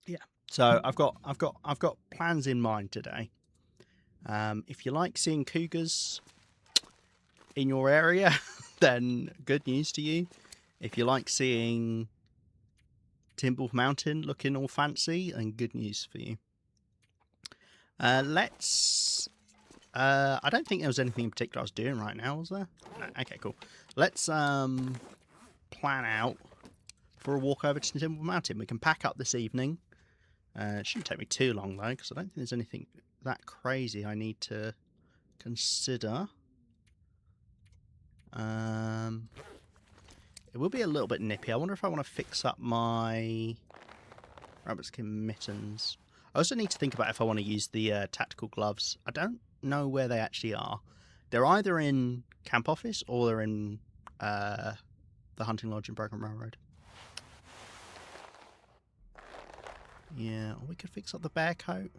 Yeah. So I've got plans in mind today. If you like seeing cougars in your area, then good news to you. If you like seeing Timberwolf Mountain looking all fancy, then good news for you. Let's. I don't think there was anything in particular I was doing right now, was there? No. Okay, cool. Let's plan out for a walk over to Timberwolf Mountain. We can pack up this evening. It shouldn't take me too long though, because I don't think there's anything that crazy I need to consider. It will be a little bit nippy. I wonder if I want to fix up my rabbit skin mittens. I also need to think about if I want to use the tactical gloves. I don't know where they actually are. They're either in camp office or they're in the hunting lodge in Broken Railroad. Yeah, or we could fix up the bear coat.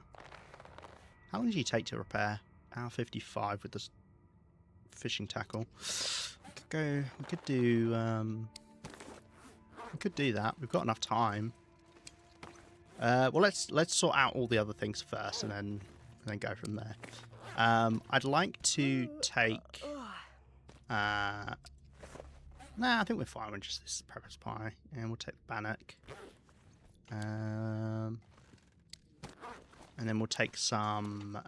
How long do you take to repair? Hour 55 with the fishing tackle. We could do that. We've got enough time. Well, let's sort out all the other things first, and then go from there. I'd like to take. Nah, I think we're fine with just this pepper's pie, and we'll take the bannock. And then we'll take some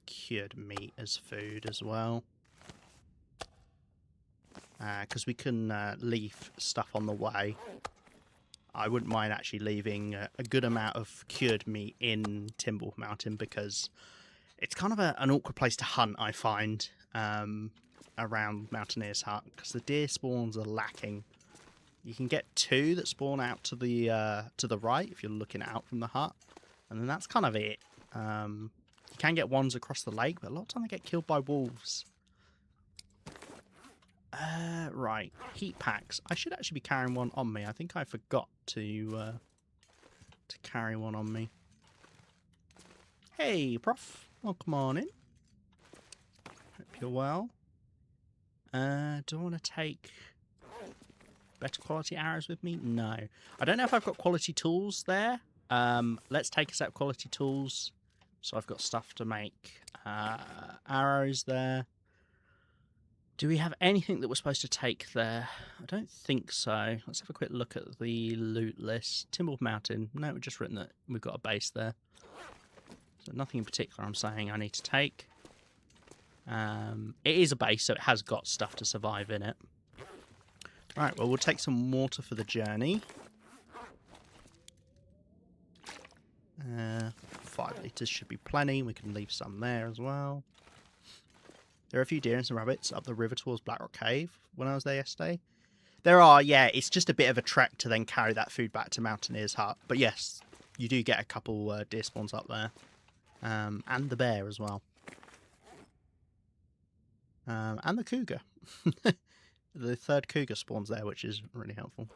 cured meat as food as well. Because we can leave stuff on the way. I wouldn't mind actually leaving a good amount of cured meat in Timberwolf Mountain, because it's kind of an awkward place to hunt, I find, around Mountaineer's hut, because the deer spawns are lacking. You can get 2 that spawn out to the right if you're looking out from the hut, and then that's kind of it. You can get ones across the lake, but a lot of time they get killed by wolves. Right, heat packs. I should actually be carrying one on me. I think I forgot to carry one on me. Hey, Prof. Welcome on in. Hope you're well. Do I want to take better quality arrows with me? No. I don't know if I've got quality tools there. Let's take a set of quality tools. So I've got stuff to make arrows there. Do we have anything that we're supposed to take there? I don't think so. Let's have a quick look at the loot list. Timberwolf Mountain. No, we've just written that we've got a base there. So nothing in particular I'm saying I need to take. It is a base, so it has got stuff to survive in it. Right, well, we'll take some water for the journey. 5 litres should be plenty. We can leave some there as well. There are a few deer and some rabbits up the river towards Blackrock Cave when I was there yesterday. There are, yeah, it's just a bit of a trek to then carry that food back to Mountaineer's hut. But yes, you do get a couple deer spawns up there. And the bear as well. And the cougar. The 3rd cougar spawns there, which is really helpful.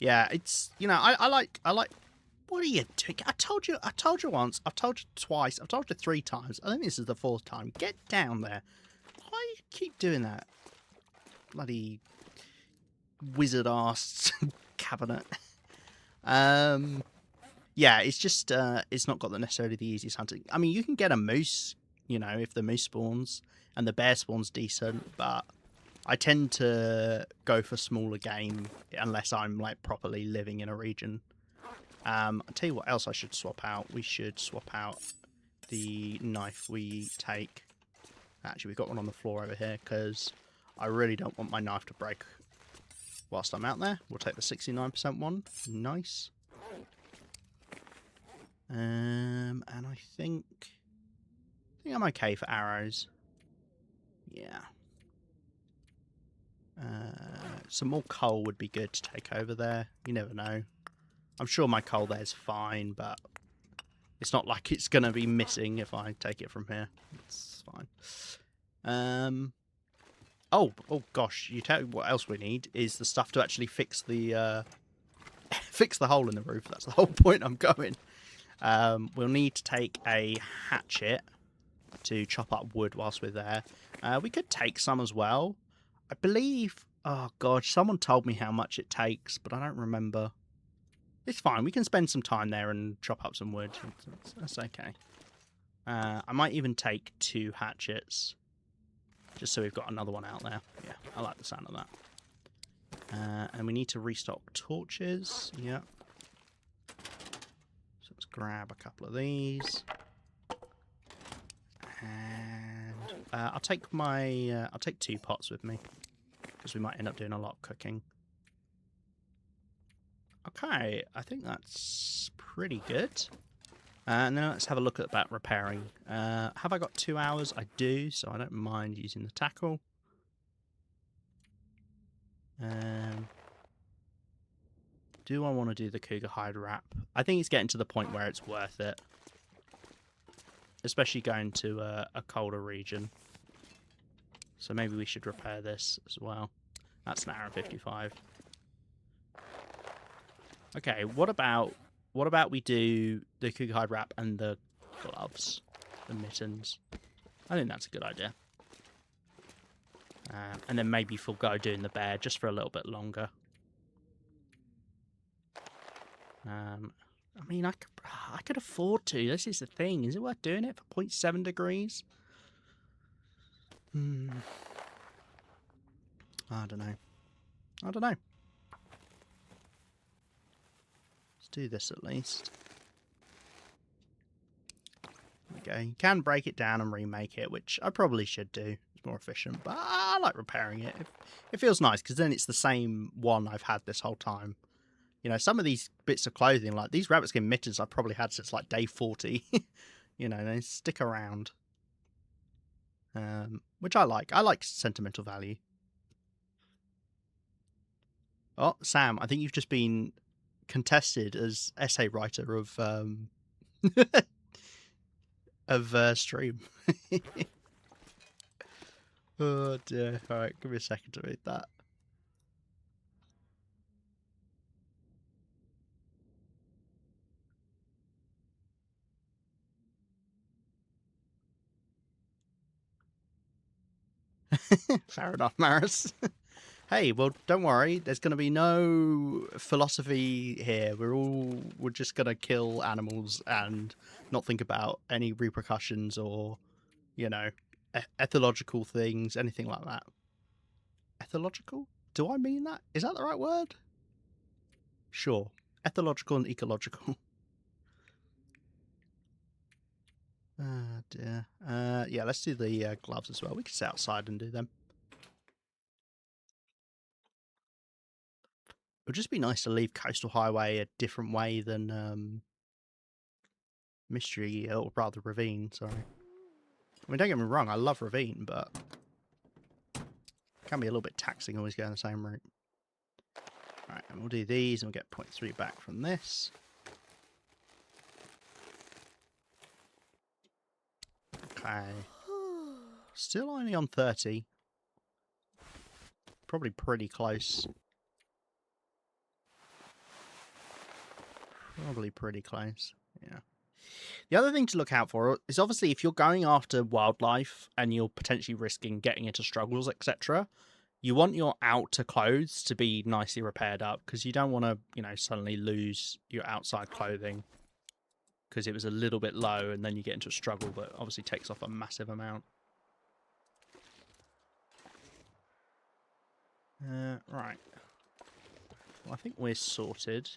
Yeah, it's, you know, I like... What are you doing? I told you once, I've told you twice, I've told you 3 times. I think this is the 4th time. Get down there. Why do you keep doing that? Bloody wizard-ass cabinet. Yeah, it's just, it's not got necessarily the easiest hunting. I mean, you can get a moose, you know, if the moose spawns, and the bear spawns decent, but I tend to go for smaller game unless I'm, like, properly living in a region. I'll tell you what else I should swap out. We should swap out the knife we take. Actually, we've got one on the floor over here, because I really don't want my knife to break whilst I'm out there. We'll take the 69% one. Nice. And I think I'm okay for arrows. Yeah. Some more coal would be good to take over there. You never know. I'm sure my coal there's fine, but it's not like it's going to be missing if I take it from here. It's fine. Oh gosh, you tell me what else we need is the stuff to actually fix the fix the hole in the roof. That's the whole point I'm going. We'll need to take a hatchet to chop up wood whilst we're there. We could take some as well. I believe... Oh, God, someone told me how much it takes, but I don't remember. It's fine. We can spend some time there and chop up some wood. That's okay. I might even take 2 hatchets, just so we've got another one out there. Yeah, I like the sound of that. And we need to restock torches. Yeah. So let's grab a couple of these. And I'll take 2 pots with me, because we might end up doing a lot of cooking. Okay, I think that's pretty good. And then let's have a look at that repairing. Have I got 2 hours? I do, so I don't mind using the tackle. Do I want to do the cougar hide wrap? I think it's getting to the point where it's worth it. Especially going to a colder region. So maybe we should repair this as well. That's an hour and 55. Okay, what about we do the cougar hide wrap and the gloves, the mittens? I think that's a good idea. And then maybe forgo doing the bear just for a little bit longer. I mean, I could afford to. This is the thing. Is it worth doing it for 0.7 degrees? I don't know. Let's do this at least. Okay, you can break it down and remake it, which I probably should do. It's more efficient, but I like repairing it. It feels nice, because then it's the same one I've had this whole time. You know, some of these bits of clothing, like these rabbit skin mittens, I've probably had since like day 40. You know, they stick around. Which I like. I like sentimental value. Oh, Sam, I think you've just been contested as essay writer of stream. Oh dear. Alright, give me a second to read that. Fair enough, Maris. Hey, well, don't worry. There's going to be no philosophy here. We're just going to kill animals and not think about any repercussions or, you know, ethological things, anything like that. Ethological? Do I mean that? Is that the right word? Sure. Ethological and ecological. Ah, dear. Yeah, let's do the gloves as well. We can sit outside and do them. It would just be nice to leave Coastal Highway a different way than Mystery, or rather Ravine, sorry. I mean, don't get me wrong, I love Ravine, but it can be a little bit taxing always going the same route. Alright, and we'll do these, and we'll get 0.3 back from this. Okay. Still only on 30. Probably pretty close. Probably pretty close, yeah. The other thing to look out for is obviously if you're going after wildlife and you're potentially risking getting into struggles, etc., you want your outer clothes to be nicely repaired up, because you don't want to, you know, suddenly lose your outside clothing because it was a little bit low and then you get into a struggle that obviously takes off a massive amount. Right. Well, I think we're sorted.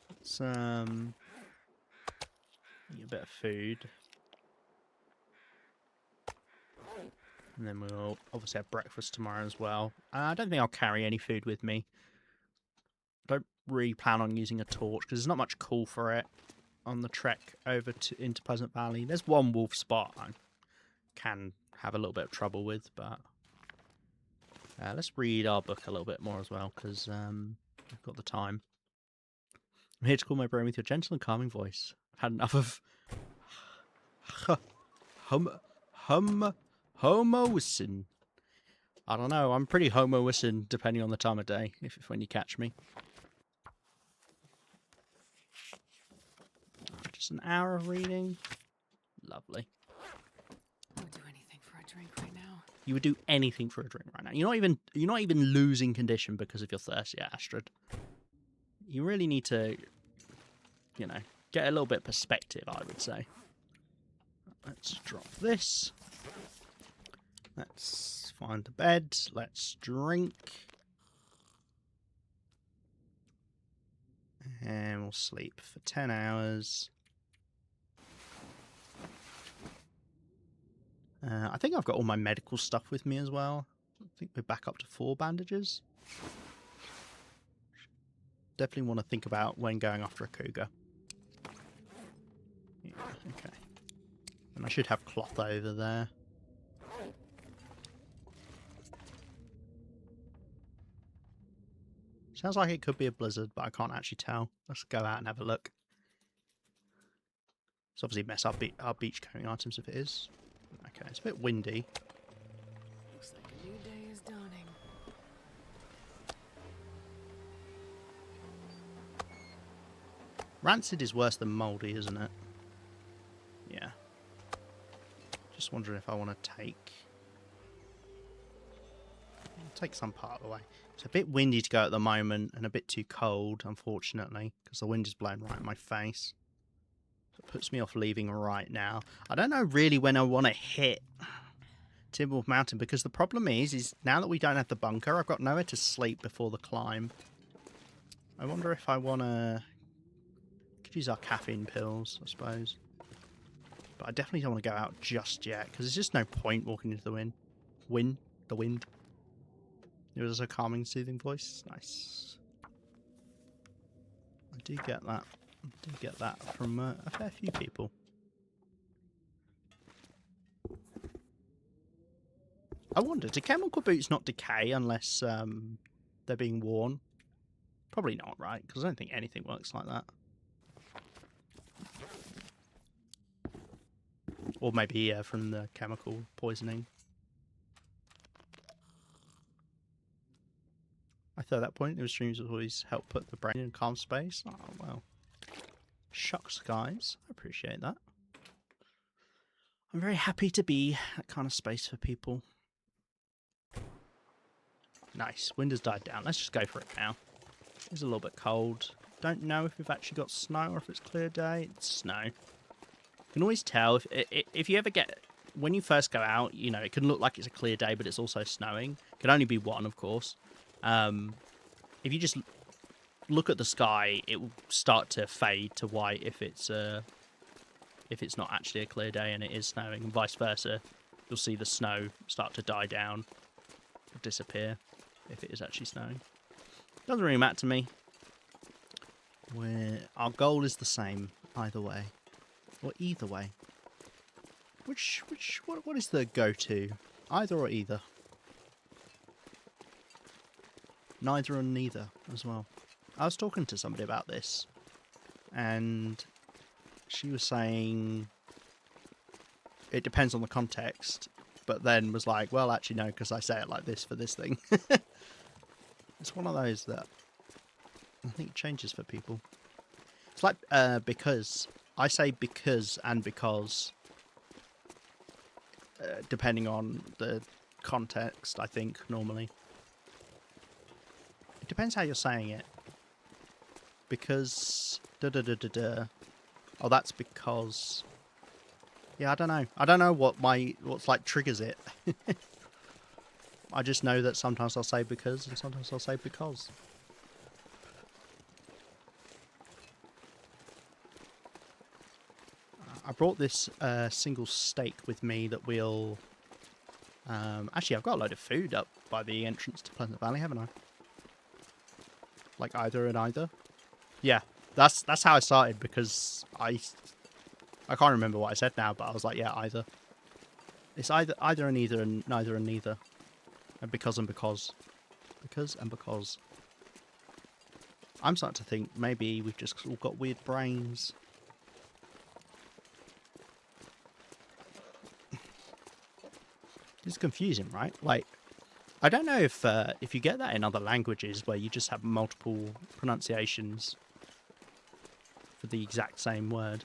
Let's eat a bit of food. And then we'll obviously have breakfast tomorrow as well. I don't think I'll carry any food with me. I don't really plan on using a torch because there's not much call for it on the trek over into Pleasant Valley. There's one wolf spot I can have a little bit of trouble with, but let's read our book a little bit more as well, because we've got the time. I'm here to call my brain with your gentle and calming voice. I've had enough of homoousin. I don't know, I'm pretty homoousin depending on the time of day, if when you catch me. Just an hour of reading. Lovely. I would do anything for a drink right now. You would do anything for a drink right now. You're not even losing condition because of your thirst yet, Astrid. You really need to, you know, get a little bit of perspective, I would say. Let's drop this. Let's find the bed. Let's drink. And we'll sleep for 10 hours. I think I've got all my medical stuff with me as well. I think we're back up to 4 bandages. Definitely want to think about when going after a cougar. Yeah, okay. And I should have cloth over there. Sounds like it could be a blizzard, but I can't actually tell. Let's go out and have a look. It's obviously mess up our beach carrying items if it is. Okay, it's a bit windy. Looks like a new day is dawning. Rancid is worse than mouldy, isn't it? Yeah. Just wondering if I want to take some part of the way. It's a bit windy to go at the moment and a bit too cold, unfortunately, because the wind is blowing right in my face. So it puts me off leaving right now. I don't know really when I want to hit Timberwolf Mountain, because the problem is now that we don't have the bunker, I've got nowhere to sleep before the climb. I wonder if I want to... Could use our caffeine pills, I suppose. But I definitely don't want to go out just yet, because there's just no point walking into the wind. The wind. It was a calming, soothing voice. Nice. I do get that. I do get that from a fair few people. I wonder, do chemical boots not decay unless they're being worn? Probably not, right? Because I don't think anything works like that. Or maybe from the chemical poisoning. I thought at that point, those streams would always help put the brain in a calm space. Oh, well. Shucks, guys. I appreciate that. I'm very happy to be that kind of space for people. Nice. Wind has died down. Let's just go for it now. It's a little bit cold. Don't know if we've actually got snow or if it's clear day. It's snow. You can always tell if you ever get... When you first go out, you know, it can look like it's a clear day, but it's also snowing. It can only be one, of course. If you just look at the sky, it will start to fade to white if it's not actually a clear day and it is snowing, and vice versa. You'll see the snow start to die down, or disappear if it is actually snowing. Doesn't really matter to me. Our goal is the same either way, or either way. What is the go-to? Either or either. Neither or neither as well. I was talking to somebody about this, and she was saying it depends on the context, but then was like, well, actually no, because I say it like this for this thing. It's one of those that I think changes for people. It's like because. I say because and because, depending on the context, I think, normally. It depends how you're saying it. Because... Oh, that's because... Yeah, I don't know. I don't know what's like triggers it. I just know that sometimes I'll say because and sometimes I'll say because. I brought this single steak with me that we'll... actually, I've got a load of food up by the entrance to Pleasant Valley, haven't I? Like either and either. Yeah, that's how I started, because I can't remember what I said now, but I was like, yeah, either. It's either and either and neither and neither. And because and because. Because and because. I'm starting to think maybe we've just all got weird brains. It's confusing, right? Like, I don't know if you get that in other languages where you just have multiple pronunciations for the exact same word.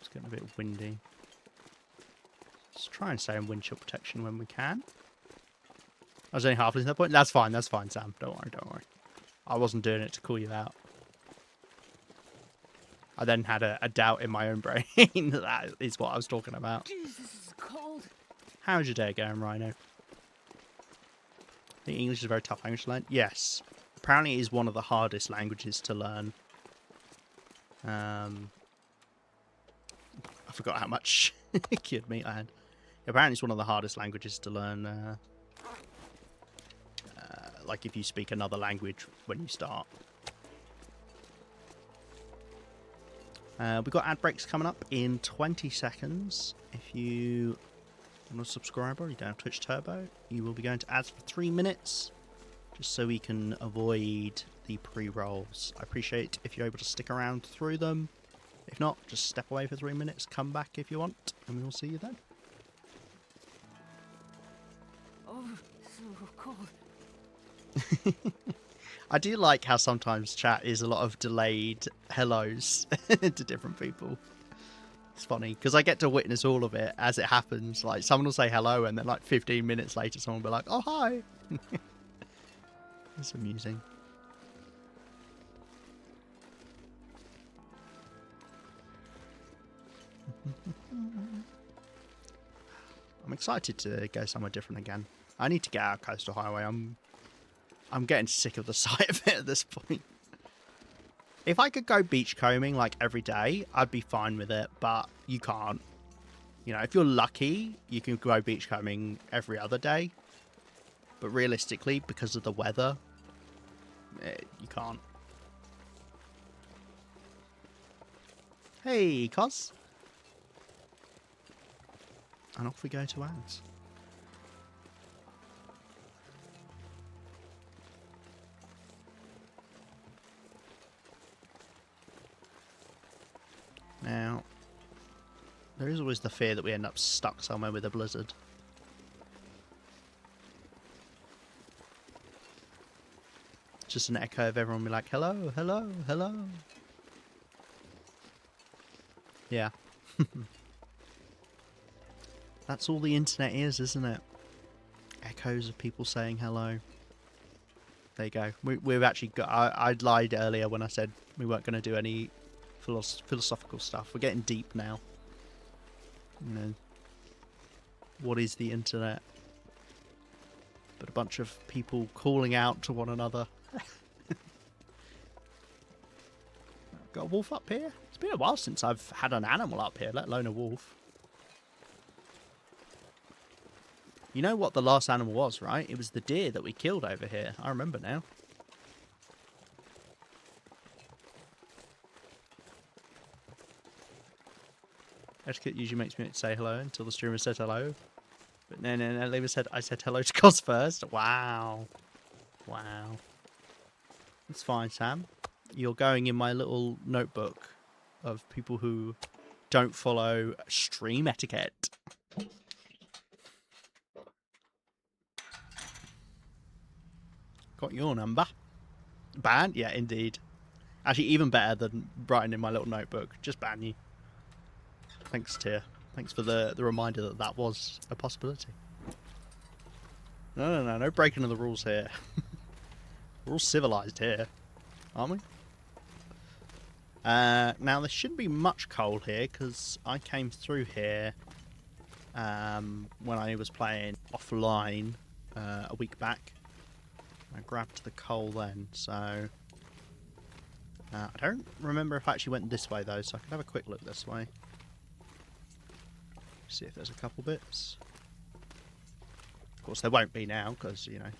It's getting a bit windy. Let's try and stay in wind chill protection when we can. I was only half listening to that point. That's fine, Sam. Don't worry, don't worry. I wasn't doing it to call you out. I then had a doubt in my own brain that is what I was talking about. Jeez, this is cold. How's your day going, Rhino? I think English is a very tough language to learn. Yes. Apparently it is one of the hardest languages to learn. I forgot how much kid meat I had. Apparently it's one of the hardest languages to learn. Like if you speak another language when you start. We've got ad breaks coming up in 20 seconds. If you are a subscriber, you don't have Twitch Turbo, you will be going to ads for 3 minutes, just so we can avoid the pre-rolls. I appreciate if you're able to stick around through them. If not, just step away for 3 minutes, come back if you want, and we will see you then. Oh, so cold. I do like how sometimes chat is a lot of delayed hellos to different people. It's funny, because I get to witness all of it as it happens. Like, someone will say hello, and then like 15 minutes later, someone will be like, oh, hi. It's amusing. I'm excited to go somewhere different again. I need to get out Coastal Highway. I'm getting sick of the sight of it at this point. If I could go beachcombing like every day, I'd be fine with it, but you can't. You know, if you're lucky, you can go beachcombing every other day. But realistically, because of the weather, you can't. Hey, Cos. And off we go to ads. Now, there is always the fear that we end up stuck somewhere with a blizzard. Just an echo of everyone be like, hello, hello, hello. Yeah. That's all the internet is, isn't it? Echoes of people saying hello. There you go. We've actually got... I lied earlier when I said we weren't going to do any philosophical stuff. We're getting deep now. You know, what is the internet? But a bunch of people calling out to one another. Got a wolf up here? It's been a while since I've had an animal up here, let alone a wolf. You know what the last animal was, right? It was the deer that we killed over here. I remember now. Etiquette usually makes me say hello until the streamer said hello. But no, I said hello to Cos first. Wow. Wow. It's fine, Sam. You're going in my little notebook of people who don't follow stream etiquette. Got your number. Ban? Yeah, indeed. Actually, even better than writing in my little notebook. Just ban you. Thanks, Tyr. Thanks for the reminder that that was a possibility. No breaking of the rules here. We're all civilized here, aren't we? Now, there shouldn't be much coal here, because I came through here when I was playing offline a week back. I grabbed the coal then, so... I don't remember if I actually went this way, though, so I can have a quick look this way. See if there's a couple bits. Of course, there won't be now, because, you know,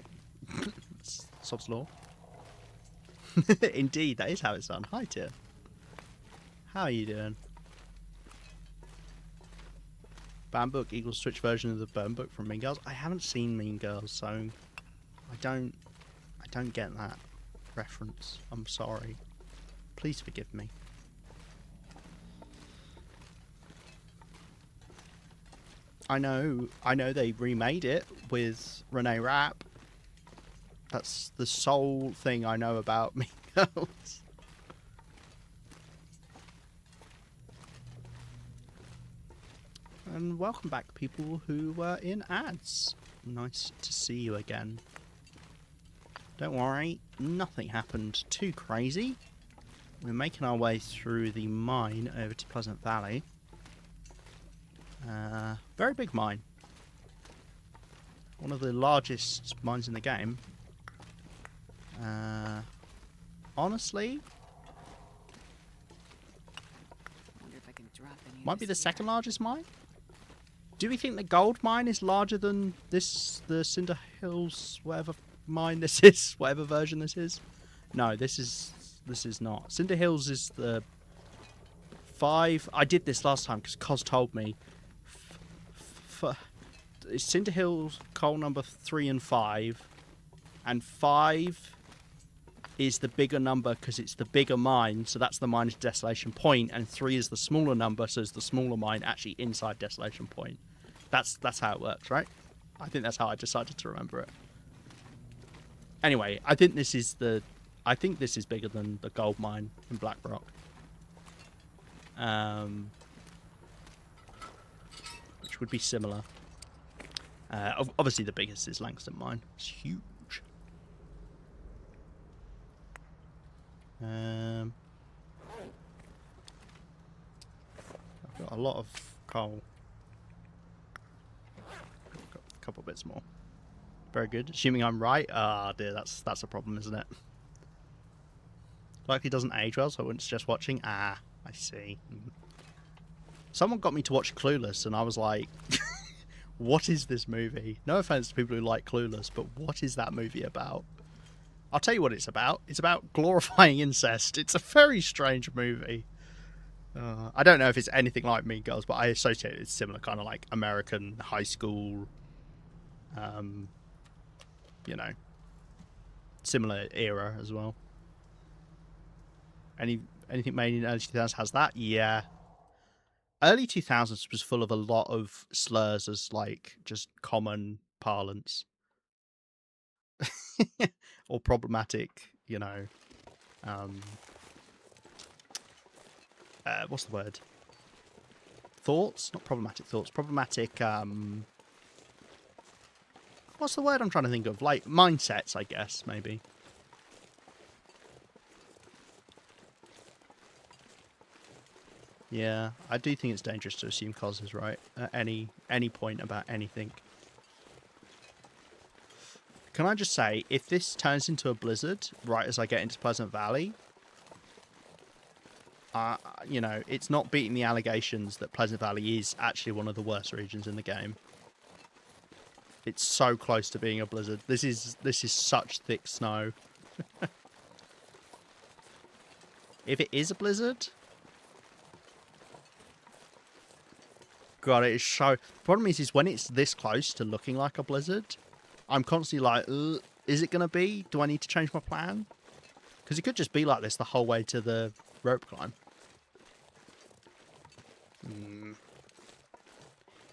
it's sod's law. Indeed, that is how it's done. Hi, Tyr. How are you doing? Burn Book equals Twitch version of the Burn Book from Mean Girls. I haven't seen Mean Girls, so I don't get that reference. I'm sorry. Please forgive me. I know they remade it with Renee Rapp. That's the sole thing I know about Mean Girls. And welcome back, people who were in ads. Nice to see you again. Don't worry, nothing happened too crazy. We're making our way through the mine over to Pleasant Valley. Very big mine. One of the largest mines in the game. Honestly, Wonder if I can drop any of might be the this second here. largest mine. Do we think the gold mine is larger than this, the Cinder Hills, whatever mine this is, whatever version this is? No, this is not. Cinder Hills is the 5. I did this last time because Cos told me. It's Cinder Hills coal number 3 and 5, and 5 is the bigger number because it's the bigger mine, so that's the mine's Desolation Point, and 3 is the smaller number, so it's the smaller mine actually inside Desolation Point. That's how it works, right? I think that's how I decided to remember it. Anyway, I think this is bigger than the gold mine in Black Rock. Which would be similar. Obviously the biggest is Langston Mine. It's huge. I've got a lot of coal. Got a couple bits more. Very good. Assuming I'm right. Ah, dear, that's a problem, isn't it? Likely doesn't age well, so I wouldn't suggest watching. Ah, I see. Someone got me to watch Clueless, and I was like, what is this movie? No offense to people who like Clueless, but what is that movie about? I'll tell you what it's about. It's about glorifying incest. It's a very strange movie. I don't know if it's anything like Mean Girls, but I associate it with similar kind of like American high school, you know, similar era as well. Anything made in early 2000s has that? Yeah. Early 2000s was full of a lot of slurs as like just common parlance. Or problematic, you know, what's the word? Thoughts? Not problematic thoughts. Problematic, what's the word I'm trying to think of? Like, mindsets, I guess, maybe. Yeah, I do think it's dangerous to assume Cos is right at any point about anything. Can I just say, if this turns into a blizzard right as I get into Pleasant Valley, you know, it's not beating the allegations that Pleasant Valley is actually one of the worst regions in the game. It's so close to being a blizzard. This is such thick snow. If it is a blizzard, God, it is so. The problem is when it's this close to looking like a blizzard, I'm constantly like, is it going to be? Do I need to change my plan? Because it could just be like this the whole way to the rope climb.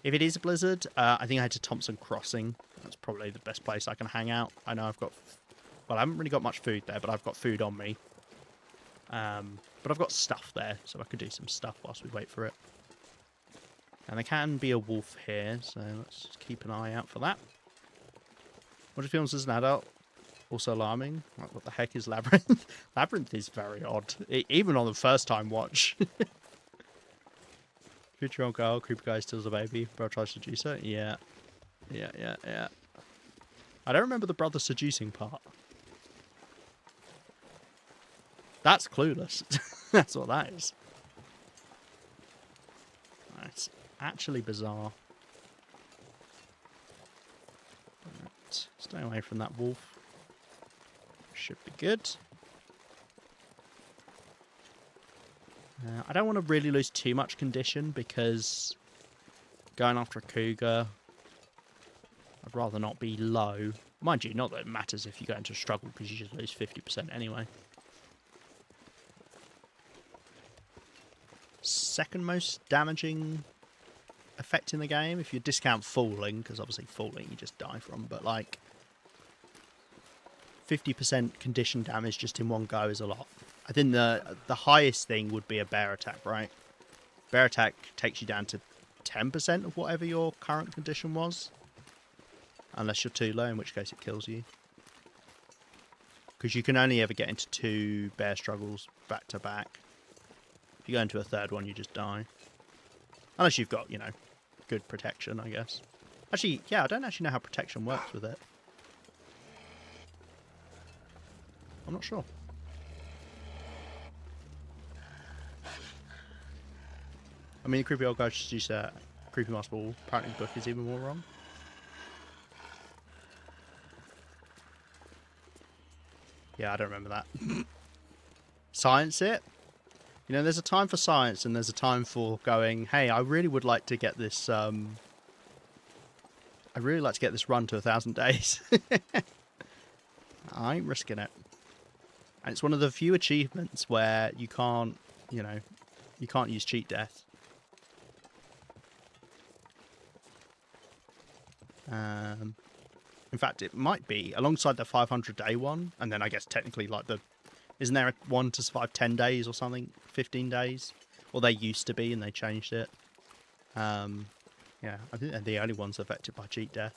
If it is a blizzard, I think I head to Thompson Crossing. That's probably the best place I can hang out. I know I've got... Well, I haven't really got much food there, but I've got food on me. But I've got stuff there, so I could do some stuff whilst we wait for it. And there can be a wolf here, so let's just keep an eye out for that. What do you feel as an adult? Also alarming. Like, what the heck is Labyrinth? Labyrinth is very odd. Even on the first time watch. 50-year-old girl, creepy guy steals a baby. Bro tries to seduce her. Yeah. Yeah. I don't remember the brother seducing part. That's Clueless. That's what that is. That's actually bizarre. Right. Stay away from that wolf. Should be good. I don't want to really lose too much condition because going after a cougar, I'd rather not be low. Mind you, not that it matters if you go into struggle because you just lose 50% anyway. Second most damaging effect in the game, if you discount falling, because obviously falling you just die from, but like 50% condition damage just in one go is a lot. I think the highest thing would be a bear attack, right? Bear attack takes you down to 10% of whatever your current condition was. Unless you're too low, in which case it kills you. Because you can only ever get into 2 bear struggles back to back. If you go into a third one, you just die. Unless you've got, you know, good protection, I guess. Actually, yeah, I don't actually know how protection works with it. I'm not sure. I mean, the creepy old guy just used a creepy master ball. Apparently the book is even more wrong. Yeah, I don't remember that. Science it? You know, there's a time for science and there's a time for going, hey, I really would like to get this, I'd really like to get this run to 1,000 days. I ain't risking it. And it's one of the few achievements where you can't, you know, you can't use cheat death. In fact, it might be alongside the 500-day one, and then I guess technically like the... Isn't there one to survive 10 days or something? 15 days? Or they used to be and they changed it. Yeah, I think they're the only ones affected by cheat death.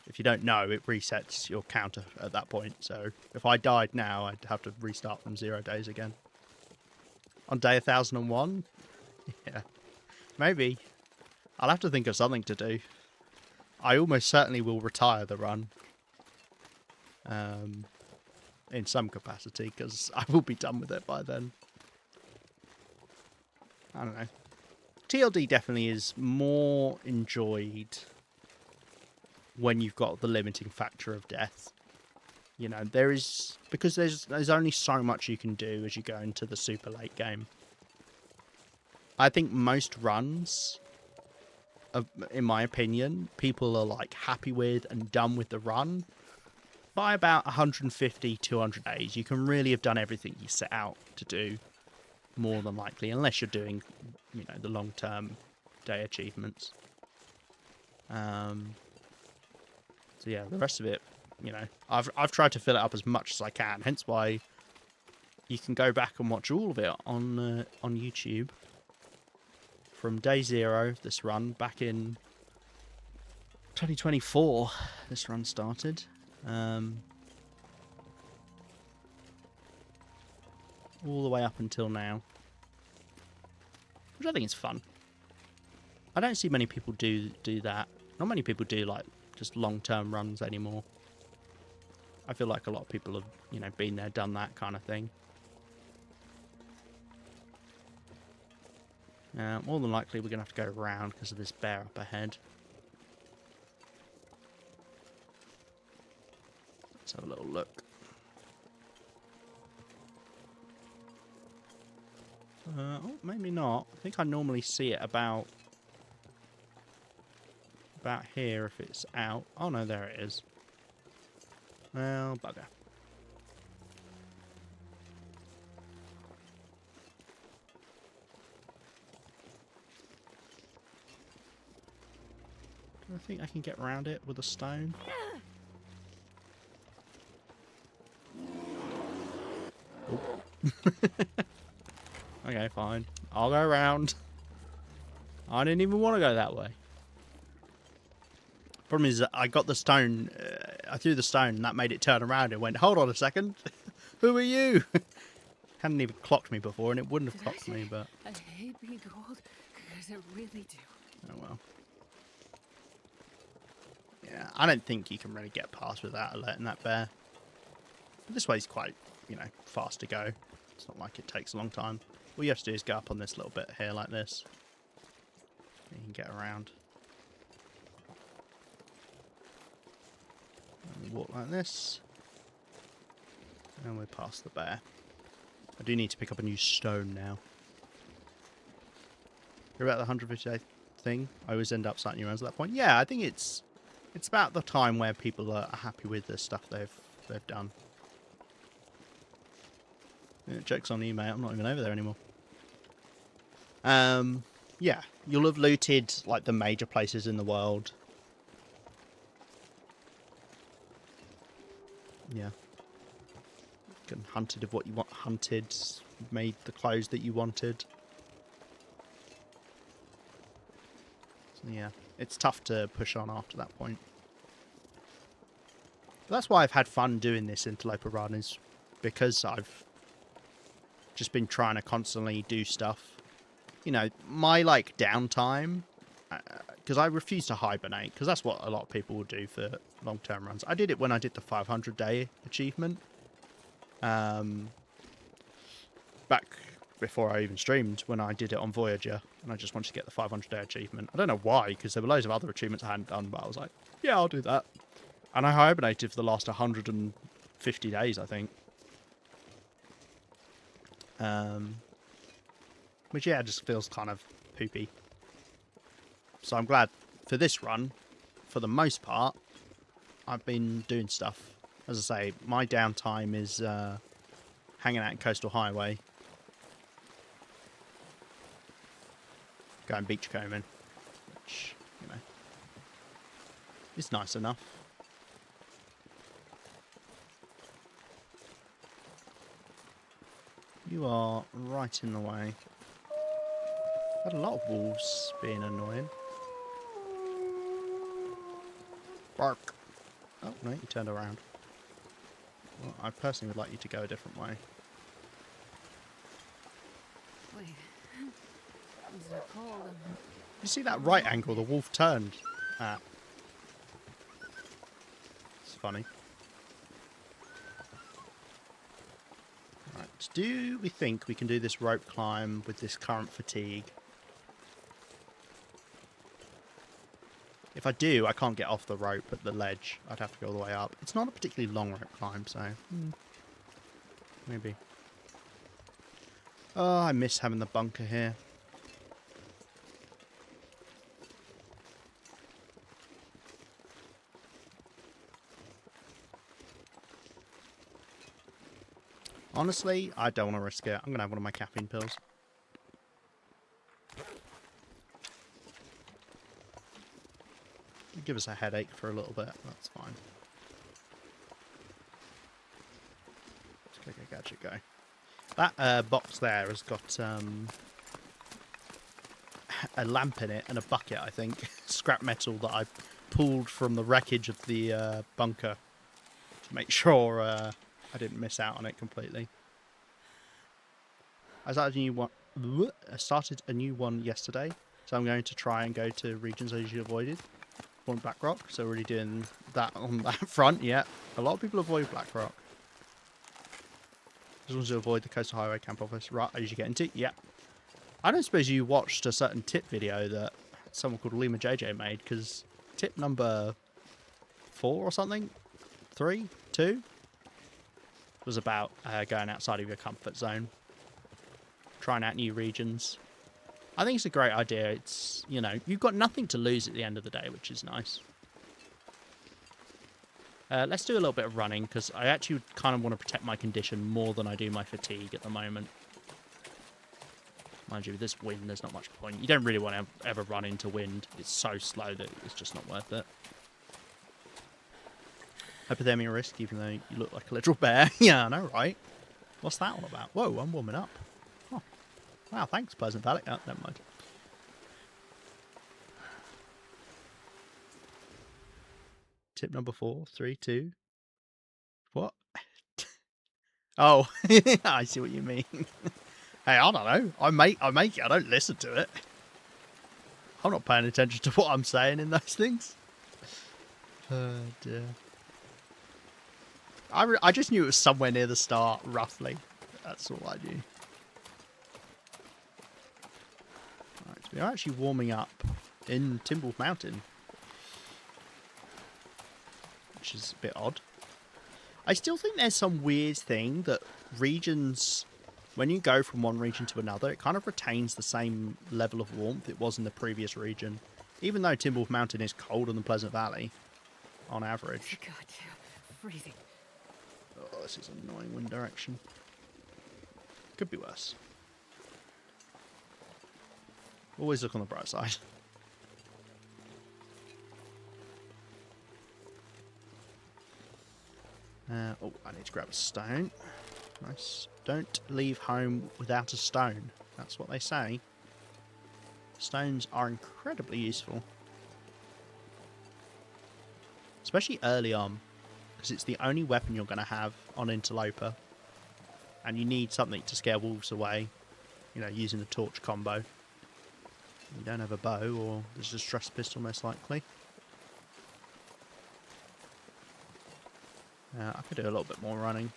If you don't know, it resets your counter at that point. So if I died now, I'd have to restart from 0 days again. On day 1001? Yeah. Maybe. I'll have to think of something to do. I almost certainly will retire the run. In some capacity, because I will be done with it by then. I don't know. TLD definitely is more enjoyed when you've got the limiting factor of death. You know, there is... Because there's only so much you can do as you go into the super late game. I think most runs, in my opinion, people are like happy with and done with the run. By about 150, 200 days, you can really have done everything you set out to do, more than likely, unless you're doing, you know, the long-term day achievements. So yeah, the rest of it, you know, I've tried to fill it up as much as I can. Hence why you can go back and watch all of it on YouTube from day 0. This run back in 2024. This run started. All the way up until now, which I think is fun. I don't see many people do that. Not many people do like just long-term runs anymore. I feel like a lot of people have, you know, been there, done that kind of thing. More than likely we're gonna have to go around because of this bear up ahead. Let's have a little look. Oh, maybe not. I think I normally see it about here if it's out. Oh no, there it is. Well, bugger. Do I think I can get around it with a stone? Okay, fine. I'll go around. I didn't even want to go that way. Problem is that I got the stone, I threw the stone and that made it turn around and went, hold on a second. Who are you? Hadn't even clocked me before and it wouldn't have clocked me, but... I hate being cold, because I really do. Oh well. Yeah, I don't think you can really get past without alerting that bear. But this way's quite, you know, fast to go. It's not like it takes a long time. All you have to do is go up on this little bit here like this. You can get around. And walk like this. And we're past the bear. I do need to pick up a new stone now. You're about the 150-day thing. I always end up starting around at that point. Yeah, I think it's about the time where people are happy with the stuff they've done. Yeah, joke's on you, mate. I'm not even over there anymore. Yeah, you'll have looted like the major places in the world. Yeah. And hunted of what you want hunted, made the clothes that you wanted. So yeah, it's tough to push on after that point. But that's why I've had fun doing this Interloper run, is because I've just been trying to constantly do stuff. You know, my like downtime, because I refuse to hibernate, because that's what a lot of people will do for long-term runs. I did it when I did the 500-day achievement. Back before I even streamed, when I did it on Voyager, and I just wanted to get the 500-day achievement. I don't know why, because there were loads of other achievements I hadn't done, but I was like, yeah, I'll do that. And I hibernated for the last 150 days, I think. Which, yeah, just feels kind of poopy. So I'm glad for this run, for the most part, I've been doing stuff. As I say, my downtime is hanging out in Coastal Highway. Going beachcombing, which, you know, is nice enough. You are right in the way. Had a lot of wolves being annoying. Bark. Oh, no, you turned around. Well, I personally would like you to go a different way. Wait. Is it cold? You see that right angle the wolf turned at? It's funny. Right, do we think we can do this rope climb with this current fatigue? If I do, I can't get off the rope at the ledge. I'd have to go all the way up. It's not a particularly long rope climb, so maybe. Oh, I miss having the bunker here. Honestly, I don't want to risk it. I'm going to have one of my caffeine pills. Give us a headache for a little bit. That's fine. Let's go, gadget, go. That box there has got a lamp in it and a bucket, I think. Scrap metal that I pulled from the wreckage of the bunker to make sure I didn't miss out on it completely. I started a new one yesterday, so I'm going to try and go to regions I usually avoided. On Blackrock, so we're really doing that on that front. Yeah, a lot of people avoid Blackrock. Just want to avoid the Coastal Highway camp office. Right, I usually get into. Yeah, I don't suppose you watched a certain tip video that someone called Lima JJ made, because tip number 4 or something, 3, 2 was about going outside of your comfort zone, trying out new regions. I think it's a great idea. It's, you know, you've got nothing to lose at the end of the day, which is nice. Let's do a little bit of running, because I actually kind of want to protect my condition more than I do my fatigue at the moment. Mind you, with this wind, there's not much point. You don't really want to ever run into wind. It's so slow that it's just not worth it. Hypothermia risk, even though you look like a literal bear. Yeah, I know, right? What's that all about? Whoa, I'm warming up. Oh. Wow, thanks, Pleasant Valley. Oh, never mind. Tip number 4, 3, 2. What? Oh, I see what you mean. Hey, I don't know. I make it. I don't listen to it. I'm not paying attention to what I'm saying in those things. Oh, dear. I just knew it was somewhere near the start, roughly. That's all I knew. Right, so we are actually warming up in Timberwolf Mountain, which is a bit odd. I still think there's some weird thing that regions, when you go from one region to another, it kind of retains the same level of warmth it was in the previous region. Even though Timberwolf Mountain is colder than Pleasant Valley, on average. God, freezing. Oh, this is annoying wind direction. Could be worse. Always look on the bright side. Oh, I need to grab a stone. Nice. Don't leave home without a stone. That's what they say. Stones are incredibly useful. Especially early on, because it's the only weapon you're going to have on Interloper. And you need something to scare wolves away, you know, using the torch combo. You don't have a bow, or there's a stress pistol most likely. I could do a little bit more running.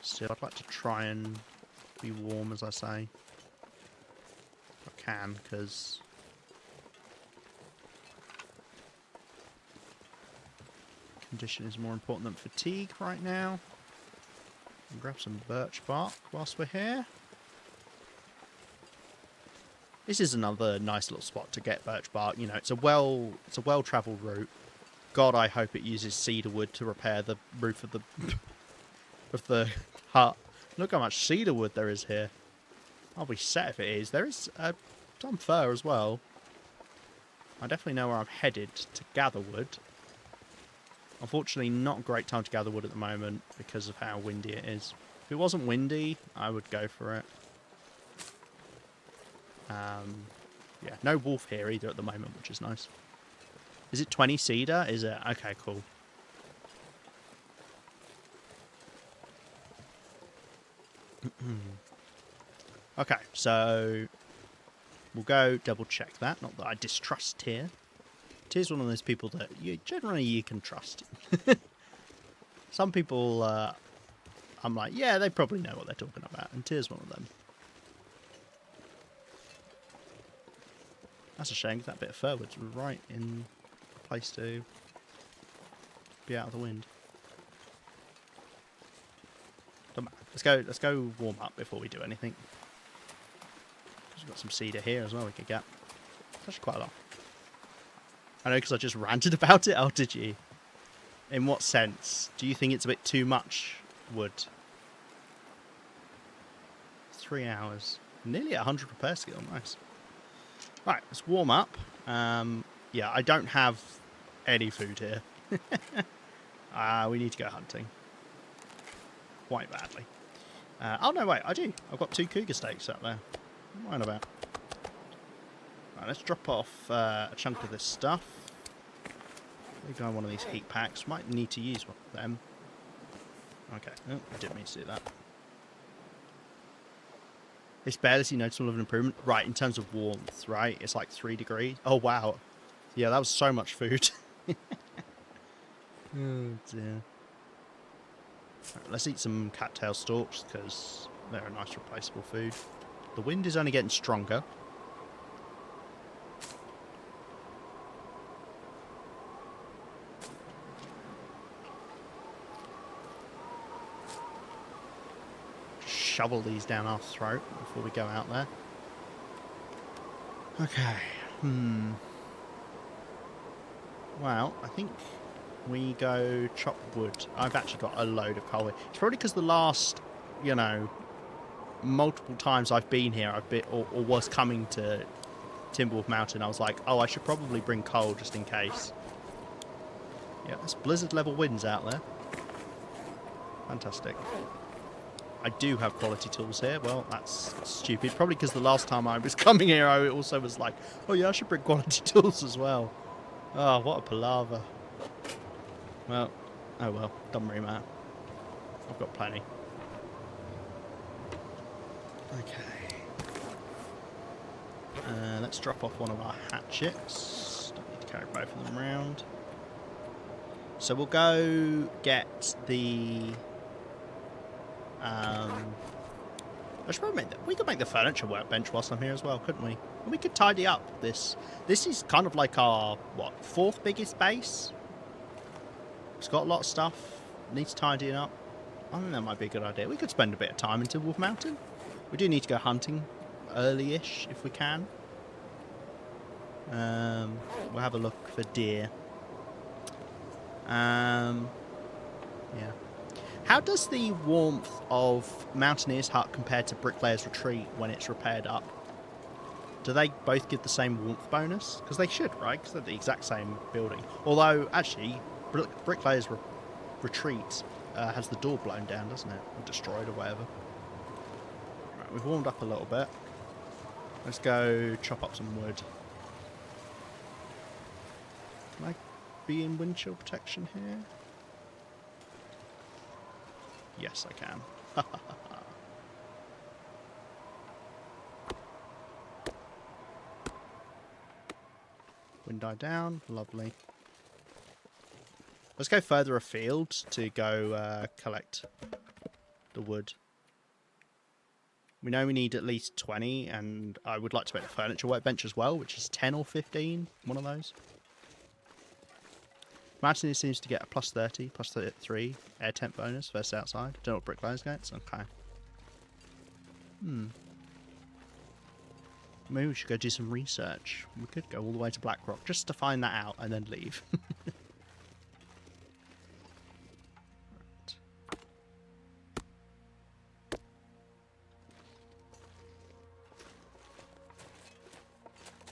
Still, I'd like to try and be warm, as I say. If I can, because condition is more important than fatigue right now. And grab some birch bark whilst we're here. This is another nice little spot to get birch bark. You know, it's a well-travelled route. God, I hope it uses cedar wood to repair the roof of the of the hut. Look how much cedar wood there is here. I'll be set if it is. There is some fir as well. I definitely know where I'm headed to gather wood. Unfortunately, not a great time to gather wood at the moment because of how windy it is. If it wasn't windy, I would go for it. Yeah, no wolf here either at the moment, which is nice. Is it 20 cedar? Is it? Okay, cool. Okay, so we'll go double check that. Not that I distrust Tyr. Tyr's one of those people that you can trust. Some people, I'm like, yeah, they probably know what they're talking about, and Tyr's one of them. That's a shame, 'cause that bit of fir was right in a place to be out of the wind. Don't matter. Let's go warm up before we do anything. We've got some cedar here as well we could get. It's actually quite a lot. I know, because I just ranted about it. Oh, did you? In what sense? Do you think it's a bit too much wood? 3 hours. Nearly 100 repair skill. Nice. Right, let's warm up. Yeah, I don't have any food here. We need to go hunting. Quite badly. Oh, no, wait, I do. I've got 2 cougar steaks out there. What am I on about? Right, let's drop off a chunk of this stuff. We go on one of these heat packs. Might need to use one of them. Okay, oh, I didn't mean to do that. It's barely seen noticeable of an improvement. Right, in terms of warmth, right? It's like 3 degrees. Oh, wow. Yeah, that was so much food. Oh, dear. Right, let's eat some cattail stalks, because they're a nice replaceable food. The wind is only getting stronger. Shovel these down our throat before we go out there. Okay. Well, I think we go chop wood. I've actually got a load of coal here. It's probably because the last, you know, multiple times I've been here, or was coming to Timberwolf Mountain, I was like, oh, I should probably bring coal just in case. Yeah, there's blizzard level winds out there. Fantastic. I do have quality tools here. Well, that's stupid. Probably because the last time I was coming here, I also was like, oh yeah, I should bring quality tools as well. Oh, what a palaver. Well, oh well, doesn't really matter. I've got plenty. Okay. Let's drop off one of our hatchets. Don't need to carry both of them around. So we'll go get the... I should probably we could make the furniture workbench whilst I'm here as well, couldn't we? And we could tidy up this. This is kind of like our, what, 4th biggest base? It's got a lot of stuff. Needs tidying up. I think that might be a good idea. We could spend a bit of time in Timberwolf Mountain. We do need to go hunting early-ish if we can. We'll have a look for deer. Yeah. How does the warmth of Mountaineer's hut compare to Bricklayer's retreat when it's repaired up? Do they both give the same warmth bonus? Because they should, right? Because they're the exact same building. Although, actually, Bricklayer's retreat has the door blown down, doesn't it? Or destroyed or whatever. Right, we've warmed up a little bit. Let's go chop up some wood. Can I be in wind chill protection here? Yes, I can. Wind die down. Lovely. Let's go further afield to go collect the wood. We know we need at least 20, and I would like to make a furniture workbench as well, which is 10 or 15, one of those. Mountaineer seems to get a plus 30, plus 33 air temp bonus versus outside. Don't know what bricklayers gets. Okay. Maybe we should go do some research. We could go all the way to Blackrock just to find that out and then leave.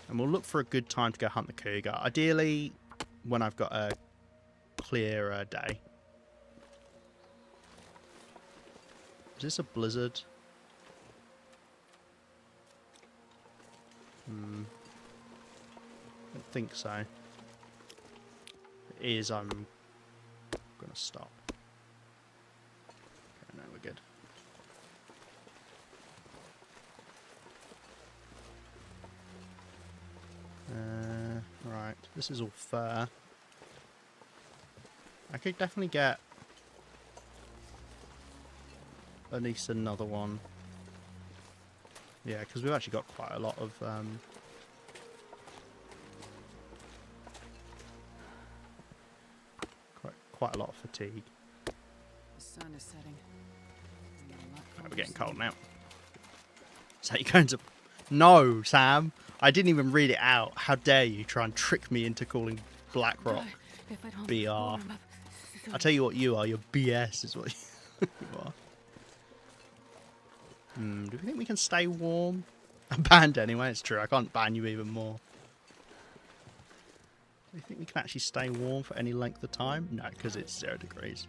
And we'll look for a good time to go hunt the cougar. Ideally, when I've got a clear day. Is this a blizzard? I don't think so. If it is, I'm gonna stop. Okay, no, we're good. Right, this is all fur. I could definitely get at least another one. Yeah, because we've actually got quite a lot of quite a lot of fatigue. The sun is setting. We're getting cold now. So you're going to... No, Sam! I didn't even read it out. How dare you try and trick me into calling Blackrock BR. I'll tell you what you are. You're BS is what you are. Do we think we can stay warm? I'm banned anyway, it's true. I can't ban you even more. Do you think we can actually stay warm for any length of time? No, because it's 0 degrees.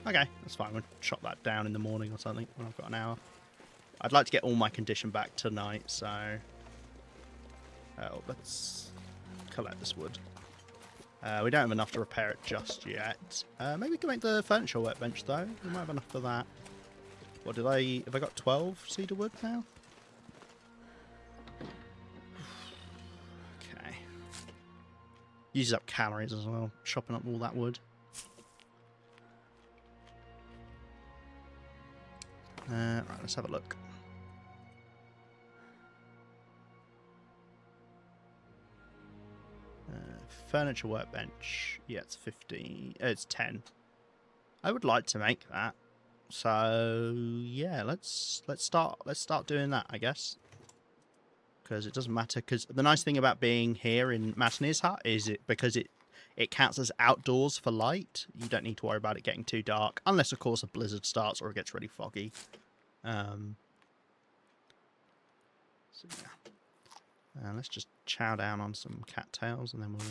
Okay, that's fine. We'll chop that down in the morning or something when I've got an hour. I'd like to get all my condition back tonight, so... let's collect this wood. We don't have enough to repair it just yet. Maybe we can make the furniture workbench, though. We might have enough for that. What did I... Have I got 12 cedar wood now? Okay. Uses up calories as well, chopping up all that wood. Right, let's have a look. Furniture workbench. Yeah, it's 15. It's 10. I would like to make that. So yeah, let's start doing that, I guess. Because it doesn't matter. Because the nice thing about being here in Mountaineer's hut is because it counts as outdoors for light. You don't need to worry about it getting too dark, unless of course a blizzard starts or it gets really foggy. So yeah, let's just chow down on some cattails and then we'll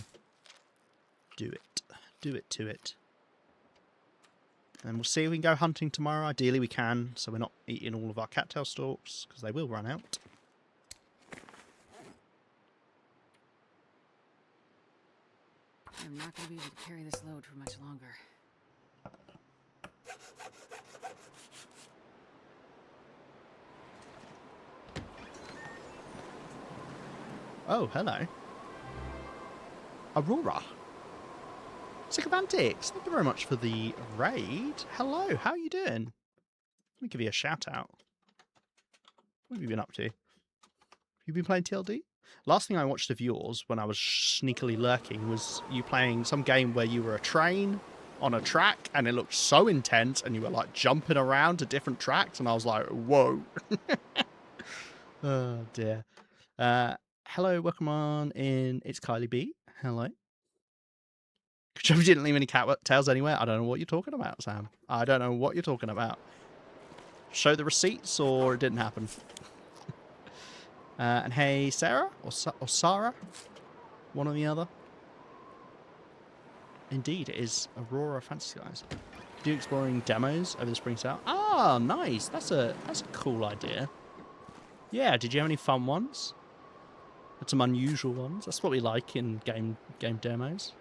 do it to it. And we'll see if we can go hunting tomorrow. Ideally we can, so we're not eating all of our cattail stalks, because they will run out. I'm not going to be able to carry this load for much longer. Oh, hello. Aurora. Sycophantics, thank you very much for the raid. Hello, how are you doing? Let me give you a shout out. What have you been up to? Have you been playing TLD? Last thing I watched of yours when I was sneakily lurking was you playing some game where you were a train on a track and it looked so intense and you were like jumping around to different tracks and I was like, whoa. Oh dear. Hello, welcome on in. It's Kylie B. Hello. You didn't leave any cattails anywhere. I don't know what you're talking about, Sam. I don't know what you're talking about. Show the receipts or it didn't happen. And hey, Sarah or Sarah, one or the other. Indeed, it is Aurora Fantasy Skies. Do exploring demos over the spring sale. Ah, nice. That's a cool idea. Yeah, did you have any fun ones? Had some unusual ones. That's what we like in game demos.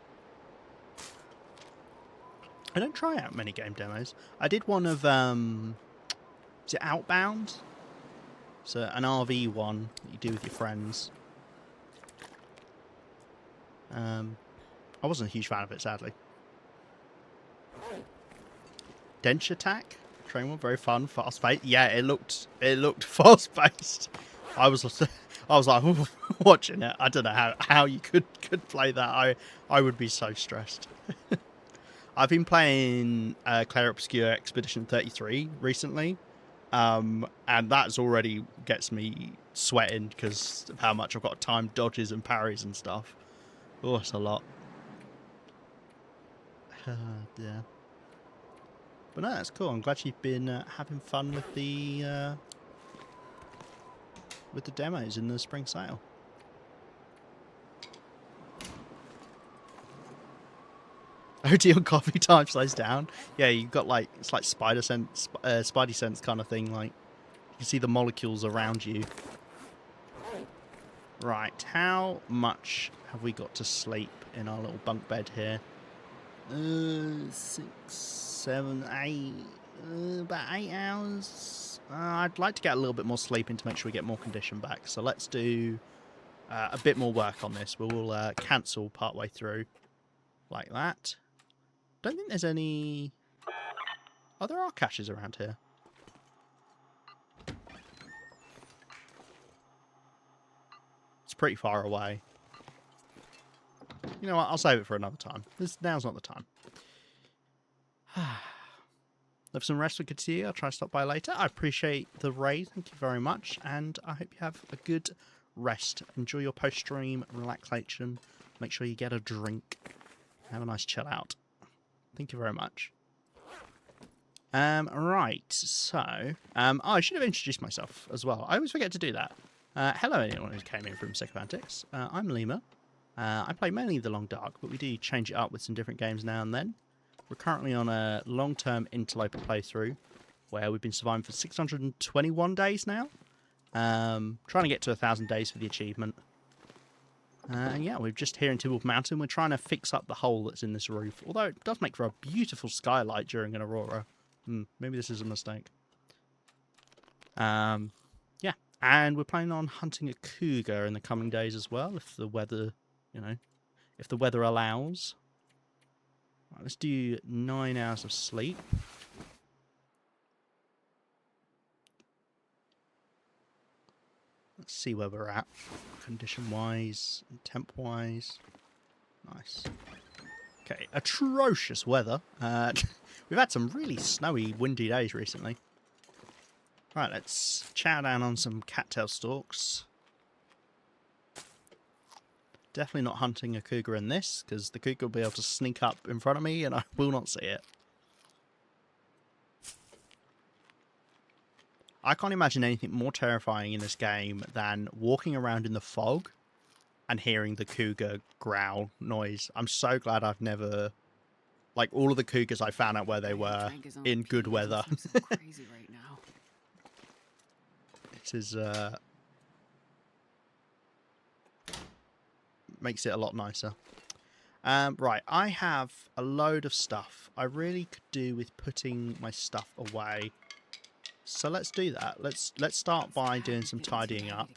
I don't try out many game demos. I did one of is it Outbound? So an RV one that you do with your friends. I wasn't a huge fan of it, sadly. Dench Attack train one, very fun, fast paced. Yeah, it looked fast paced. I was like watching it. I don't know how you could play that. I would be so stressed. I've been playing Clair Obscure Expedition 33 recently, and that's already gets me sweating because of how much I've got to time dodges and parries and stuff. Oh, it's a lot. Yeah. But no, that's cool. I'm glad you've been having fun with the demos in the spring sale. OD on coffee time slows down. Yeah, you've got like it's like Spidey sense kind of thing. Like you can see the molecules around you. Right, how much have we got to sleep in our little bunk bed here? 6, 7, 8, about 8 hours. I'd like to get a little bit more sleep in to make sure we get more condition back. So let's do a bit more work on this. We'll cancel partway through, like that. Don't think there's any. Oh, there are caches around here. It's pretty far away. You know what? I'll save it for another time. Now's not the time. Have some rest. We could see you. I'll try to stop by later. I appreciate the raid. Thank you very much. And I hope you have a good rest. Enjoy your post-stream relaxation. Make sure you get a drink. Have a nice chill out. Thank you very much. Right. So, I should have introduced myself as well. I always forget to do that. Hello, anyone who came in from Sycophantics. I'm Lima. I play mainly The Long Dark, but we do change it up with some different games now and then. We're currently on a long-term Interloper playthrough where we've been surviving for 621 days now. Trying to get to 1,000 days for the achievement. And yeah, we're just here in Timberwolf Mountain. We're trying to fix up the hole that's in this roof, although it does make for a beautiful skylight during an aurora. Maybe this is a mistake. Yeah, and we're planning on hunting a cougar in the coming days as well, if the weather, if the weather allows. Right, let's do 9 hours of sleep. Let's see where we're at, condition-wise, and temp-wise. Nice. Okay, atrocious weather. We've had some really snowy, windy days recently. Right, let's chow down on some cattail stalks. Definitely not hunting a cougar in this, because the cougar will be able to sneak up in front of me and I will not see it. I can't imagine anything more terrifying in this game than walking around in the fog and hearing the cougar growl noise. I'm so glad I've never... Like, all of the cougars I found out where they were in good weather. Crazy right now. This is, makes it a lot nicer. Right, I have a load of stuff. I really could do with putting my stuff away. So let's do that. Let's start by doing some tidying up.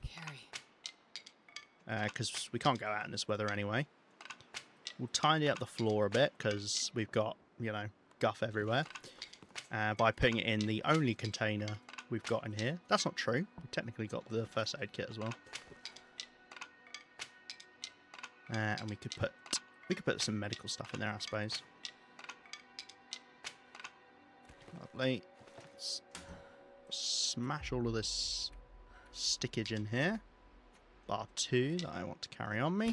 Because we can't go out in this weather anyway. We'll tidy up the floor a bit because we've got, guff everywhere. By putting it in the only container we've got in here. That's not true. We've technically got the first aid kit as well. And we could put some medical stuff in there, I suppose. Lovely. Let's smash all of this stickage in here. Bar 2 that I want to carry on me.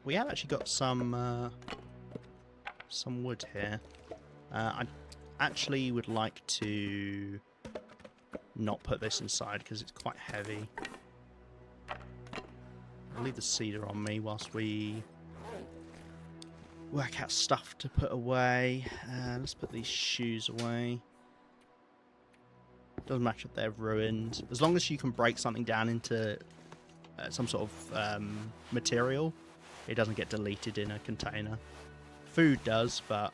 We have actually got some wood here. I actually would like to not put this inside because it's quite heavy. I'll leave the cedar on me whilst we work out stuff to put away. Let's put these shoes away. Doesn't matter if they're ruined. As long as you can break something down into some sort of material, it doesn't get deleted in a container. Food does, but...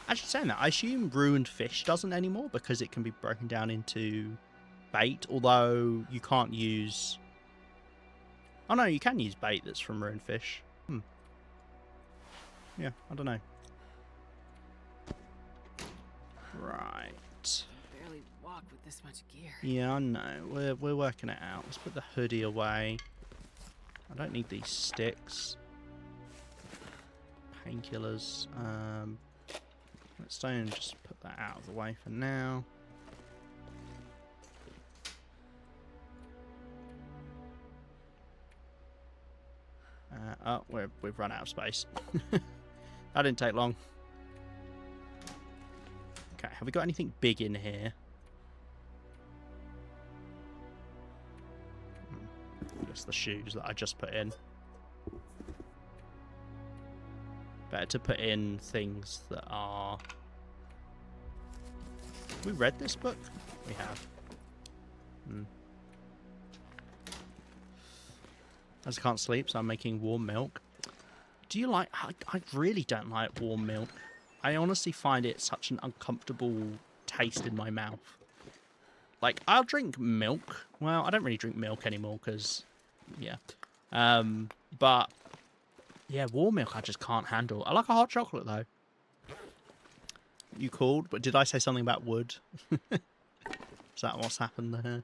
actually saying that, I assume ruined fish doesn't anymore because it can be broken down into bait, although you can't use... Oh no, you can use bait that's from ruined fish. Yeah, I don't know. Right. Barely walk with this much gear. Yeah, I know. We're working it out. Let's put the hoodie away. I don't need these sticks. Painkillers. Let's just put that out of the way for now. Oh, we've run out of space. That didn't take long. Okay, have we got anything big in here? Just the shoes that I just put in. Better to put in things that are... Have we read this book? We have. As I can't sleep, so I'm making warm milk. Do you like... I really don't like warm milk. I honestly find it such an uncomfortable taste in my mouth. Like, I'll drink milk. Well, I don't really drink milk anymore because... Yeah. But... Yeah, warm milk I just can't handle. I like a hot chocolate, though. You called, but did I say something about wood? Is that what's happened there?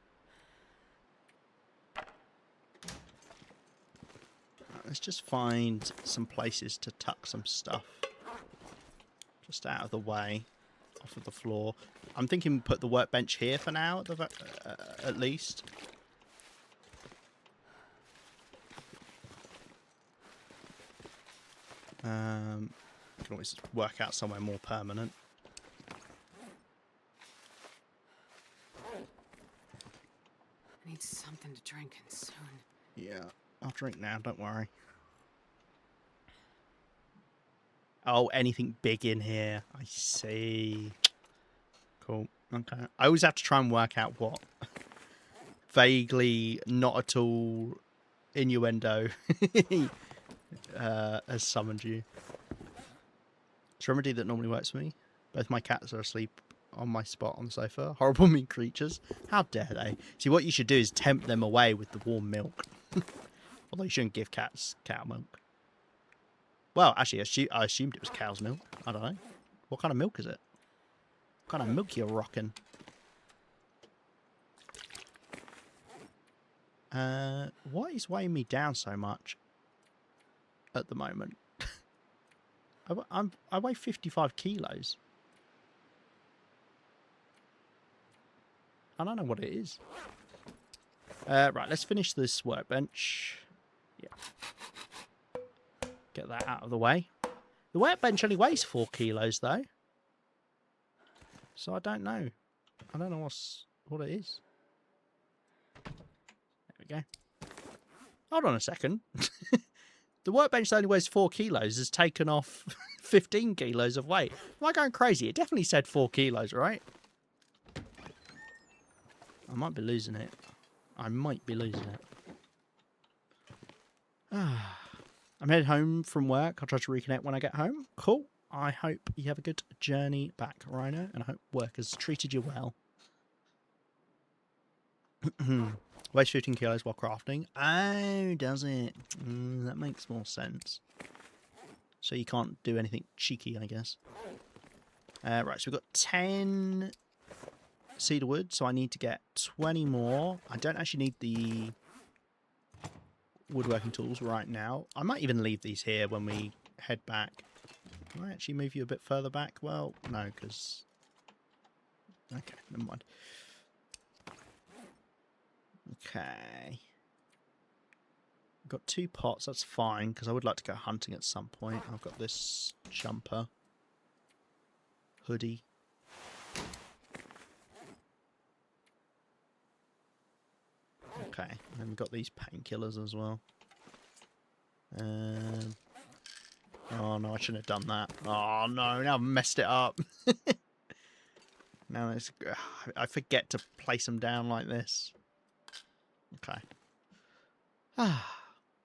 Let's just find some places to tuck some stuff. Just out of the way. Off of the floor. I'm thinking put the workbench here for now, at least. I can always work out somewhere more permanent. I need something to drink and soon. Yeah, I'll drink now, don't worry. Oh, anything big in here. I see. Cool. Okay. I always have to try and work out what vaguely not at all innuendo has summoned you. It's a remedy that normally works for me. Both my cats are asleep on my spot on the sofa. Horrible mean creatures. How dare they? See, what you should do is tempt them away with the warm milk. Although you shouldn't give cats cow milk. Well, actually, I assumed it was cow's milk. I don't know. What kind of milk is it? What kind of milk you're rocking? What is weighing me down so much at the moment? I weigh 55 kilos. I don't know what it is. Right, let's finish this workbench. Yeah. Get that out of the way. The workbench only weighs 4 kilos, though. So I don't know. I don't know what it is. There we go. Hold on a second. The workbench that only weighs 4 kilos has taken off 15 kilos of weight. Am I going crazy? It definitely said 4 kilos, right? I might be losing it. I might be losing it. I'm headed home from work. I'll try to reconnect when I get home. Cool. I hope you have a good journey back, Rhino, and I hope work has treated you well. Weighs 15 kilos while crafting. Oh, does it? That makes more sense. So you can't do anything cheeky, I guess. Right, so we've got 10 cedar wood, so I need to get 20 more. I don't actually need the woodworking tools right now. I might even leave these here when we head back. Can I actually move you a bit further back? Well, no, because... Okay, never mind. Okay. Got 2 pots, that's fine, because I would like to go hunting at some point. I've got this jumper. Hoodie. Okay, and we've got these painkillers as well. Oh no, I shouldn't have done that. Oh no, now I've messed it up. Now it's, I forget to place them down like this. Okay.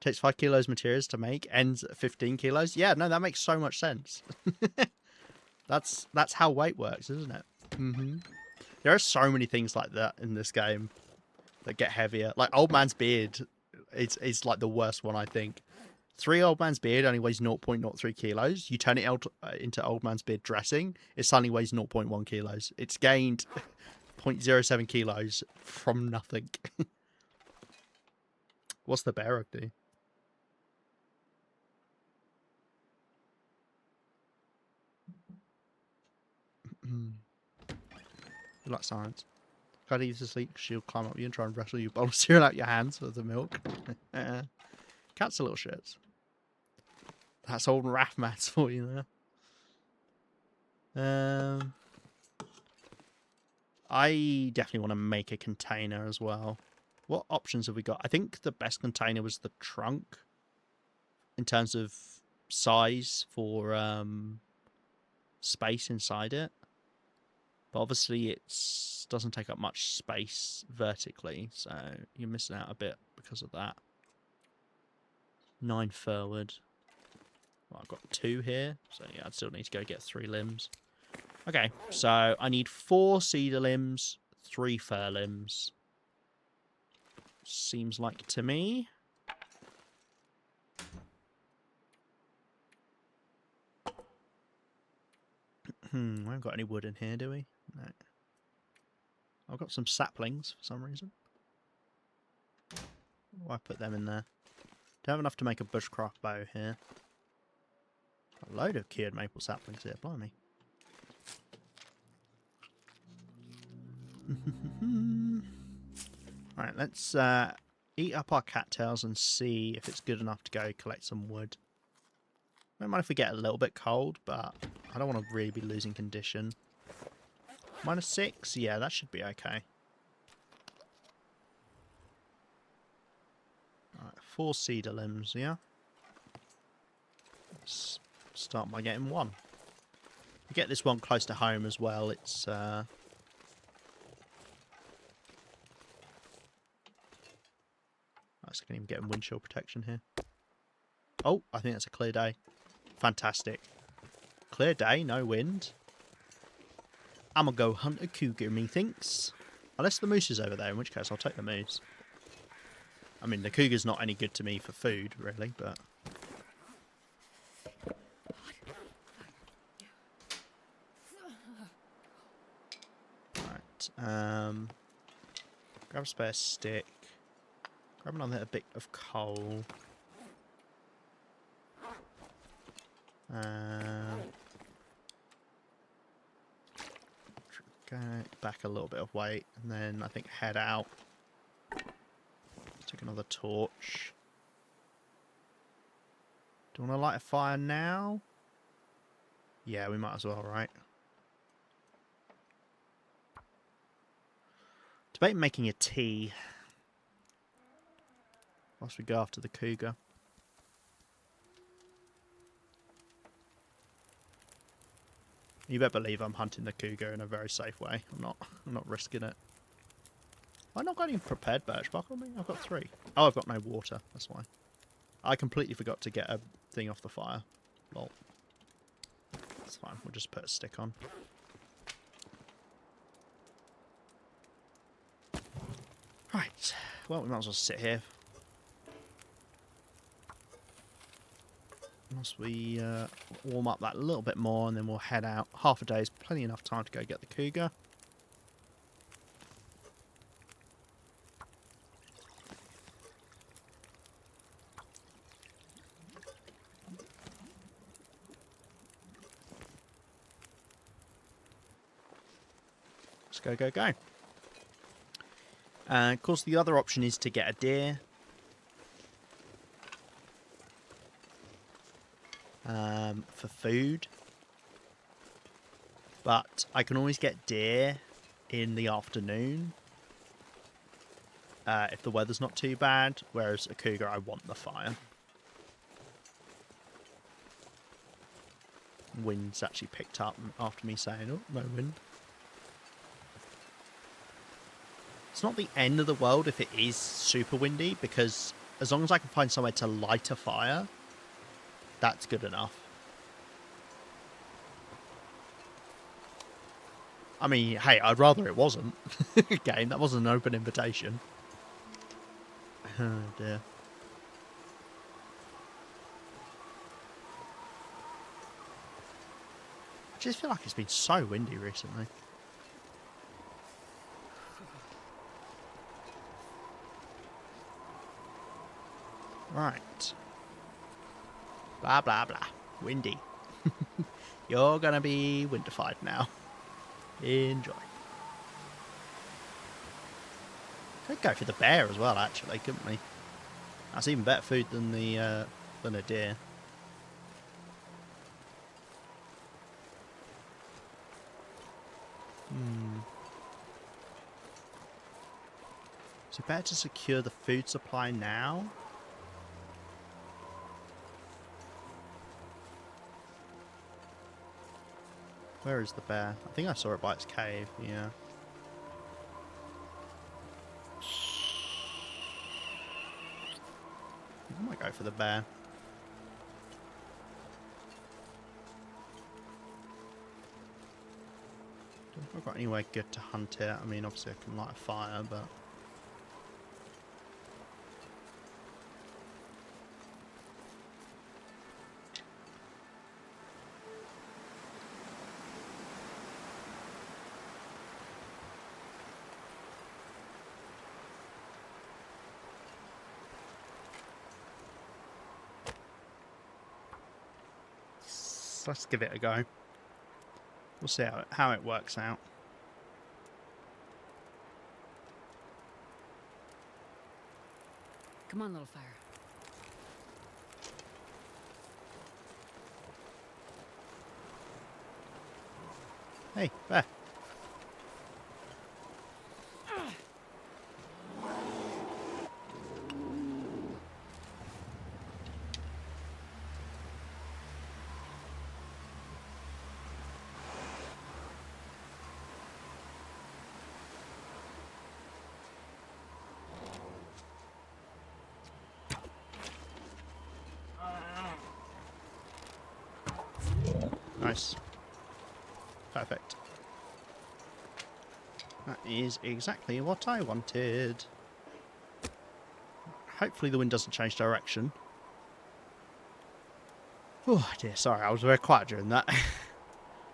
Takes 5 kilos materials to make, ends at 15 kilos. Yeah, no, that makes so much sense. That's how weight works, isn't it? There are so many things like that in this game that get heavier. Like Old Man's Beard is like the worst one, I think. 3 Old Man's Beard only weighs 0.03 kilos. You turn it out into Old Man's Beard dressing, it suddenly weighs 0.1 kilos. It's gained 0.07 kilos from nothing. What's the bear do? You like science. Gotta use to sleep, she'll climb up you and try and wrestle you, bowl of cereal out your hands with the milk. Cats are little shits. That's old Raff mats for you there. I definitely want to make a container as well. What options have we got? I think the best container was the trunk in terms of size for space inside it. But obviously it doesn't take up much space vertically, so you're missing out a bit because of that. 9 furwood. Well, I've got 2 here, so yeah, I'd still need to go get 3 limbs. Okay, so I need 4 cedar limbs, 3 fir limbs. Seems like to me. We haven't got any wood in here, do we? No. I've got some saplings for some reason. Why put them in there? Don't have enough to make a bushcraft bow here. A load of cured maple saplings here, blimey. Alright, let's eat up our cattails and see if it's good enough to go collect some wood. I don't mind if we get a little bit cold, but I don't want to really be losing condition. -6? Yeah, that should be okay. Alright, 4 cedar limbs, yeah? Let's start by getting 1. We get this one close to home as well, it's... I can even get windshield protection here. Oh, I think that's a clear day. Fantastic. Clear day, no wind. I'm gonna go hunt a cougar, methinks. Unless the moose is over there, in which case I'll take the moose. I mean, the cougar's not any good to me for food, really, but... Right, grab a spare stick. Grab another bit of coal. Go back a little bit of weight, and then I think head out. Take another torch. Do you want to light a fire now? Yeah, we might as well, right? Debate making a tea. Whilst we go after the cougar. You better believe I'm hunting the cougar in a very safe way. I'm not risking it. I've not got any prepared birch bark on me. I've got 3. Oh, I've got no water. That's why. I completely forgot to get a thing off the fire. Lol. That's fine. We'll just put a stick on. Right. Well, we might as well sit here. Once we warm up that a little bit more, and then we'll head out. Half a day is plenty enough time to go get the cougar. Let's go, go, go. Of course, the other option is to get a deer. For food, but I can always get deer in the afternoon if the weather's not too bad, whereas a cougar I want the fire. Wind's actually picked up after me saying, oh, no wind. It's not the end of the world if it is super windy, because as long as I can find somewhere to light a fire, that's good enough. I mean, hey, I'd rather it wasn't. Game, that wasn't an open invitation. Oh dear. I just feel like it's been so windy recently. Right. Blah, blah, blah. Windy. You're gonna be windified now. Enjoy. Could go for the bear as well, actually, couldn't we? That's even better food than the than a deer. Is it better to secure the food supply now? Where is the bear? I think I saw it by its cave, yeah. I might go for the bear. Don't think I've got anywhere good to hunt it. I mean, obviously I can light a fire, but... let's give it a go. We'll see how it works out. Come on, little fire. Hey, bear. Nice. Perfect. That is exactly what I wanted. Hopefully the wind doesn't change direction. Oh dear, sorry, I was very quiet during that.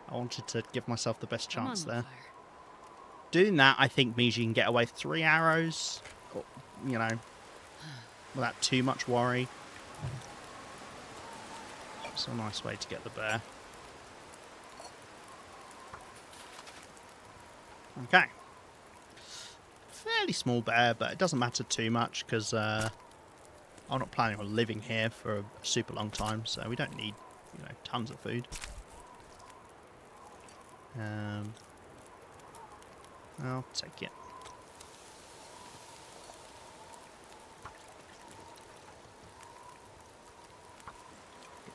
I wanted to give myself the best chance there. Fire. Doing that, I think, means you can get away with 3 arrows, or, you know, without too much worry. It's a nice way to get the bear. Okay. Fairly small bear, but it doesn't matter too much because I'm not planning on living here for a super long time, so we don't need, you know, tons of food. I'll take it.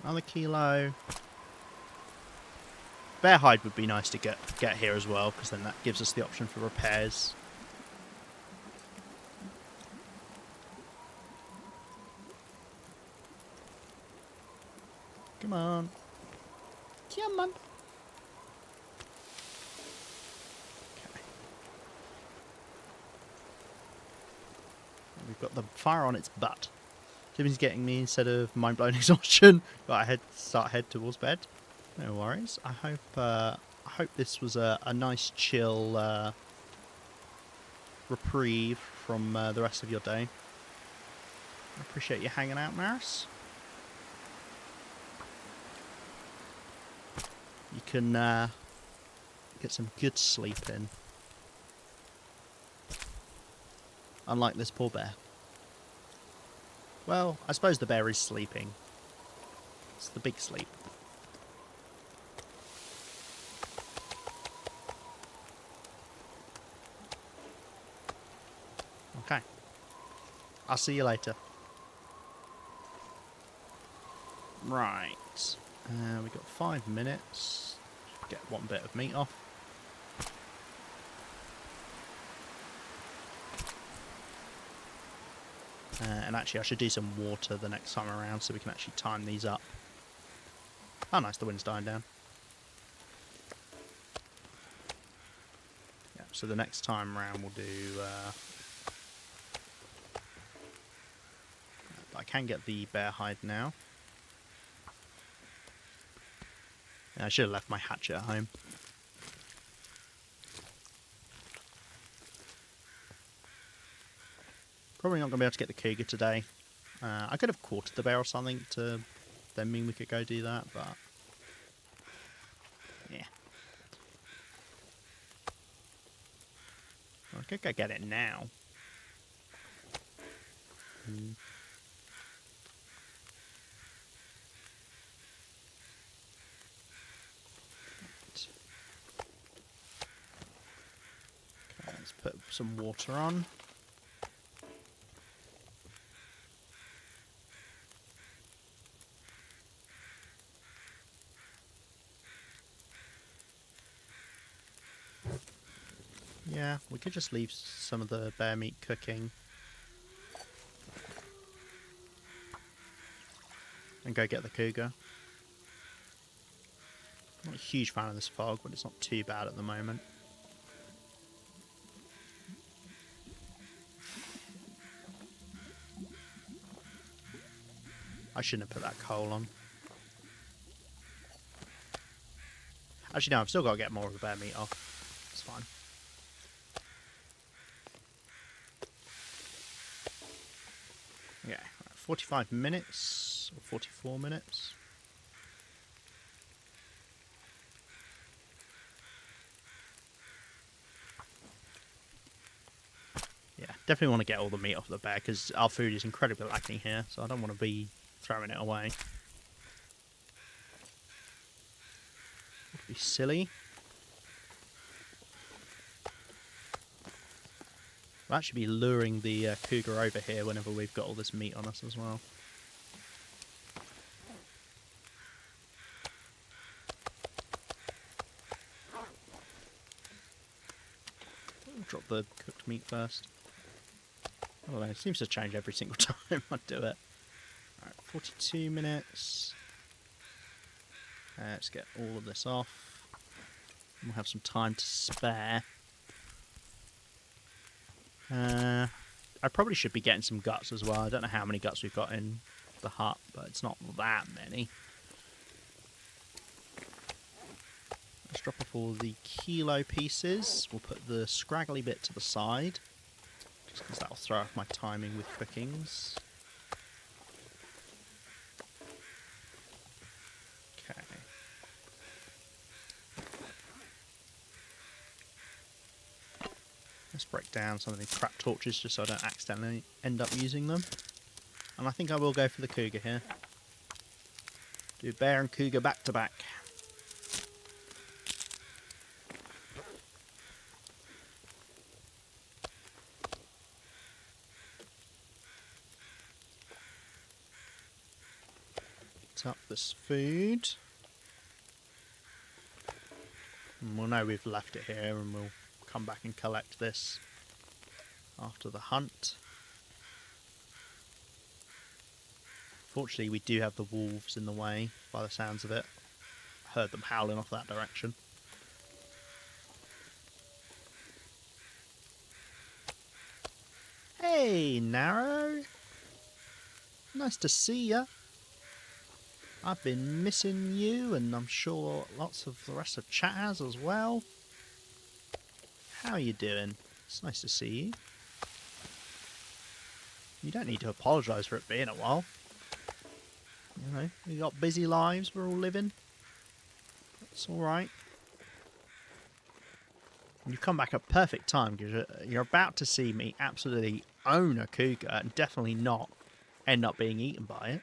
Another kilo. Bear hide would be nice to get here as well, because then that gives us the option for repairs. Come on. Come on. Okay. We've got the fire on its butt. Timmy's getting me instead of mind-blowing exhaustion. Got start head towards bed. No worries. I hope this was a nice chill reprieve from the rest of your day. I appreciate you hanging out, Maris. You can get some good sleep in. Unlike this poor bear. Well, I suppose the bear is sleeping. It's the big sleep. Okay. I'll see you later. Right. We've got 5 minutes. Get 1 bit of meat off. And actually, I should do some water the next time around so we can actually time these up. Oh, nice, the wind's dying down. Yeah, so the next time around we'll do... I can get the bear hide now. Yeah, I should have left my hatchet at home. Probably not going to be able to get the cougar today. I could have quartered the bear or something to then mean we could go do that, but... yeah. I could go get it now. Okay, let's put some water on. Yeah, we could just leave some of the bear meat cooking. And go get the cougar. Not a huge fan of this fog, but it's not too bad at the moment. I shouldn't have put that coal on. Actually, no, I've still got to get more of the bear meat off. It's fine. Yeah, right, 45 minutes, or 44 minutes. Yeah, definitely want to get all the meat off the bear, because our food is incredibly lacking here, so I don't want to be throwing it away. Would be silly. We'll actually be luring the cougar over here whenever we've got all this meat on us as well. We'll drop the cooked meat first. I don't know, it seems to change every single time I do it. Alright, 42 minutes. Let's get all of this off. We'll have some time to spare. I probably should be getting some guts as well. I don't know how many guts we've got in the hut, but it's not that many. Let's drop off all the kilo pieces. We'll put the scraggly bit to the side, just because that'll throw off my timing with cookings. Okay. Let's break down some of these crap torches just so I don't accidentally end up using them. And I think I will go for the cougar here. Do bear and cougar back to back. Eat up this food. And we'll know we've left it here and we'll come back and collect this after the hunt. Fortunately, we do have the wolves in the way by the sounds of it. Heard them howling off that direction. Hey, Narrow. Nice to see ya. I've been missing you, and I'm sure lots of the rest of chat has as well. How are you doing? It's nice to see you. You don't need to apologise for it being a while. You know, we got busy lives we're all living. It's alright. You've come back at perfect time, because you're about to see me absolutely own a cougar and definitely not end up being eaten by it.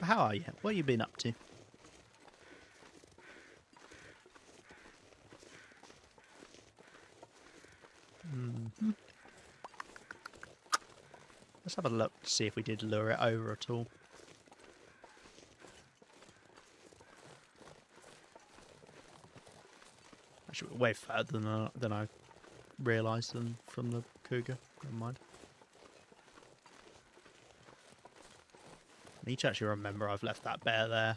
But how are you? What have you been up to? Let's have a look to see if we did lure it over at all. Actually, we're way further than I realised them from the cougar. Never mind. I need to actually remember I've left that bear there.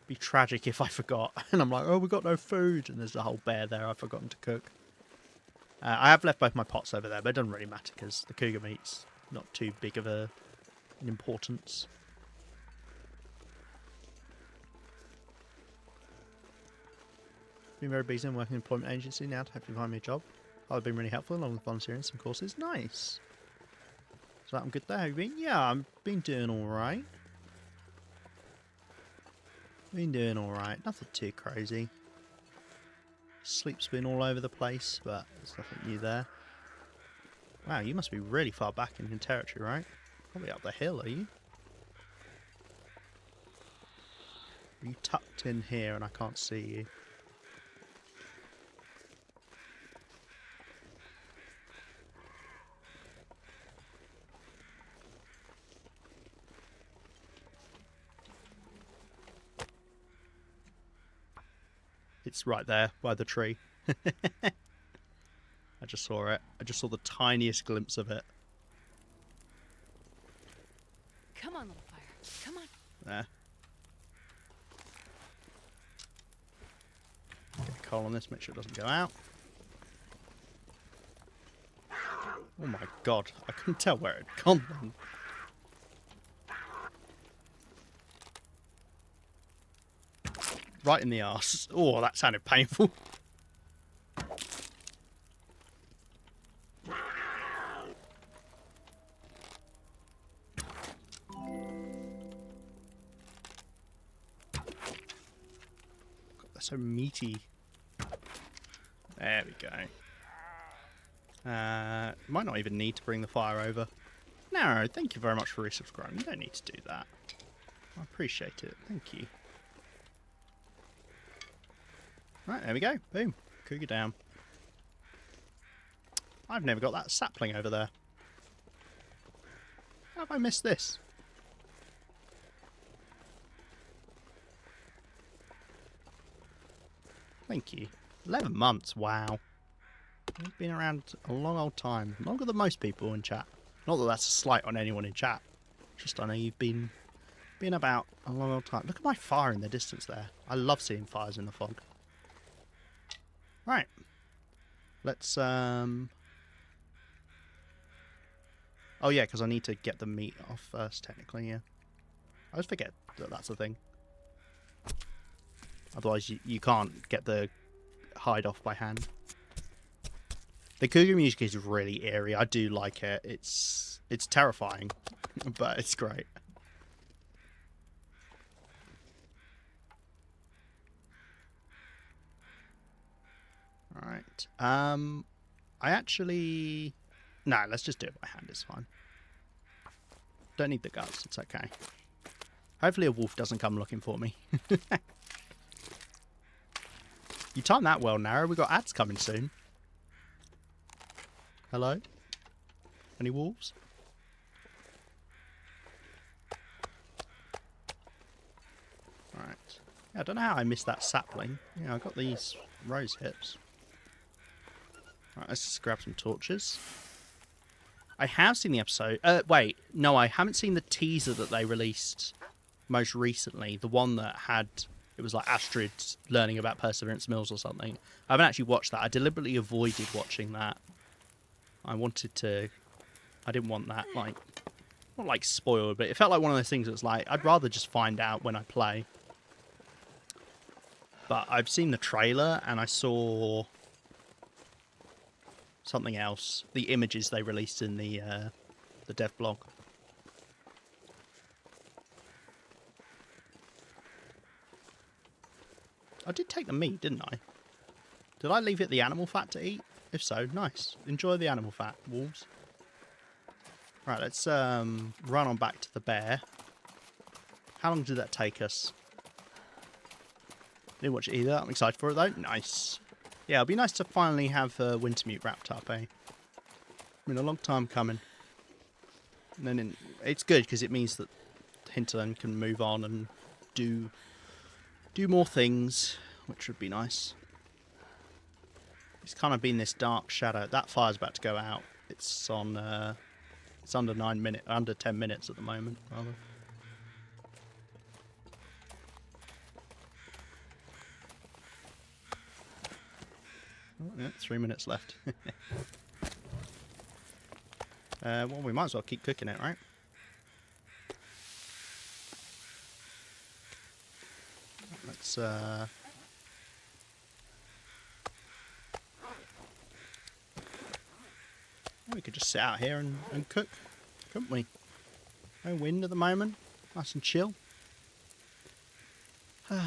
Be tragic if I forgot. And I'm like, oh, we got no food. And there's a whole bear there I've forgotten to cook. I have left both my pots over there, but it doesn't really matter because the cougar meat's not too big of an importance. Been very busy and working in an employment agency now to hopefully find me a job. I've been really helpful along with volunteering some courses. Nice. So I'm good there. Have you been? Yeah, I've been doing alright. Been doing alright. Nothing too crazy. Sleep's been all over the place, but there's nothing new there. Wow, you must be really far back in your territory, right? Probably up the hill, are you? Are you tucked in here and I can't see you? It's right there by the tree. I just saw it. I just saw the tiniest glimpse of it. Come on, little fire. Come on. There. Get a coal on this, make sure it doesn't go out. Oh my god, I couldn't tell where it had gone then. Right in the arse. Oh, that sounded painful. God, they're so meaty. There we go. Might not even need to bring the fire over. No, thank you very much for resubscribing. You don't need to do that. I appreciate it. Thank you. Right, there we go. Boom. Cougar down. I've never got that sapling over there. How have I missed this? Thank you. 11 months, wow. You've been around a long old time. Longer than most people in chat. Not that that's a slight on anyone in chat. Just I know you've been about a long old time. Look at my fire in the distance there. I love seeing fires in the fog. Right. Let's, Oh yeah, because I need to get the meat off first, technically, yeah. I always forget that that's a thing. Otherwise, you can't get the hide off by hand. The cougar music is really eerie. I do like it. It's terrifying, but it's great. Alright. I actually... No, let's just do it by hand. It's fine. Don't need the guts. It's okay. Hopefully a wolf doesn't come looking for me. You timed that well, Nara. We got ads coming soon. Hello? Any wolves? Right. Yeah, I don't know how I missed that sapling. Yeah, I got these rose hips. Right, let's just grab some torches. I have seen the episode. Wait, no, I haven't seen the teaser that they released most recently. The one that had, it was like Astrid learning about Perseverance Mills or something. I haven't actually watched that. I deliberately avoided watching that. I didn't want that, like, not like spoiled, but it felt like one of those things that's like, I'd rather just find out when I play. But I've seen the trailer and I saw something else. The images they released in the dev blog. I did take the meat, didn't I? Did I leave it the animal fat to eat? If so, nice. Enjoy the animal fat, wolves. Right, let's run on back to the bear. How long did that take us? Didn't watch it either. I'm excited for it though. Nice. Yeah, it'll be nice to finally have Wintermute wrapped up, eh? I mean, a long time coming. And then it's good because it means that Hinterland can move on and do more things, which would be nice. It's kind of been this dark shadow. That fire's about to go out. It's on. It's under 10 minutes at the moment, rather. Oh, yeah, 3 minutes left. Well, we might as well keep cooking it, right? Let's we could just sit out here and cook, couldn't we? No wind at the moment. Nice and chill. The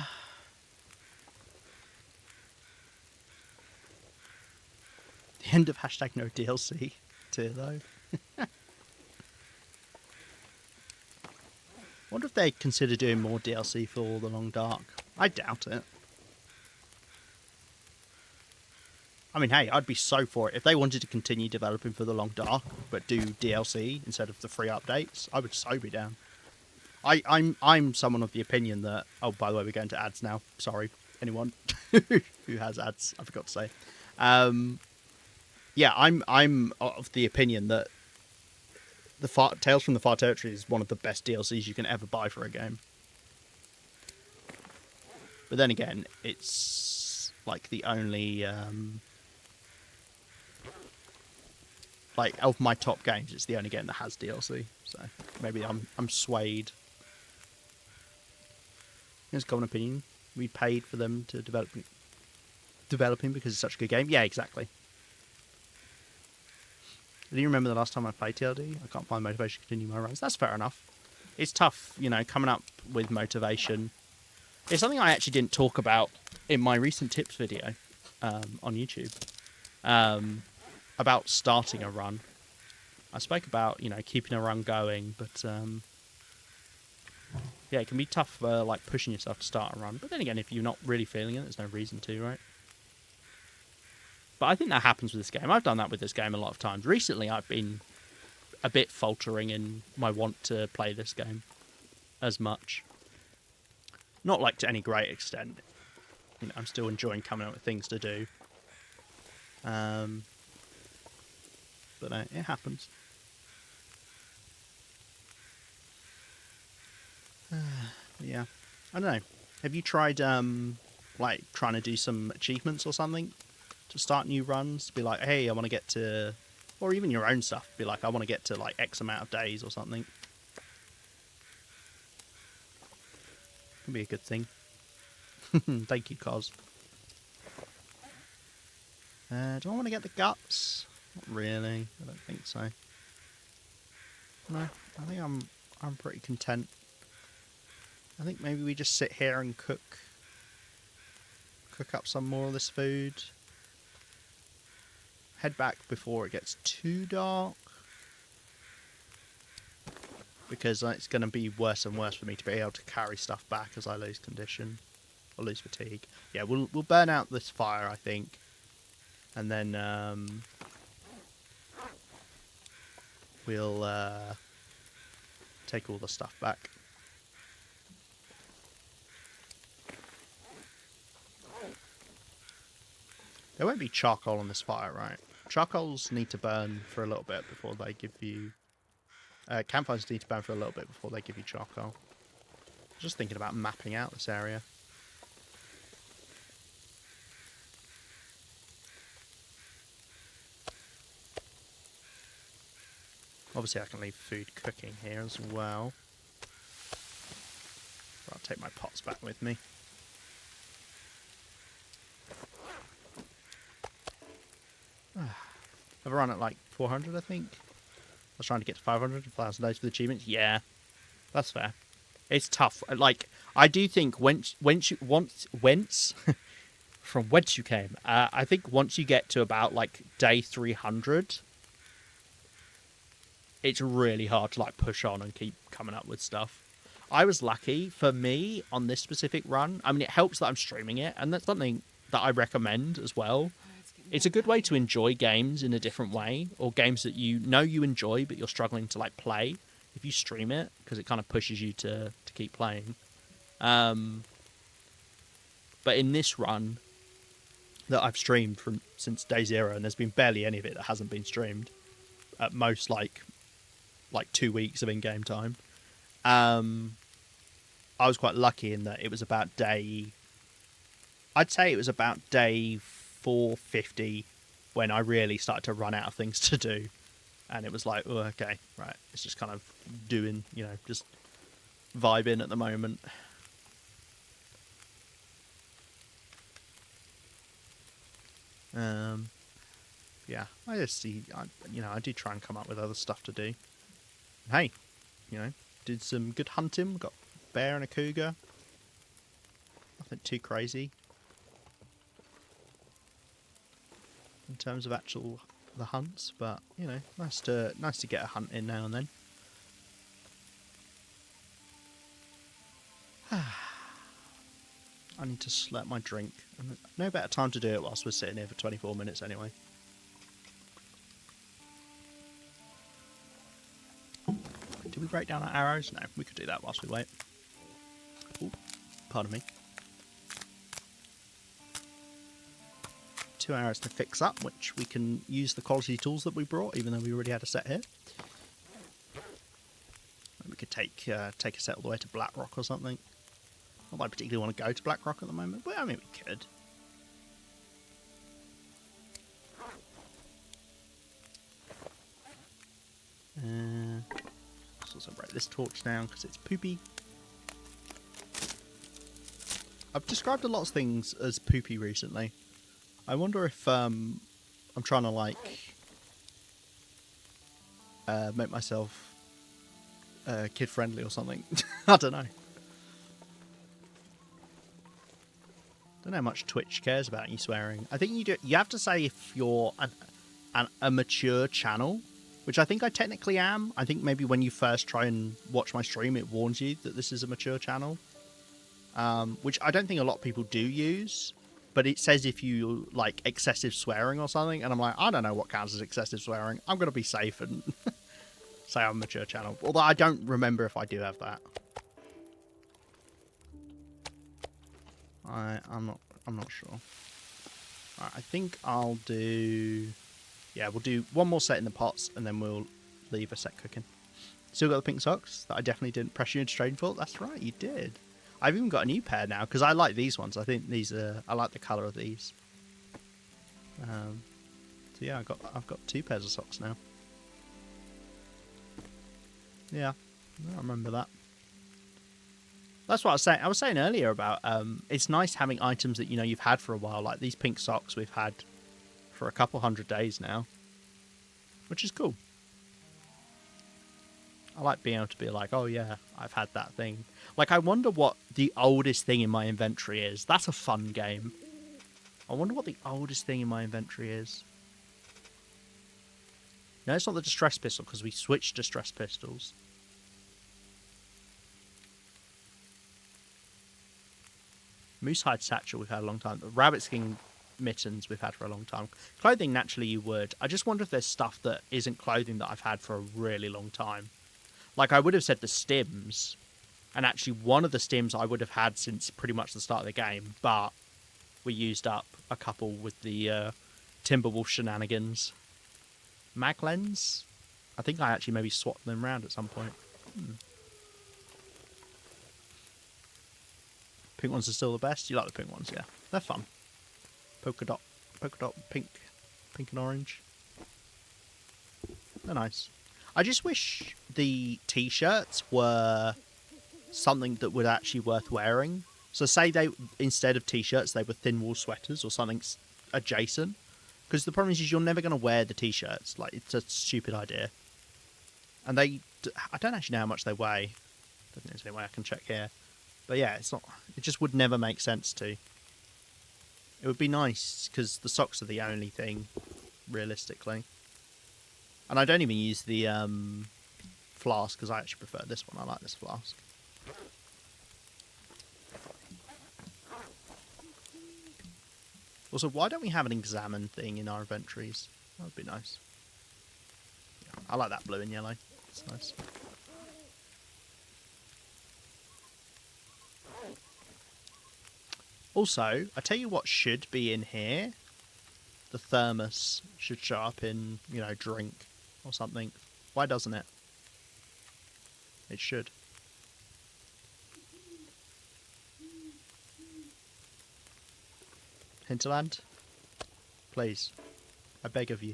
end of hashtag no DLC tier though. Wonder if they consider doing more DLC for The Long Dark. I doubt it. I mean, hey, I'd be so for it. If they wanted to continue developing for The Long Dark, but do DLC instead of the free updates, I would so be down. I'm someone of the opinion that... Oh, by the way, we're going to ads now. Sorry, anyone who has ads, I forgot to say. Yeah, I'm of the opinion that Tales from the Far Territory is one of the best DLCs you can ever buy for a game. But then again, it's like the only... like, of my top games, it's the only game that has DLC. So maybe I'm swayed. Here's a common opinion. We paid for them to developing because it's such a good game. Yeah, exactly. Do you remember the last time I played TLD? I can't find motivation to continue my runs. That's fair enough. It's tough, you know, coming up with motivation. It's something I actually didn't talk about in my recent tips video on YouTube. About starting a run. I spoke about, you know, keeping a run going, but yeah, it can be tough like pushing yourself to start a run. But then again, if you're not really feeling it, there's no reason to, right? But I think that happens with this game. I've done that with this game a lot of times. Recently, I've been a bit faltering in my want to play this game as much. Not like to any great extent. You know, I'm still enjoying coming up with things to do. But it happens. Yeah, I don't know. Have you tried like trying to do some achievements or something to start new runs? To be like, hey, I want to get to, or even your own stuff. Be like, I want to get to like X amount of days or something. Can be a good thing. Thank you, Cos. Do I want to get the guts? Not really. I don't think so. No, I think I'm pretty content. I think maybe we just sit here and cook up some more of this food. Head back before it gets too dark. Because it's going to be worse and worse for me to be able to carry stuff back as I lose condition. Or lose fatigue. Yeah, we'll burn out this fire, I think. And then we'll take all the stuff back. There won't be charcoal on this fire, right? Charcoals need to burn for a little bit before they give you... campfires need to burn for a little bit before they give you charcoal. Just thinking about mapping out this area. Obviously I can leave food cooking here as well. I'll take my pots back with me. I've run at like 400, I think. I was trying to get to 500, 1,000 days for the achievements. Yeah, that's fair. It's tough. Like, I do think from whence you came, I think once you get to about like day 300, it's really hard to like push on and keep coming up with stuff. I was lucky. For me, on this specific run, I mean, it helps that I'm streaming it, and that's something that I recommend as well. It's a good way to enjoy games in a different way, or games that you know you enjoy but you're struggling to like play. If you stream it, because it kind of pushes you to keep playing. But in this run, that I've streamed since day zero, and there's been barely any of it that hasn't been streamed. At most, like 2 weeks of in-game time. I was quite lucky in that it was about I'd say it was about day 450 when I really started to run out of things to do. And it was like, oh, okay, right. It's just kind of doing, just vibing at the moment. Yeah, I just see, I do try and come up with other stuff to do. Hey, did some good hunting. Got a bear and a cougar. Nothing too crazy in terms of the hunts, but nice to get a hunt in now and then. I need to slurp my drink. No better time to do it whilst we're sitting here for 24 minutes anyway. Did we break down our arrows? No, we could do that whilst we wait. Ooh, pardon me. 2 arrows to fix up, which we can use the quality tools that we brought, even though we already had a set here. We could take a set all the way to Blackrock or something. Not that I particularly want to go to Blackrock at the moment, but I mean we could. Let's also break this torch down because it's poopy. I've described a lot of things as poopy recently. I wonder if I'm trying to make myself kid friendly or something. I don't know. Don't know how much Twitch cares about you swearing. I think you have to say if you're a mature channel, which I think I technically am. I think maybe when you first try and watch my stream, it warns you that this is a mature channel, which I don't think a lot of people do use. But it says if you like excessive swearing or something, and I'm like, I don't know what counts as excessive swearing. I'm going to be safe and say I'm a mature channel. Although I don't remember if I do have that. I'm not sure. Right, I think I'll do. Yeah, we'll do one more set in the pots, and then we'll leave a set cooking. Still got the pink socks that I definitely didn't press you into trading for. That's right, you did. I've even got a new pair now because I like these ones. I think these are. I like the colour of these. So yeah, I've got 2 pairs of socks now. Yeah, I remember that. That's what I was saying. I was saying earlier about it's nice having items that you've had for a while, like these pink socks we've had for a couple 100 days now, which is cool. I like being able to be like, oh yeah, I've had that thing. Like, I wonder what the oldest thing in my inventory is. That's a fun game. I wonder what the oldest thing in my inventory is. No, it's not the distress pistol because we switched distress pistols. Moosehide satchel we've had a long time. Rabbit skin mittens we've had for a long time. Clothing, naturally you would. I just wonder if there's stuff that isn't clothing that I've had for a really long time. Like, I would have said the stims. And actually one of the stims I would have had since pretty much the start of the game. But we used up a couple with the Timberwolf shenanigans. Mag lens? I think I actually maybe swapped them around at some point. Pink ones are still the best. You like the pink ones, yeah. They're fun. Polka dot, pink and orange. They're nice. I just wish the t-shirts were something that would actually worth wearing. So say they, instead of t-shirts, they were thin wool sweaters or something adjacent. Because the problem is you're never going to wear the t-shirts. Like, it's a stupid idea. And I don't actually know how much they weigh. I don't think there's any way I can check here. But yeah, it just would never make sense to. It would be nice, because the socks are the only thing, realistically. And I don't even use the flask, because I actually prefer this one. I like this flask. Also, why don't we have an examine thing in our inventories? That would be nice. Yeah, I like that blue and yellow. It's nice. Also, I tell you what should be in here. The thermos should show up in, you know, drink or something. Why doesn't it? It should. Hinterland, please, I beg of you.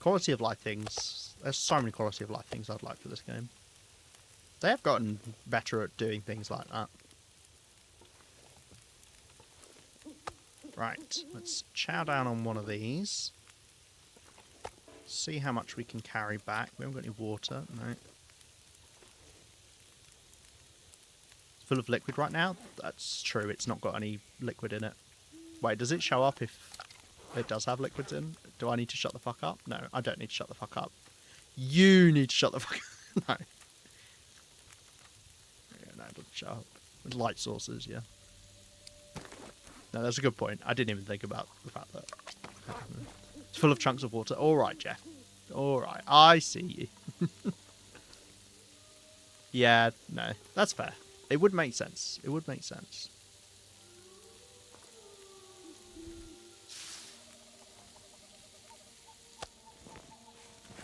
Quality of life things. There's so many quality of life things I'd like for this game. They have gotten better at doing things like that. Right, let's chow down on one of these. See how much we can carry back. We haven't got any water, no. It's full of liquid right now? That's true, it's not got any liquid in it. Wait, does it show up if it does have liquids in? Do I need to shut the fuck up? No, I don't need to shut the fuck up. You need to shut the fuck up. No. Yeah, no, it doesn't show up. With light sources, yeah. No, that's a good point. I didn't even think about the fact that it's full of chunks of water. All right, Jeff. All right, I see you. Yeah, no, that's fair. It would make sense. It would make sense.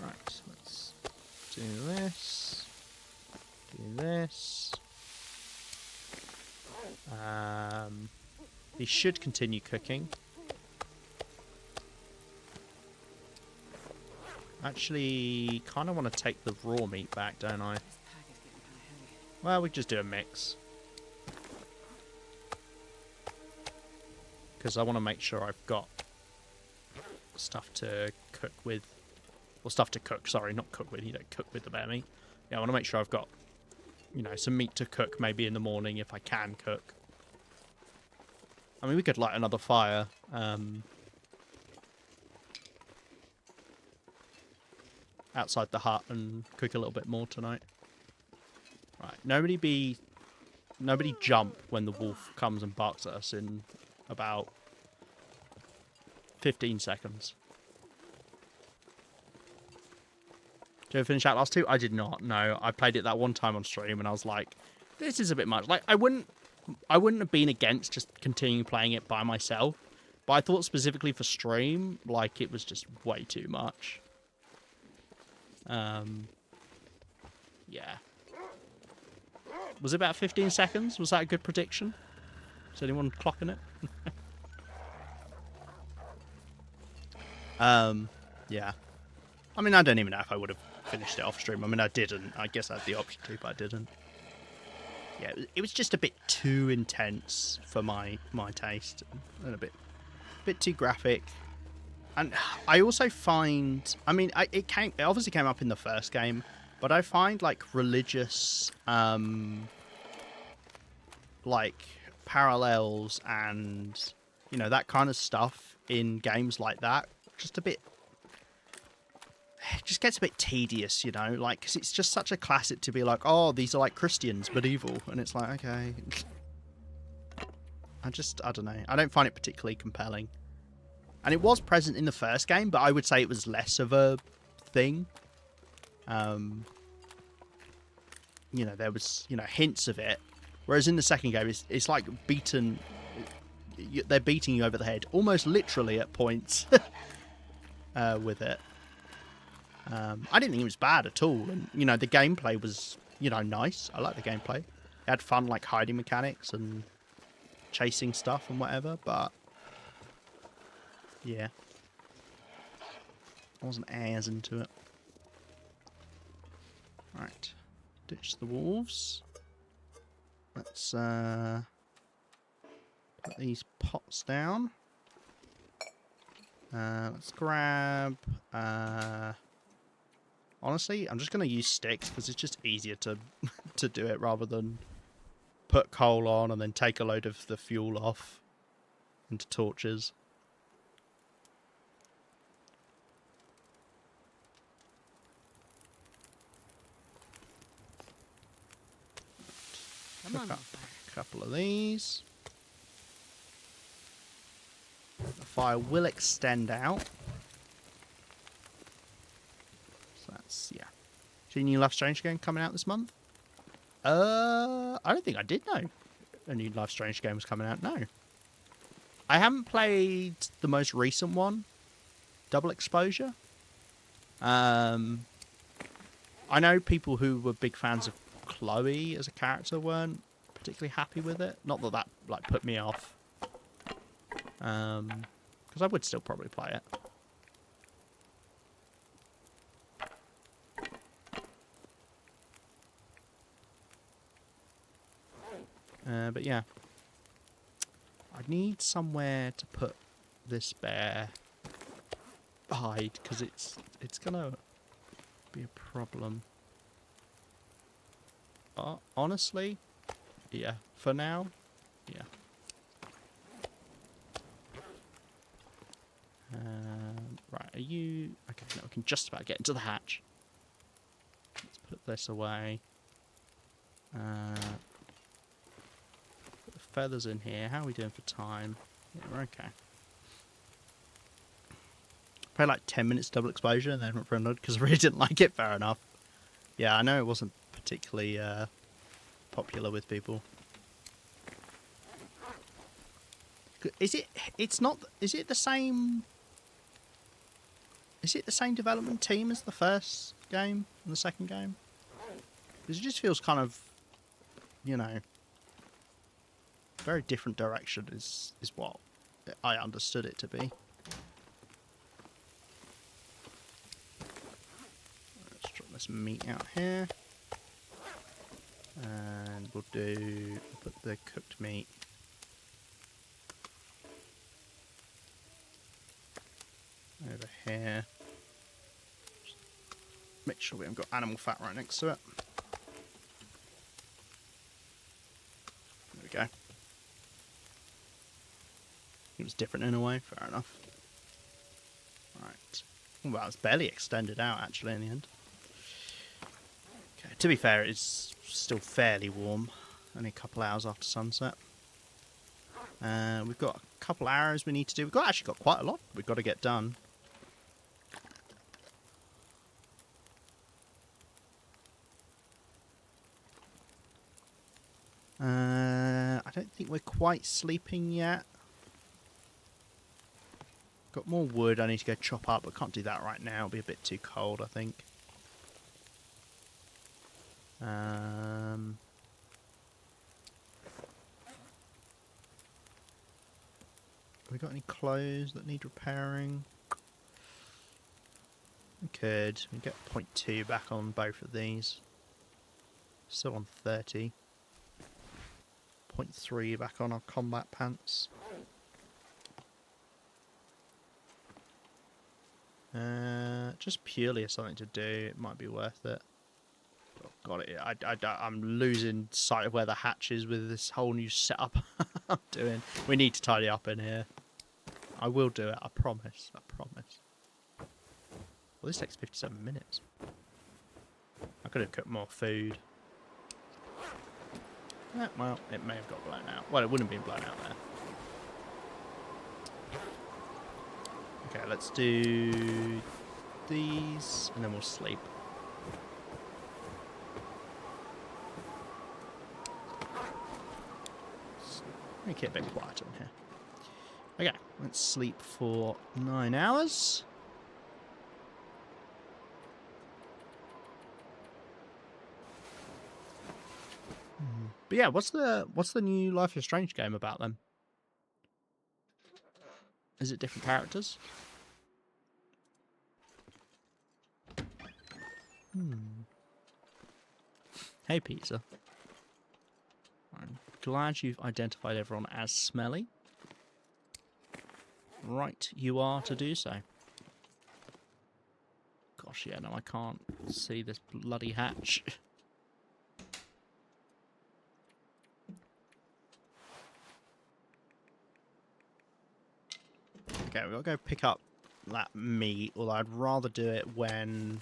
Right, let's do this. Do this. He should continue cooking. Actually, kind of want to take the raw meat back, don't I? This pack is getting kind of heavy. Well, we just do a mix. Because I want to make sure I've got stuff to cook with. Well, stuff to cook, sorry, not cook with. You don't cook with the bear meat. Yeah, I want to make sure I've got, you know, some meat to cook maybe in the morning if I can cook. I mean, we could light another fire. Outside the hut and cook a little bit more tonight. Right, nobody jump when the wolf comes and barks at us in about 15 seconds. Did you ever finish Outlast 2? I did not, no. I played it that one time on stream and I was like, this is a bit much. Like, I wouldn't have been against just continuing playing it by myself, but I thought specifically for stream, like, it was just way too much. Yeah. Was it about 15 seconds? Was that a good prediction? Is anyone clocking it? Yeah. I mean, I don't even know if I would have finished it off stream. I mean, I didn't. I guess I had the option to, but I didn't. Yeah, it was just a bit too intense for my taste, and a bit too graphic. And I also find, I mean, it obviously came up in the first game, but I find like religious, like parallels and, you know, that kind of stuff in games like that just a bit. It just gets a bit tedious, you know, like, because it's just such a classic to be like, oh, these are like Christians, but evil. And it's like, okay. I don't know. I don't find it particularly compelling. And it was present in the first game, but I would say it was less of a thing. You know, there was, you know, hints of it. Whereas in the second game, it's like beaten. They're beating you over the head, almost literally at points with it. I didn't think it was bad at all, and you know the gameplay was, you know, nice. I like the gameplay. It had fun, like hiding mechanics and chasing stuff and whatever. But yeah, I wasn't as into it. Right, ditch the wolves. Let's put these pots down. Let's grab. Honestly, I'm just going to use sticks because it's just easier to do it rather than put coal on and then take a load of the fuel off into torches. Come on, Cook up fire. a couple of these. The fire will extend out. So that's, yeah. Is any new Life Strange game coming out this month? I don't think I did know. a new Life is Strange game was coming out. No. I haven't played the most recent one, Double Exposure. I know people who were big fans of Chloe as a character weren't particularly happy with it. Not that like put me off. Because I would still probably play it. But yeah. I need somewhere to put this bear hide, because it's gonna be a problem. Honestly, yeah, for now, yeah. Right, are you... Okay, no, we can just about get into the hatch. Let's put this away. Put the feathers in here. How are we doing for time? Yeah, we're okay. Played like 10 minutes Double Exposure and then went for a nod because I really didn't like it. Fair enough. Yeah, I know it wasn't particularly popular with people. Is it? It's not. Is it the same? Is it the same development team as the first game and the second game? Because it just feels kind of, you know, very different direction is what I understood it to be. Let's drop this meat out here. And we'll put the cooked meat. Over here. Just make sure we haven't got animal fat right next to it. There we go. It was different in a way, fair enough. Right. Well, it's barely extended out actually in the end. Okay, to be fair, it's still fairly warm. Only a couple hours after sunset. We've got a couple arrows we need to do. We've actually got quite a lot we've got to get done. I don't think we're quite sleeping yet. Got more wood I need to go chop up, but can't do that right now. It'll be a bit too cold, I think. Have we got any clothes that need repairing? We could. We get 0.2 back on both of these. Still on 30. 0.3 back on our combat pants. Just purely as something to do, it might be worth it. Oh, got it. I'm losing sight of where the hatch is with this whole new setup I'm doing. We need to tidy up in here. I will do it, I promise. I promise. Well, this takes 57 minutes. I could have cooked more food. Well, it may have got blown out. Well, it wouldn't have been blown out there. Okay, let's do these, and then we'll sleep. Make it a bit quieter in here. Okay, let's sleep for 9 hours. But yeah, what's the new Life is Strange game about then? Is it different characters? Hey, Peter. I'm glad you've identified everyone as smelly. Right, you are to do so. Gosh, yeah, no, I can't see this bloody hatch. Okay, we've got to go pick up that meat, although I'd rather do it when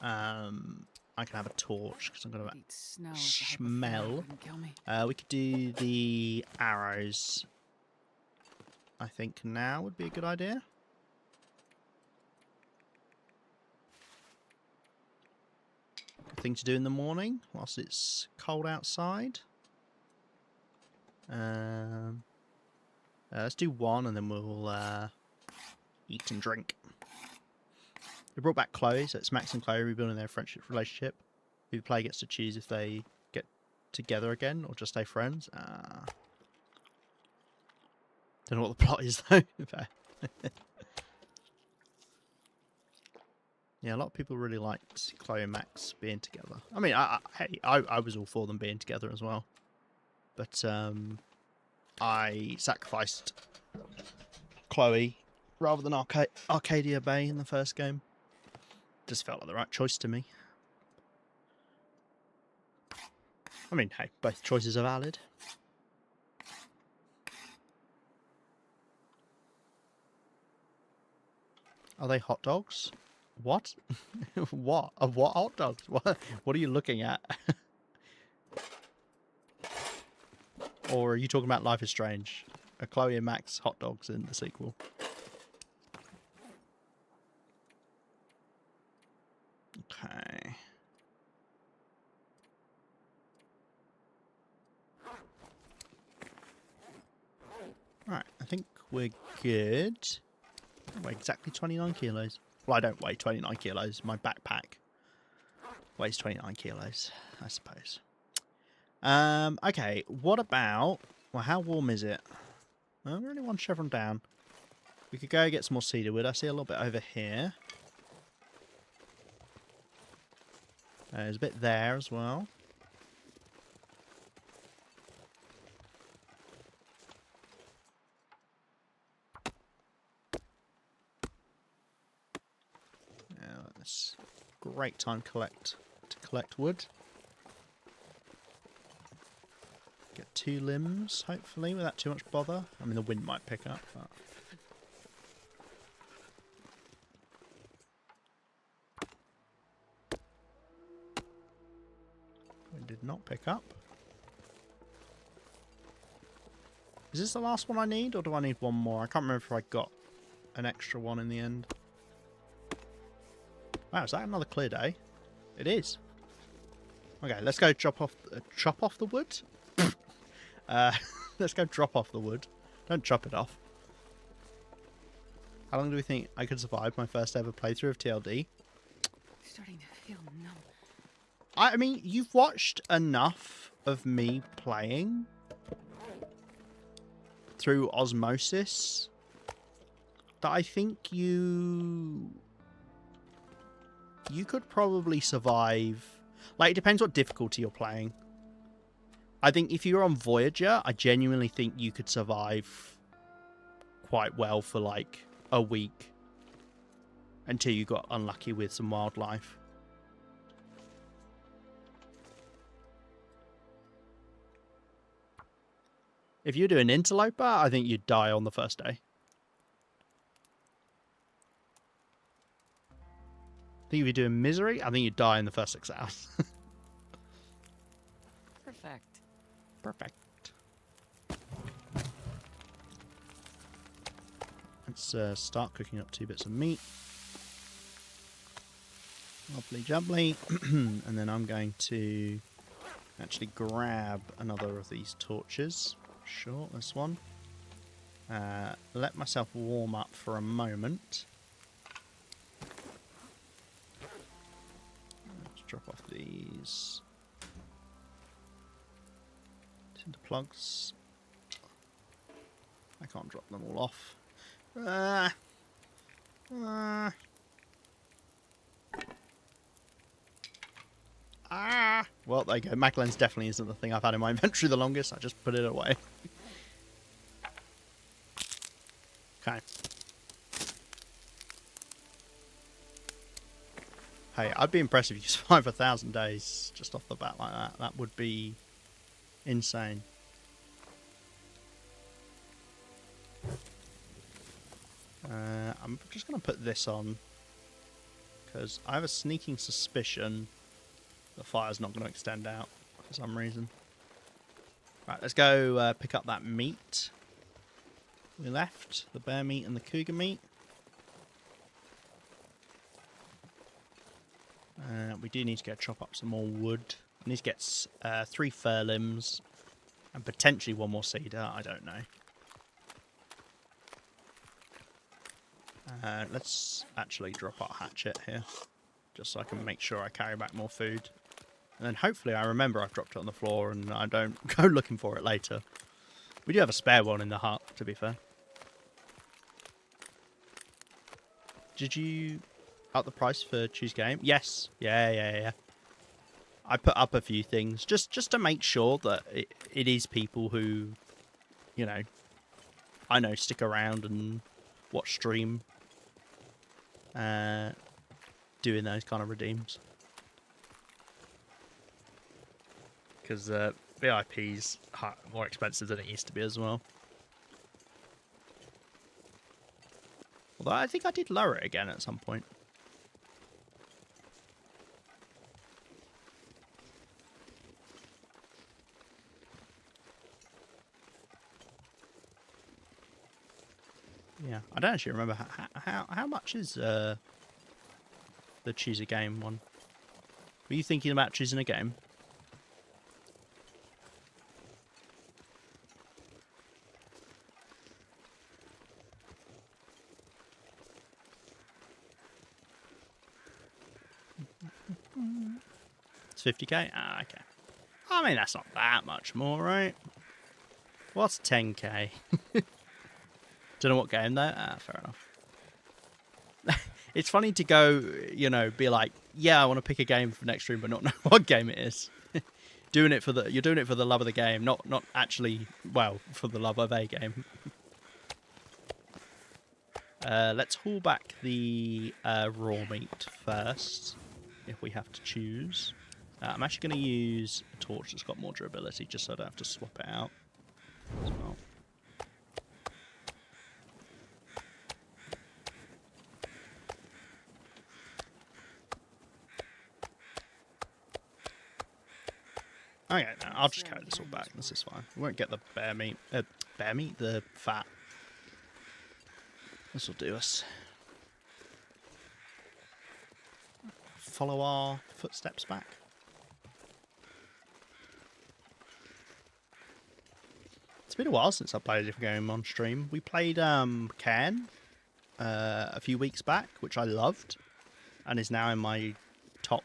I can have a torch, because I'm going to smell. We could do the arrows. I think now would be a good idea. I thing to do in the morning whilst it's cold outside. Let's do one and then we'll eat and drink. We brought back Chloe, so it's Max and Chloe rebuilding their friendship relationship. Who the player gets to choose if they get together again or just stay friends. Don't know what the plot is though. Yeah, a lot of people really liked Chloe and Max being together. I mean, I was all for them being together as well. But I sacrificed Chloe rather than Arcadia Bay in the first game. Just felt like the right choice to me. I mean, hey, both choices are valid. Are they hot dogs? What? What? Of what hot dogs? What are you looking at? Or are you talking about Life is Strange? Are Chloe and Max hot dogs in the sequel? Okay. Right, I think we're good. I weigh exactly 29 kilos. Well, I don't weigh 29 kilos. My backpack weighs 29 kilos, I suppose. Okay, what about... Well, how warm is it? Well, we're only one chevron down. We could go get some more cedar wood. I see a little bit over here. There's a bit there as well. Yeah, that's a great time to collect wood. Get 2 limbs, hopefully, without too much bother. I mean, the wind might pick up, but... Wind did not pick up. Is this the last one I need, or do I need one more? I can't remember if I got an extra one in the end. Wow, is that another clear day? It is. Okay, let's go chop off the wood. Let's go drop off the wood. Don't chop it off. How long do we think I could survive my first ever playthrough of TLD? Starting to feel numb. I mean, you've watched enough of me playing through osmosis that I think you could probably survive. Like, it depends what difficulty you're playing. I think if you're on Voyager, I genuinely think you could survive quite well for like a week until you got unlucky with some wildlife. If you do an Interloper, I think you'd die on the first day. I think if you're doing Misery, I think you'd die in the first 6 hours. Perfect. Perfect. Let's start cooking up 2 bits of meat. Lovely jubbly. And then I'm going to actually grab another of these torches. Sure, this one. Let myself warm up for a moment. Let's drop off these tinder plugs. I can't drop them all off. Well, there you go. Mag lens definitely isn't the thing I've had in my inventory the longest. I just put it away. Okay. Hey, I'd be impressed if you survive 1,000 days just off the bat like that. That would be insane. I'm just going to put this on because I have a sneaking suspicion the fire's not going to extend out for some reason. Right, let's go pick up that meat we left, the bear meat and the cougar meat. We do need to go chop up some more wood. We need to get 3 fir limbs and potentially 1 more cedar. I don't know. Let's actually drop our hatchet here, just so I can make sure I carry back more food. And then hopefully I remember I've dropped it on the floor and I don't go looking for it later. We do have a spare one in the hut, to be fair. Did you up the price for choose game? Yes. Yeah. I put up a few things just to make sure that it is people who, you know, I know stick around and watch stream doing those kind of redeems. Because VIP's more expensive than it used to be as well. Although I think I did lower it again at some point. Yeah, I don't actually remember how much is the choose a game one. Were you thinking about choosing a game? It's 50k? Ah, okay. I mean, that's not that much more, right? What's 10k? Don't know what game though. Ah, fair enough. It's funny to go, you know, be like, yeah, I want to pick a game for next stream, but not know what game it is. You're doing it for the love of the game, not actually, well, for the love of a game. Let's haul back the raw meat first, if we have to choose. I'm actually going to use a torch that's got more durability, just so I don't have to swap it out as well. Okay, no, I'll just carry this all back. This is fine. We won't get the bear meat, the fat. This will do us. Follow our footsteps back. It's been a while since I played a different game on stream. We played Cairn a few weeks back, which I loved, and is now in my top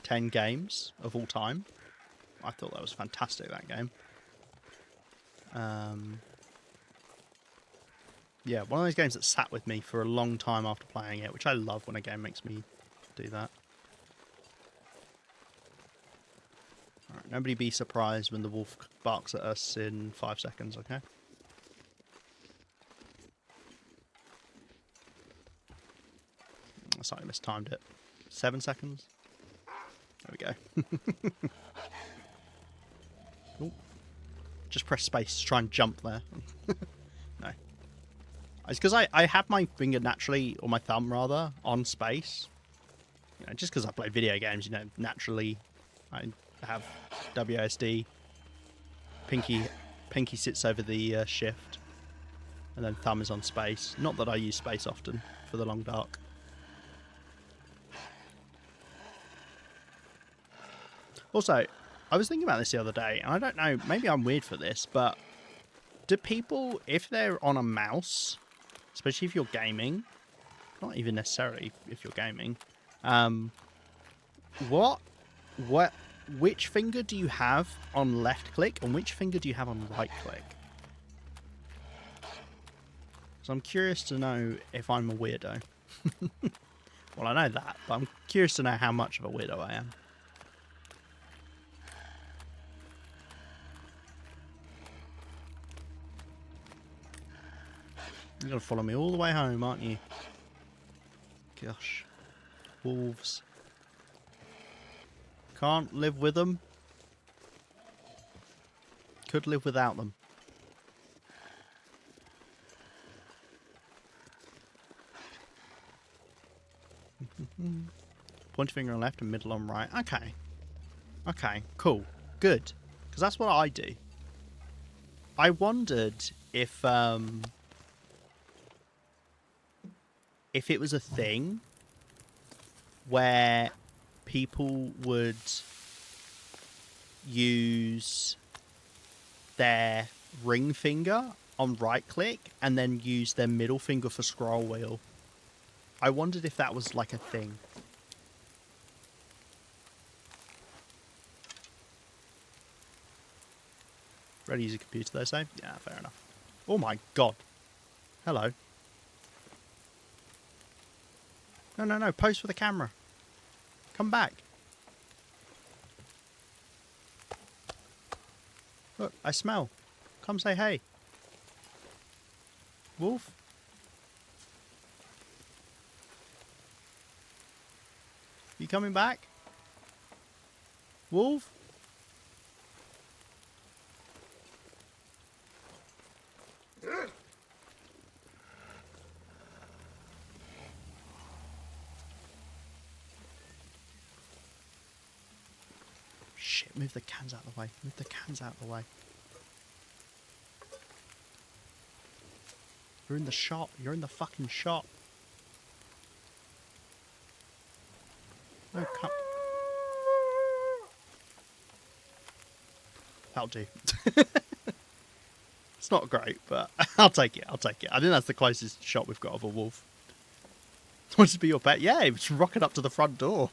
10 games of all time. I thought that was fantastic, that game. Yeah, one of those games that sat with me for a long time after playing it, which I love when a game makes me do that. Alright, nobody be surprised when the wolf barks at us in 5 seconds, okay? I slightly mistimed it. 7 seconds? There we go. Ooh. Just press space to try and jump there. No. It's because I have my finger naturally, or my thumb rather, on space. You know, just because I play video games, you know, naturally I have WASD. Pinky sits over the shift, and then thumb is on space. Not that I use space often for the long dark. Also, I was thinking about this the other day, and I don't know, maybe I'm weird for this, but do people, if they're on a mouse, especially if you're gaming, not even necessarily if you're gaming, which finger do you have on left click, and which finger do you have on right click? So I'm curious to know if I'm a weirdo. Well, I know that, but I'm curious to know how much of a weirdo I am. You're going to follow me all the way home, aren't you? Gosh. Wolves. Can't live with them. Could live without them. Pointer finger on left and middle on right. Okay. Okay, cool. Good. Because that's what I do. I wondered if it was a thing where people would use their ring finger on right click and then use their middle finger for scroll wheel. I wondered if that was like a thing. Ready to use a computer though, so? Yeah, fair enough. Oh my god. Hello. No, pose for the camera. Come back. Look, I smell. Come say hey. Wolf? You coming back? Wolf? Shit, move the cans out of the way. Move the cans out of the way. You're in the shop. You're in the fucking shop. No, come. That'll do. It's not great, but I'll take it. I'll take it. I think that's the closest shot we've got of a wolf. Wants to be your pet? Yeah, it's rocking up to the front door.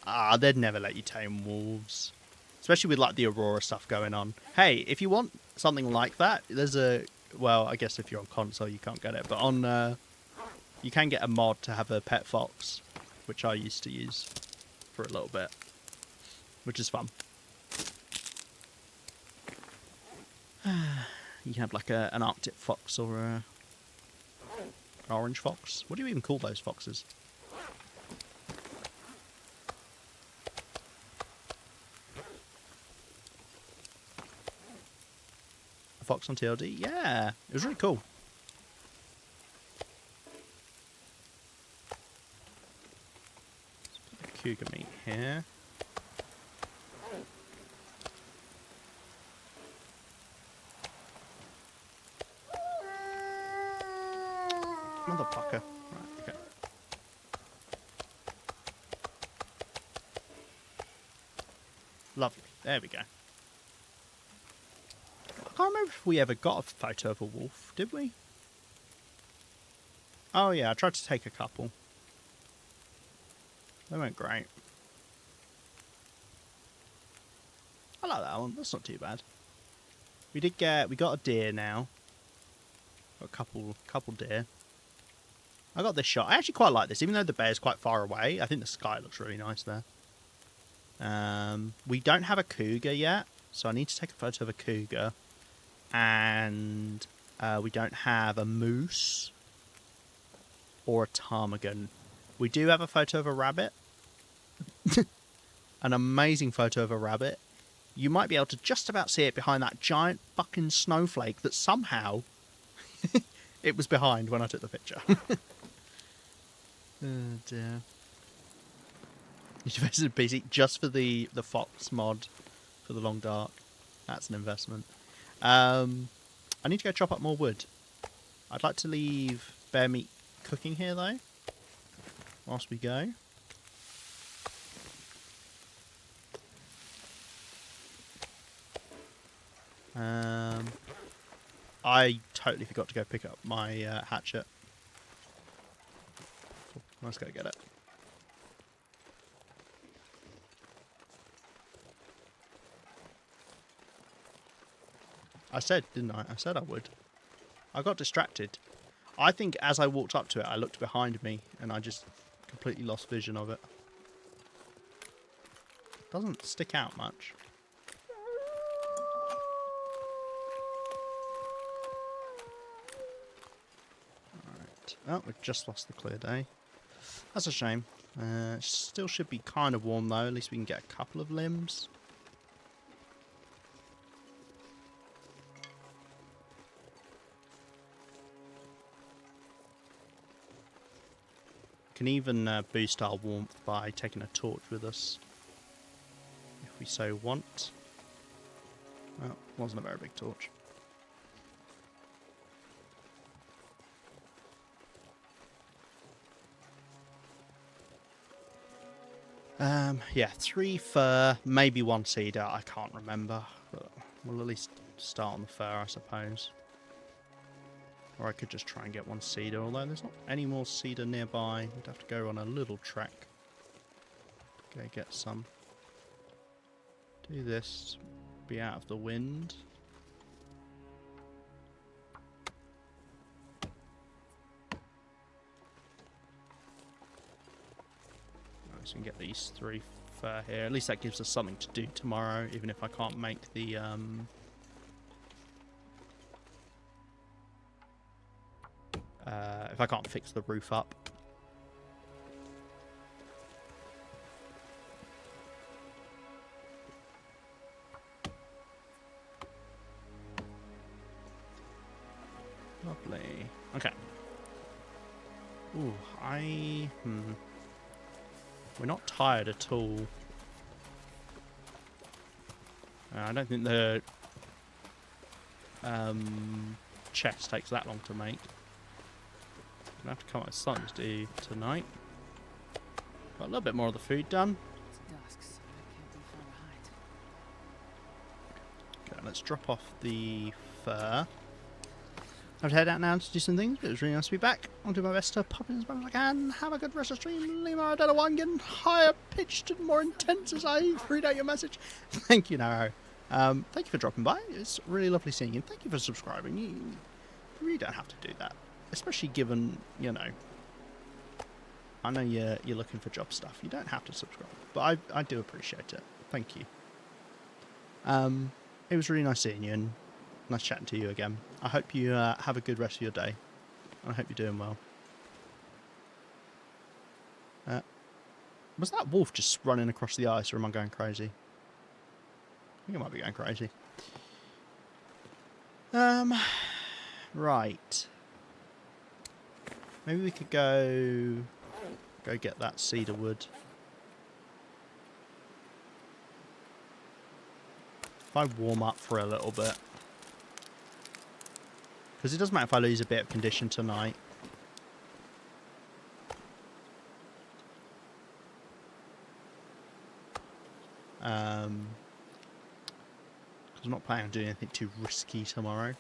Ah, they'd never let you tame wolves. Especially with, like, the Aurora stuff going on. Hey, if you want something like that, there's a... Well, I guess if you're on console, you can't get it. But on... you can get a mod to have a pet fox, which I used to use for a little bit. Which is fun. You can have, like, an Arctic fox or an orange fox. What do you even call those foxes? Fox on TLD? Yeah, it was really cool. Let's put the cougar meat here. Motherfucker. Right, okay. Lovely. There we go. I can't remember if we ever got a photo of a wolf, did we? Oh yeah, I tried to take a couple. They weren't great. I like that one, that's not too bad. We got a deer now. Got a couple deer. I got this shot. I actually quite like this, even though the bear's quite far away. I think the sky looks really nice there. We don't have a cougar yet, so I need to take a photo of a cougar. And we don't have a moose or a ptarmigan. We do have a photo of a rabbit. An amazing photo of a rabbit. You might be able to just about see it behind that giant fucking snowflake that somehow it was behind when I took the picture. Oh dear. You invested in PC just for the fox mod for the long dark. That's an investment. I need to go chop up more wood. I'd like to leave bear meat cooking here though, whilst we go. I totally forgot to go pick up my hatchet. Let's go get it. I said, didn't I? I said I would. I got distracted. I think as I walked up to it, I looked behind me and I just completely lost vision of it. Doesn't stick out much. Alright. Oh, we've just lost the clear day. That's a shame. Still should be kind of warm though. At least we can get a couple of limbs. Can even boost our warmth by taking a torch with us, if we so want. Well, it wasn't a very big torch. Yeah, 3 fir, maybe 1 cedar. I can't remember. But we'll at least start on the fir, I suppose. Or I could just try and get 1 cedar, although there's not any more cedar nearby. We'd have to go on a little trek. Go get some. Do this. Be out of the wind. So we can get these 3 fir here. At least that gives us something to do tomorrow, even if I can't make the if I can't fix the roof up. Lovely. Okay. Ooh, we're not tired at all. I don't think the chest takes that long to make. Gonna have to come up with something to do tonight. Got a little bit more of the food done. It's dusk, so I can't be far behind. Okay, let's drop off the fur. I have to head out now to do some things, but it was really nice to be back. I'll do my best to pop in as much as I can. Have a good rest of the stream. Lima, I don't know why I'm getting higher pitched and more intense as I read out your message. Thank you, Naro. Thank you for dropping by. It's really lovely seeing you. Thank you for subscribing. You really don't have to do that. Especially given, you know, I know you're looking for job stuff. You don't have to subscribe. But I do appreciate it. Thank you. It was really nice seeing you and nice chatting to you again. I hope you have a good rest of your day. I hope you're doing well. Was that wolf just running across the ice, or am I going crazy? I think I might be going crazy. Right. Maybe we could go get that cedar wood. If I warm up for a little bit. Because it doesn't matter if I lose a bit of condition tonight. Because I'm not planning on doing anything too risky tomorrow.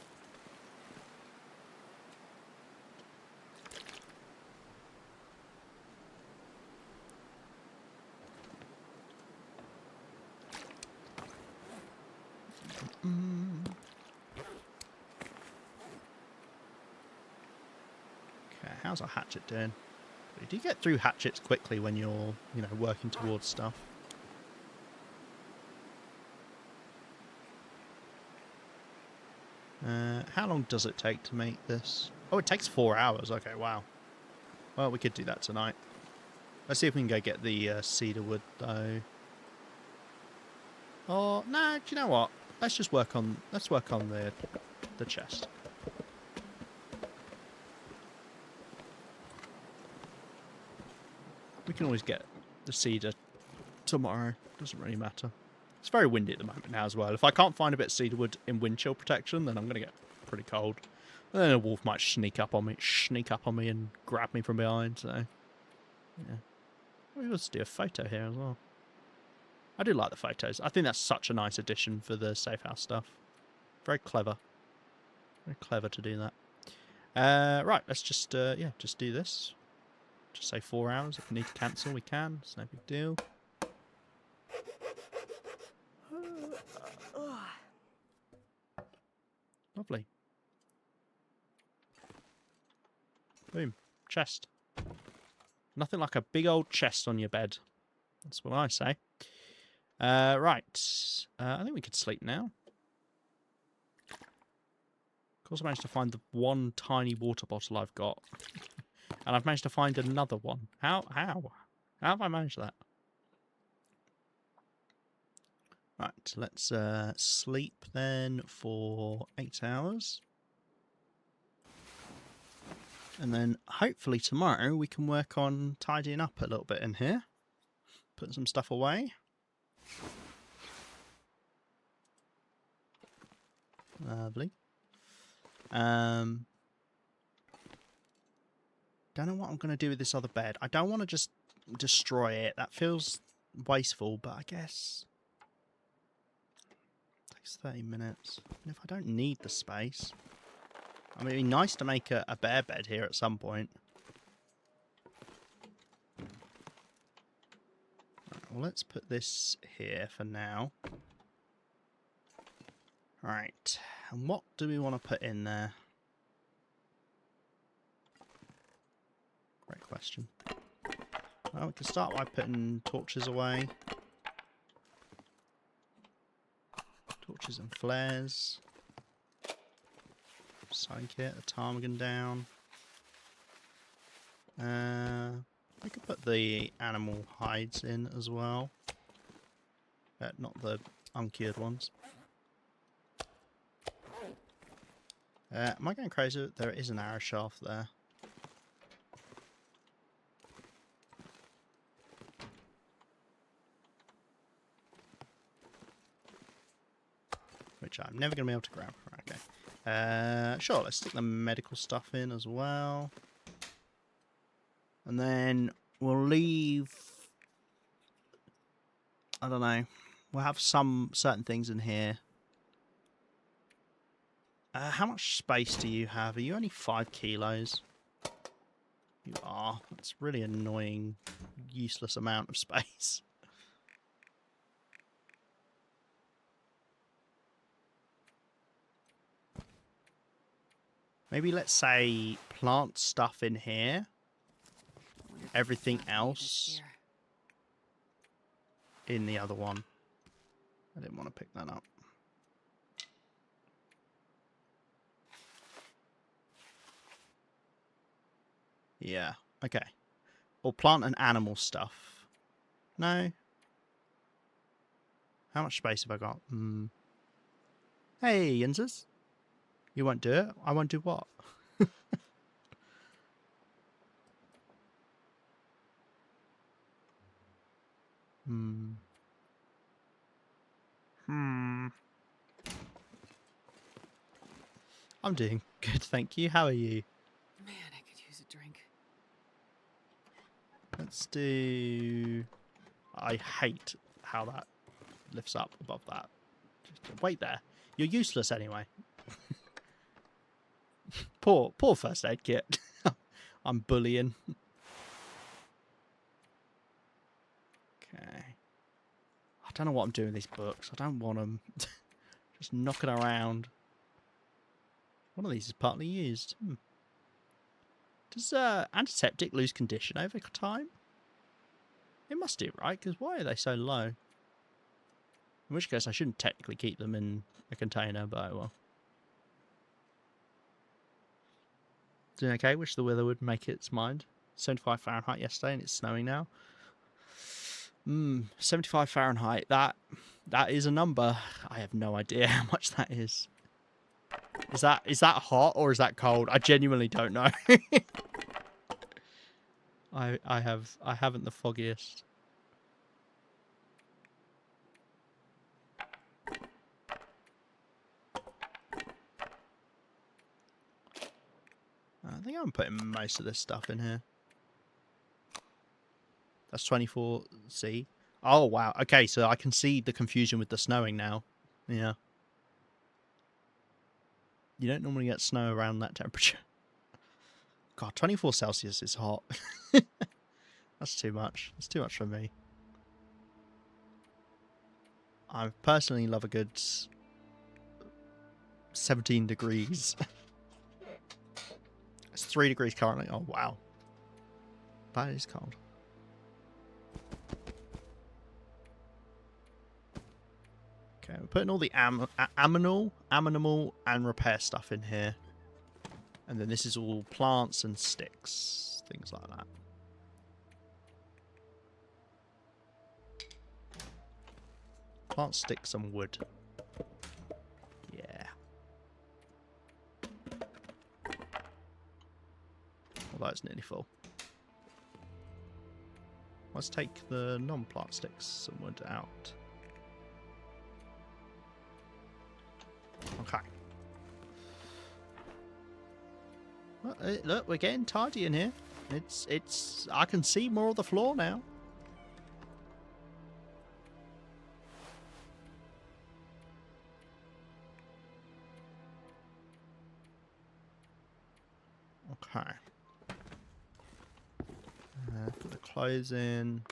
Okay, how's our hatchet doing? Do you get through hatchets quickly when you're, you know, working towards stuff? How long does it take to make this? Oh, it takes 4 hours. Okay, wow. Well, we could do that tonight. Let's see if we can go get the cedar wood, though. Oh, no, do you know what? Let's just work on the chest. We can always get the cedar tomorrow. Doesn't really matter. It's very windy at the moment now as well. If I can't find a bit of cedar wood in wind chill protection, then I'm going to get pretty cold. And then a wolf might sneak up on me and grab me from behind, so yeah. We'll just do a photo here as well. I do like the photos. I think that's such a nice addition for the safe house stuff. Very clever. Very clever to do that. Right, let's just just do this. Just say 4 hours. If we need to cancel, we can. It's no big deal. Lovely. Boom. Chest. Nothing like a big old chest on your bed. That's what I say. Right. I think we could sleep now. Of course, I managed to find the one tiny water bottle I've got. And I've managed to find another one. How have I managed that? Right, let's sleep then for 8 hours. And then hopefully tomorrow we can work on tidying up a little bit in here. Putting some stuff away. Lovely. Don't know what I'm going to do with this other bed. I don't want to just destroy it. That feels wasteful, but I guess it takes 30 minutes. And if I don't need the space, I mean, it'd be nice to make a bear bed here at some point. Right, well, let's put this here for now. Right, and what do we want to put in there? Great question. Well, we can start by putting torches away. Torches and flares. Sewing kit, a ptarmigan down. We could put the animal hides in as well. Not the uncured ones. Am I going crazy? There is an arrow shaft there. Which I'm never going to be able to grab. Right, okay. Sure, let's stick the medical stuff in as well. And then we'll leave... I don't know. We'll have some certain things in here. How much space do you have? Are you only 5 kilos? You are. That's really annoying, useless amount of space. Maybe let's say plant stuff in here. Everything else in the other one. I didn't want to pick that up. Yeah, okay. Or plant and animal stuff. No. How much space have I got? Hey, Yinzers. You won't do it? I won't do what? I'm doing good, thank you. How are you? Man, I could use a drink. Let's do... I hate how that lifts up above that. Just wait there. You're useless anyway. Poor first aid kit. I'm bullying. Okay. I don't know what I'm doing with these books. I don't want them just knocking around. One of these is partly used. Does antiseptic lose condition over time? It must do, right? Because why are they so low? In which case I shouldn't technically keep them in a container, but well. Doing okay? Wish the weather would make its mind. 75 Fahrenheit yesterday and it's snowing now. 75 Fahrenheit. That is a number. I have no idea how much that is. Is that hot or is that cold? I genuinely don't know. I haven't the foggiest. I think I'm putting most of this stuff in here. That's 24C. Oh, wow. Okay, so I can see the confusion with the snowing now. Yeah. You don't normally get snow around that temperature. God, 24 Celsius is hot. That's too much. It's too much for me. I personally love a good 17 degrees. It's 3 degrees currently. Oh, wow. That is cold. Okay, we're putting all the aminal, and repair stuff in here. And then this is all plants and sticks. Things like that. Plant, sticks, and wood. Yeah. Although it's nearly full. Let's take the non-plant sticks and wood out. Okay. Well, look, we're getting tidy in here. It's. I can see more of the floor now. Okay. Put the clothes in.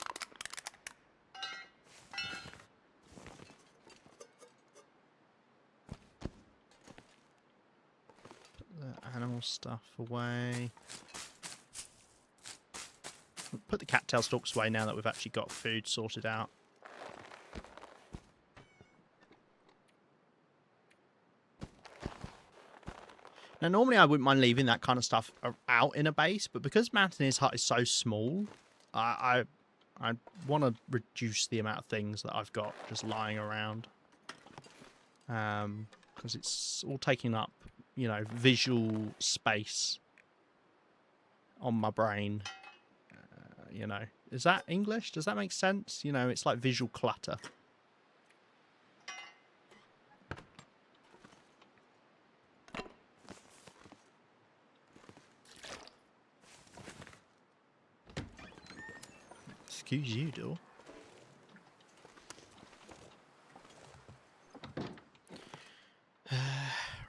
Put the animal stuff away. Put the cattail stalks away now that we've actually got food sorted out. Now, normally I wouldn't mind leaving that kind of stuff out in a base, but because Mountaineer's hut is so small, I want to reduce the amount of things that I've got just lying around. Because it's all taking up, you know, visual space on my brain. You know, is that English? Does that make sense? You know, it's like visual clutter. Excuse you, door.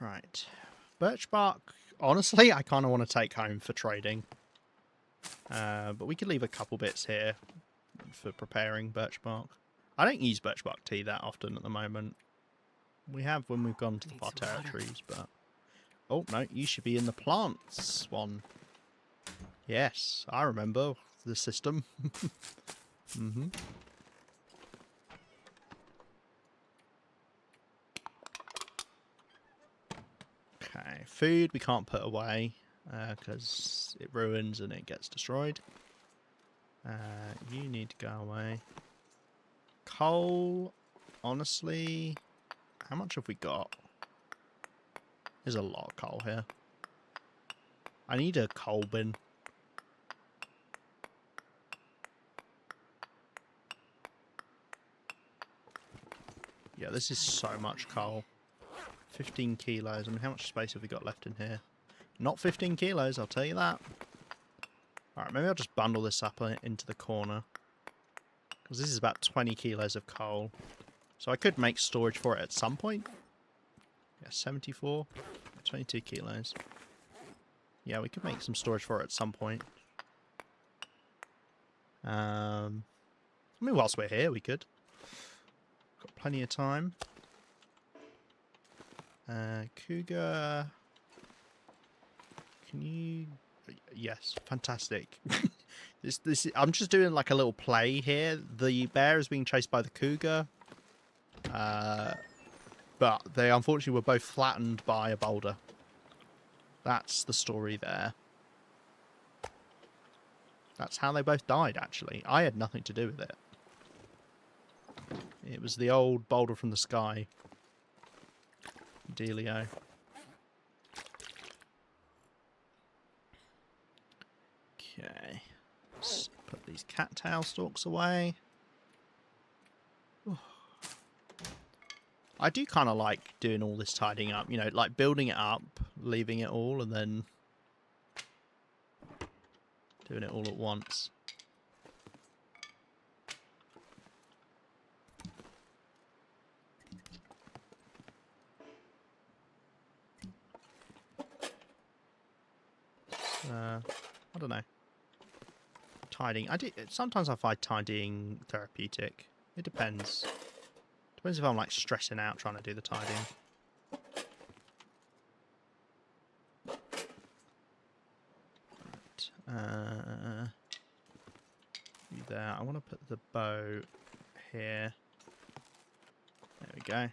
Right. Birch bark, honestly, I kind of want to take home for trading. But we could leave a couple bits here for preparing birch bark. I don't use birch bark tea that often at the moment. We have when we've gone to the far territories, but... Oh, no, you should be in the plants one. Yes, I remember the system. Mm-hmm. Okay, food we can't put away because it ruins and it gets destroyed. You need to go away. Coal, honestly, how much have we got? There's a lot of coal here. I need a coal bin. Yeah, this is so much coal. 15 kilos. I mean, how much space have we got left in here? Not 15 kilos, I'll tell you that. Alright, maybe I'll just bundle this up into the corner. Because this is about 20 kilos of coal. So I could make storage for it at some point. Yeah, 74. 22 kilos. Yeah, we could make some storage for it at some point. I mean, whilst we're here, we could. Got plenty of time. Cougar. Can you... Yes, fantastic. I'm just doing like a little play here. The bear is being chased by the cougar. But they unfortunately were both flattened by a boulder. That's the story there. That's how they both died, actually. I had nothing to do with it. It was the old boulder from the sky. Dealio. Okay. Let's put these cattail stalks away. I do kind of like doing all this tidying up, you know, like building it up, leaving it all, and then doing it all at once. I don't know. Tidying. Sometimes I find tidying therapeutic. It depends. Depends if I'm like stressing out trying to do the tidying. Right. There. I want to put the bow here. There we go.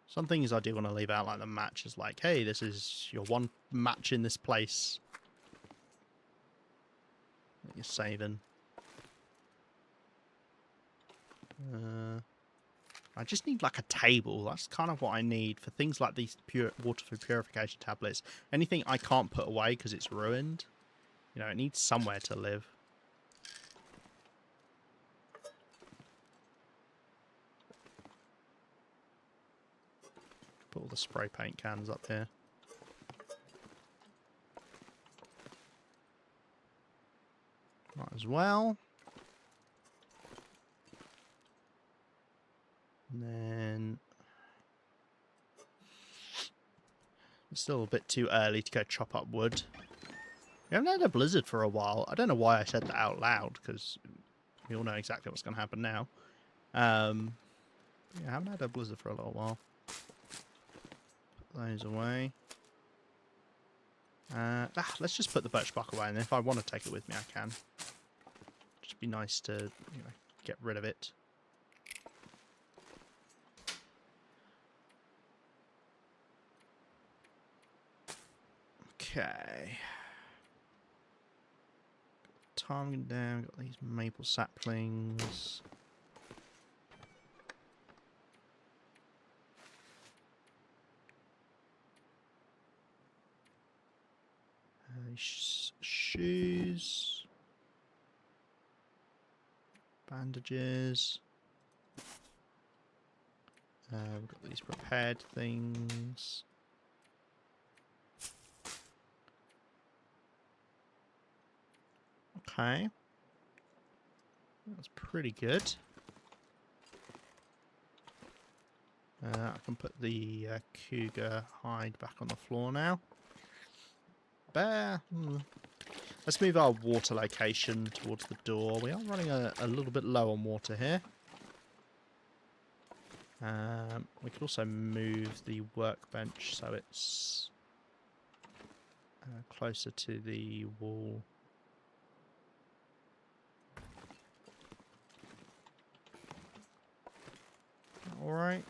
Some things I do want to leave out, like the match, is like, hey, this is your one match in this place that you're saving. I just need like a table. That's kind of what I need for things like these water for purification tablets. Anything I can't put away because it's ruined. You know, it needs somewhere to live. Put all the spray paint cans up here. Might as well. And then It's still a bit too early to go chop up wood. We haven't had a blizzard for a while. I don't know why I said that out loud, because we all know exactly what's going to happen now. Yeah, I haven't had a blizzard for a little while. Put those away. Let's just put the birch bark away, and if I want to take it with me, I can. Just be nice to, you know, get rid of it. Okay. Ptarmigan down, got these maple saplings. Shoes. Bandages. We've got these prepared things. Okay. That's pretty good. I can put the cougar hide back on the floor now. Bear. Let's move our water location towards the door. We are running a little bit low on water here. We could also move the workbench so it's closer to the wall. Alright.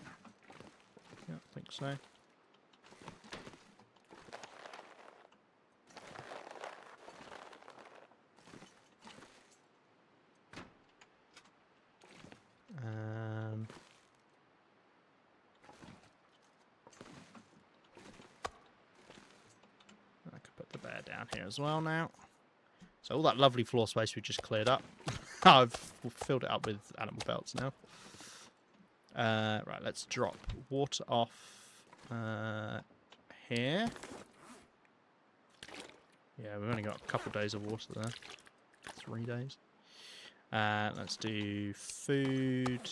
Yeah, I think so. I could put the bear down here as well now. So all that lovely floor space we just cleared up, I've filled it up with animal pelts now. Right, let's drop water off here. Yeah, we've only got a couple days of water there. 3 days. Let's do food.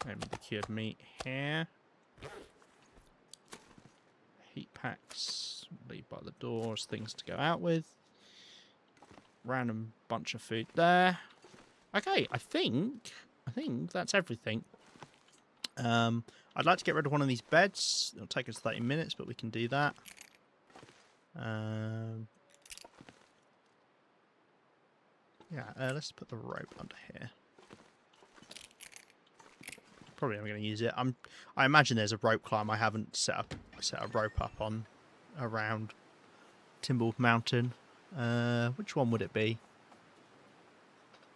And the cured meat here. Heat packs. Leave by the doors. Things to go out with. Random bunch of food there. Okay, I think that's everything. I'd like to get rid of one of these beds. It'll take us 30 minutes, but we can do that. Yeah, let's put the rope under here. Probably I'm going to use it. I imagine there's a rope climb I haven't set a rope up on around Timberwolf Mountain. Which one would it be?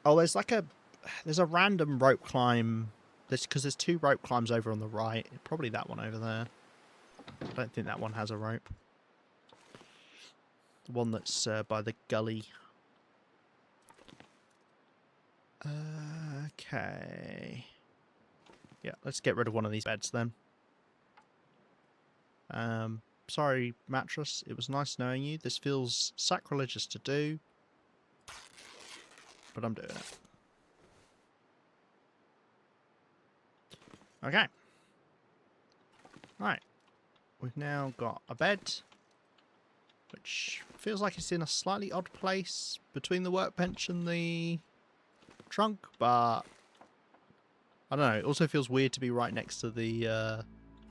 Oh, there's a random rope climb. Because there's 2 rope climbs over on the right. Probably that one over there. I don't think that one has a rope. The one that's by the gully. Okay. Yeah, let's get rid of one of these beds then. Sorry, mattress. It was nice knowing you. This feels sacrilegious to do. But I'm doing it. Okay. Right. We've now got a bed, which feels like it's in a slightly odd place between the workbench and the trunk, but I don't know. It also feels weird to be right next to the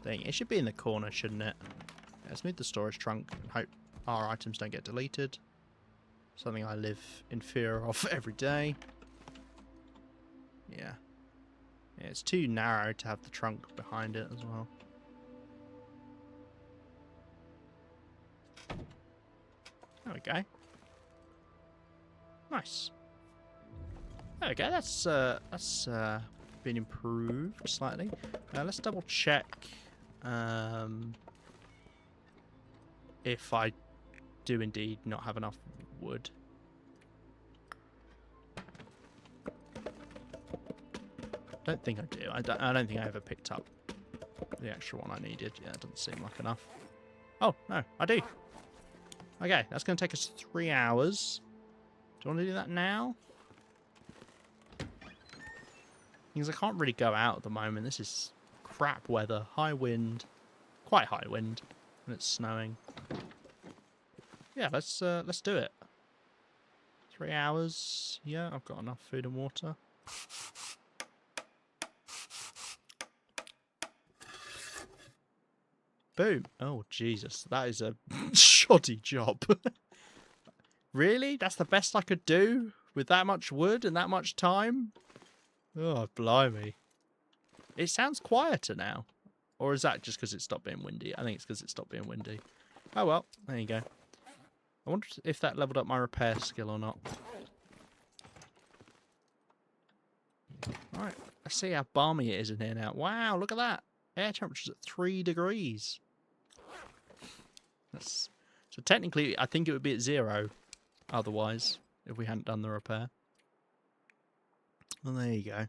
thing. It should be in the corner, shouldn't it? Let's move the storage trunk and hope our items don't get deleted. Something I live in fear of every day. Yeah. Yeah, it's too narrow to have the trunk behind it as well. There we go. Nice. There we go. That's been improved slightly. Let's double check if I do indeed not have enough wood. I don't think I do. I don't think I ever picked up the extra one I needed. Yeah, it doesn't seem like enough. Oh, no, I do. Okay, that's going to take us 3 hours. Do you want to do that now? Because I can't really go out at the moment. This is crap weather. High wind. Quite high wind. and it's snowing. Yeah, let's do it. 3 hours. Yeah, I've got enough food and water. Boom. Oh, Jesus. That is a shoddy job. Really? That's the best I could do? With that much wood and that much time? Oh, blimey. It sounds quieter now. Or is that just because it stopped being windy? I think it's because it stopped being windy. Oh, well. There you go. I wonder if that leveled up my repair skill or not. Alright. Let's see how balmy it is in here now. Wow, look at that. Air temperature's at 3 degrees. So technically, I think it would be at 0 otherwise, if we hadn't done the repair. Well, there you go.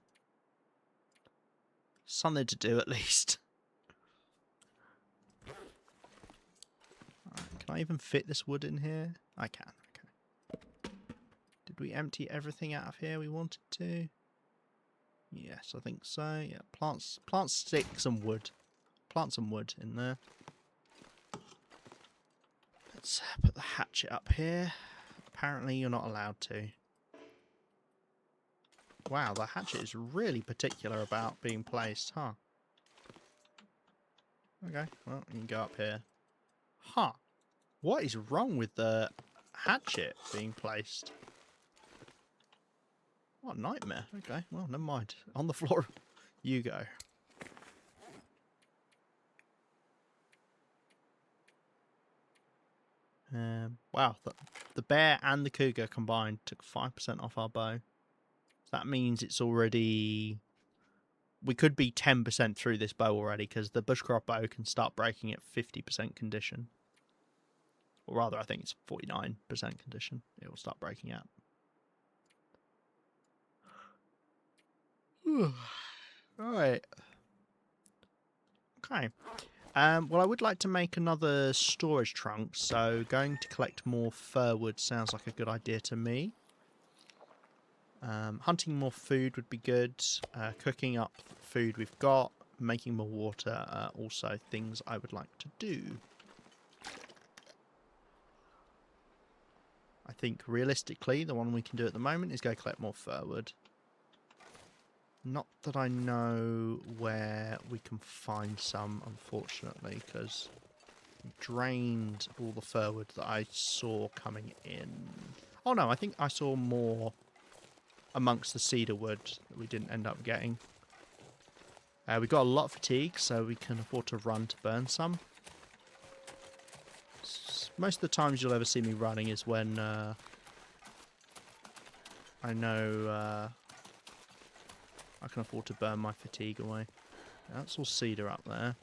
Something to do, at least. Right, can I even fit this wood in here? I can. Okay. Did we empty everything out of here we wanted to? Yes, I think so. Yeah, plant sticks and wood. Plant some wood in there. Let's put the hatchet up here. Apparently you're not allowed to. Wow, the hatchet is really particular about being placed, huh? Okay, well, you can go up here. Huh. What is wrong with the hatchet being placed? What a nightmare. Okay, well, never mind. On the floor, you go. Wow, the bear and the cougar combined took 5% off our bow. So that means it's already... We could be 10% through this bow already, because the bushcraft bow can start breaking at 50% condition. Or rather, I think it's 49% condition. It will start breaking out. Alright. Okay. Well, I would like to make another storage trunk, so going to collect more fir wood sounds like a good idea to me. Hunting more food would be good. Cooking up food we've got. Making more water are also things I would like to do. I think realistically the one we can do at the moment is go collect more fir wood. Not that I know where we can find some, unfortunately, because we drained all the fir wood that I saw coming in. Oh no, I think I saw more amongst the cedar wood that we didn't end up getting. We got a lot of fatigue, so we can afford to run to burn some. Most of the times you'll ever see me running is when I know I can afford to burn my fatigue away. That's all cedar up there.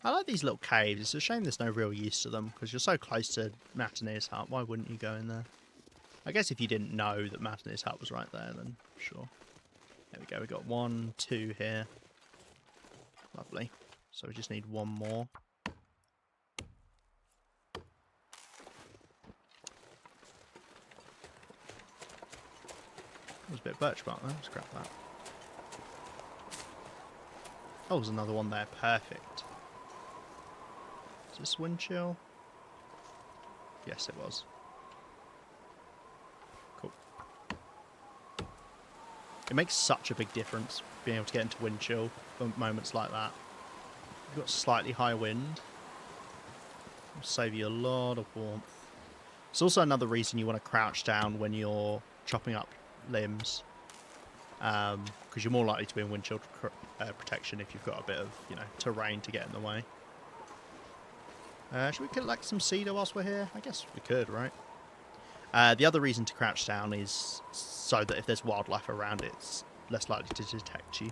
I like these little caves. It's a shame there's no real use to them, because you're so close to Mountaineer's hut. Why wouldn't you go in there? I guess if you didn't know that Mountaineer's hut was right there, then sure. There we go. We got 1, 2 here. Lovely. So we just need one more. There's a bit of birch bark there. Let's grab that. Oh, there's another one there. Perfect. Is this wind chill? Yes, it was. Cool. It makes such a big difference being able to get into wind chill for moments like that. You've got slightly high wind. It'll save you a lot of warmth. It's also another reason you want to crouch down when you're chopping up limbs, because you're more likely to be in wind chill protection if you've got a bit of, terrain to get in the way. Should we collect some cedar whilst we're here? I guess we could, right? The other reason to crouch down is so that if there's wildlife around, it's less likely to detect you.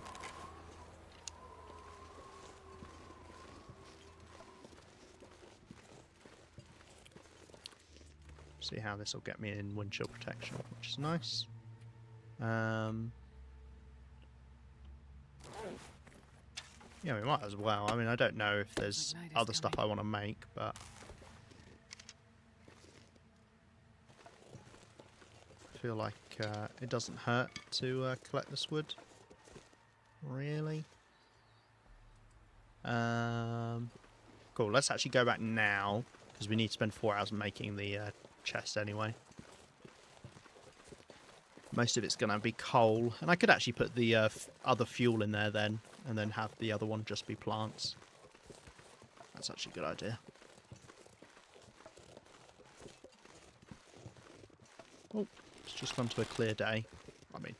See how this will get me in wind chill protection, which is nice. Yeah, we might as well. I mean, I don't know if there's other stuff I want to make, but I feel like it doesn't hurt to collect this wood. Really? Cool, let's actually go back now, because we need to spend 4 hours making the chest anyway. Most of it's going to be coal, and I could actually put the other fuel in there then, and then have the other one just be plants. That's actually a good idea. Oh, it's just come to a clear day. I mean,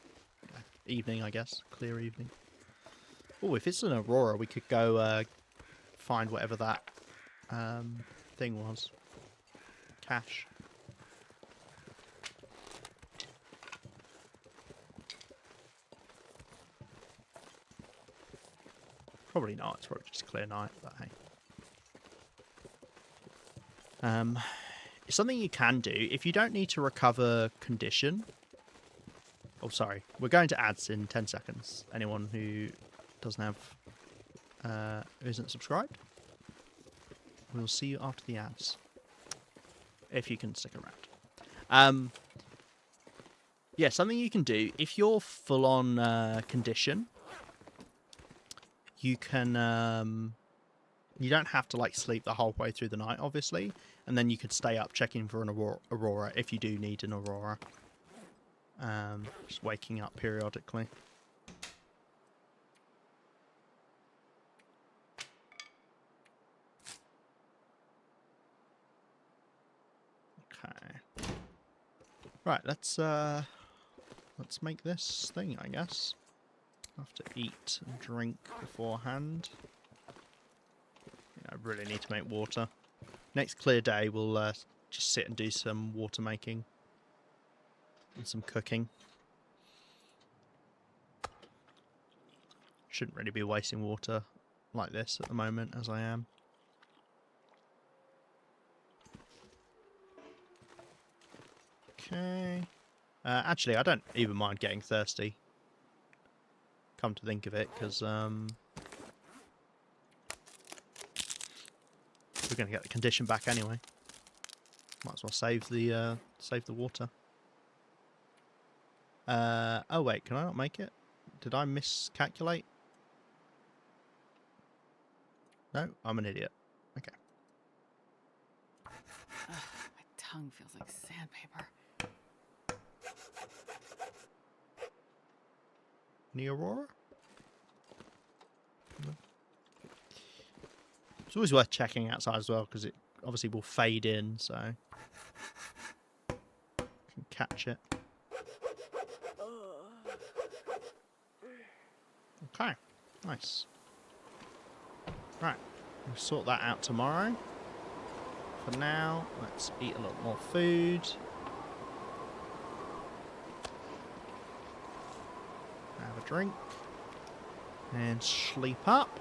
yeah, evening, I guess. Clear evening. Oh, if it's an aurora, we could go find whatever that thing was. Cache. Probably not. It's probably just a clear night, but hey. It's something you can do if you don't need to recover condition. Oh, sorry. We're going to ads in 10 seconds. Anyone who doesn't have, who isn't subscribed, we'll see you after the ads. If you can stick around. Yeah, something you can do if you're full on condition. You can, you don't have to like sleep the whole way through the night, obviously, and then you could stay up checking for an aurora if you do need an aurora. Just waking up periodically. Okay. Right, let's make this thing, I guess. Have to eat and drink beforehand. Yeah, I really need to make water. Next clear day, we'll just sit and do some water making and some cooking. Shouldn't really be wasting water like this at the moment, as I am. Okay. Actually, I don't even mind getting thirsty. Come to think of it, because we're going to get the condition back anyway. Might as well save the water. Oh wait, can I not make it? Did I miscalculate? No, I'm an idiot. Okay. Ugh, my tongue feels like sandpaper. Any aurora? No. It's always worth checking outside as well, because it obviously will fade in, so you can catch it. Okay, nice. Right, we'll sort that out tomorrow. For now, let's eat a lot more food. Have a drink. And sleep up.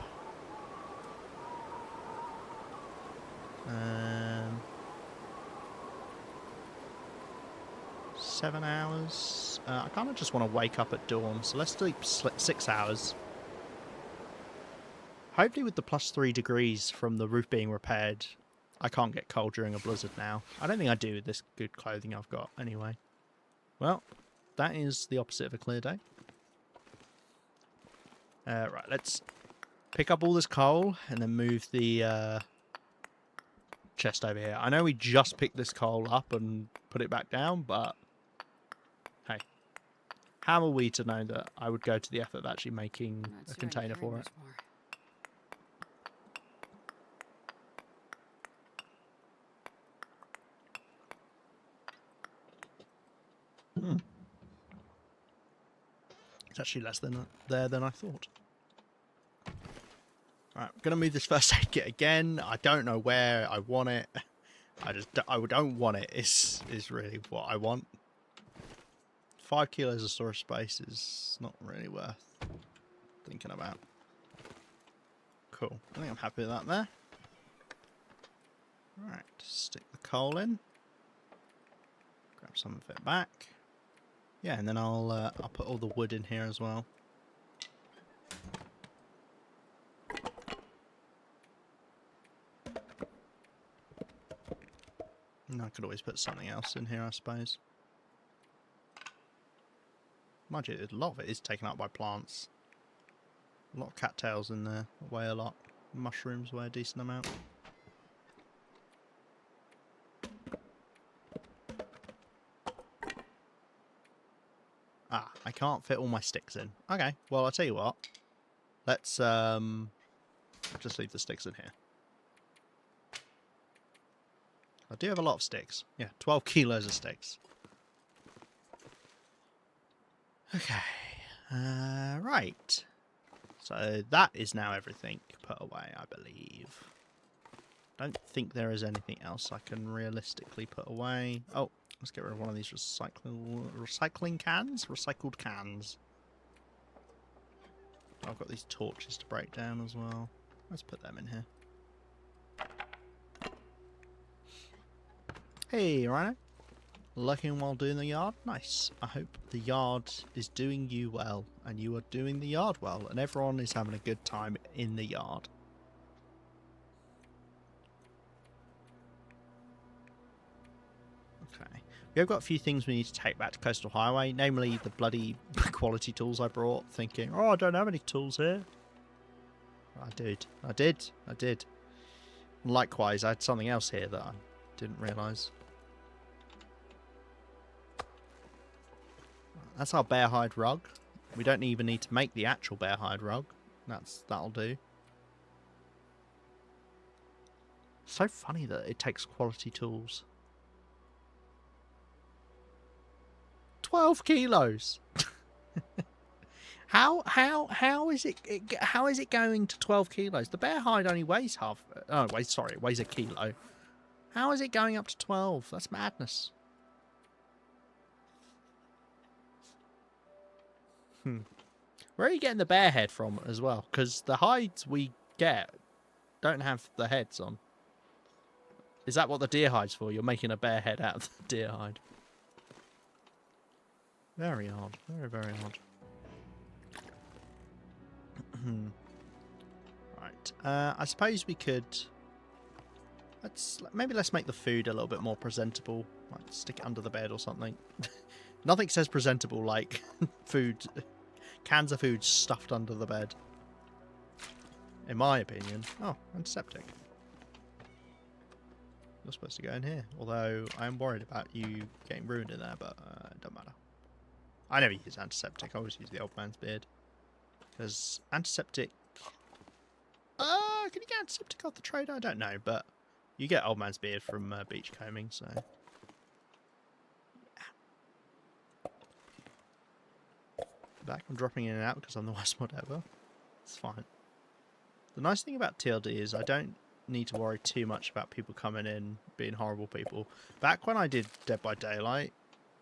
7 hours. I kind of just want to wake up at dawn, so let's sleep 6 hours. Hopefully with the +3 degrees from the roof being repaired, I can't get cold during a blizzard now. I don't think I do with this good clothing I've got anyway. Well, that is the opposite of a clear day. Right, let's pick up all this coal and then move the chest over here. I know we just picked this coal up and put it back down, but hey, how are we to know that I would go to the effort of actually making a container for it? It's actually less than there than I thought. Right, I'm gonna move this first aid kit again. I don't know where I want it. I don't want it. Is really what I want. 5 kilos of storage space is not really worth thinking about. Cool. I think I'm happy with that there. Right, stick the coal in. Grab some of it back. Yeah, and then I'll put all the wood in here as well. And I could always put something else in here, I suppose. Mind you, a lot of it is taken up by plants. A lot of cattails in there, weigh a lot. Mushrooms weigh a decent amount. Ah, I can't fit all my sticks in. Okay, well, I'll tell you what. Let's just leave the sticks in here. I do have a lot of sticks. Yeah, 12 kilos of sticks. Okay. Right. So that is now everything put away, I believe. Don't think there is anything else I can realistically put away. Oh, let's get rid of one of these recycling cans? Recycled cans. I've got these torches to break down as well. Let's put them in here. Hey, Rhino. Lurking while doing the yard? Nice. I hope the yard is doing you well, and you are doing the yard well, and everyone is having a good time in the yard. Okay. We have got a few things we need to take back to Coastal Highway, namely the bloody quality tools I brought, thinking, oh, I don't have any tools here. I did. Likewise, I had something else here that I didn't realise. That's our bear hide rug. We don't even need to make the actual bear hide rug. That'll do. So funny that it takes quality tools. 12 kilos. How is it going to 12 kilos? The bear hide only weighs half. Oh, wait, sorry, it weighs a kilo. How is it going up to 12? That's madness. Where are you getting the bear head from as well? Because the hides we get don't have the heads on. Is that what the deer hide's for? You're making a bear head out of the deer hide. Very odd. Very, very odd. Right. I suppose we could... Maybe let's make the food a little bit more presentable. Like stick it under the bed or something. Nothing says presentable like food... Cans of food stuffed under the bed. In my opinion. Oh, antiseptic. You're supposed to go in here. Although I am worried about you getting ruined in there, but it doesn't matter. I never use antiseptic. I always use the old man's beard. Because antiseptic... can you get antiseptic off the trade? I don't know, but you get old man's beard from beach combing, so... Back. I'm dropping in and out because I'm the worst mod ever. It's fine. The nice thing about TLD is I don't need to worry too much about people coming in being horrible people. Back when I did Dead by Daylight,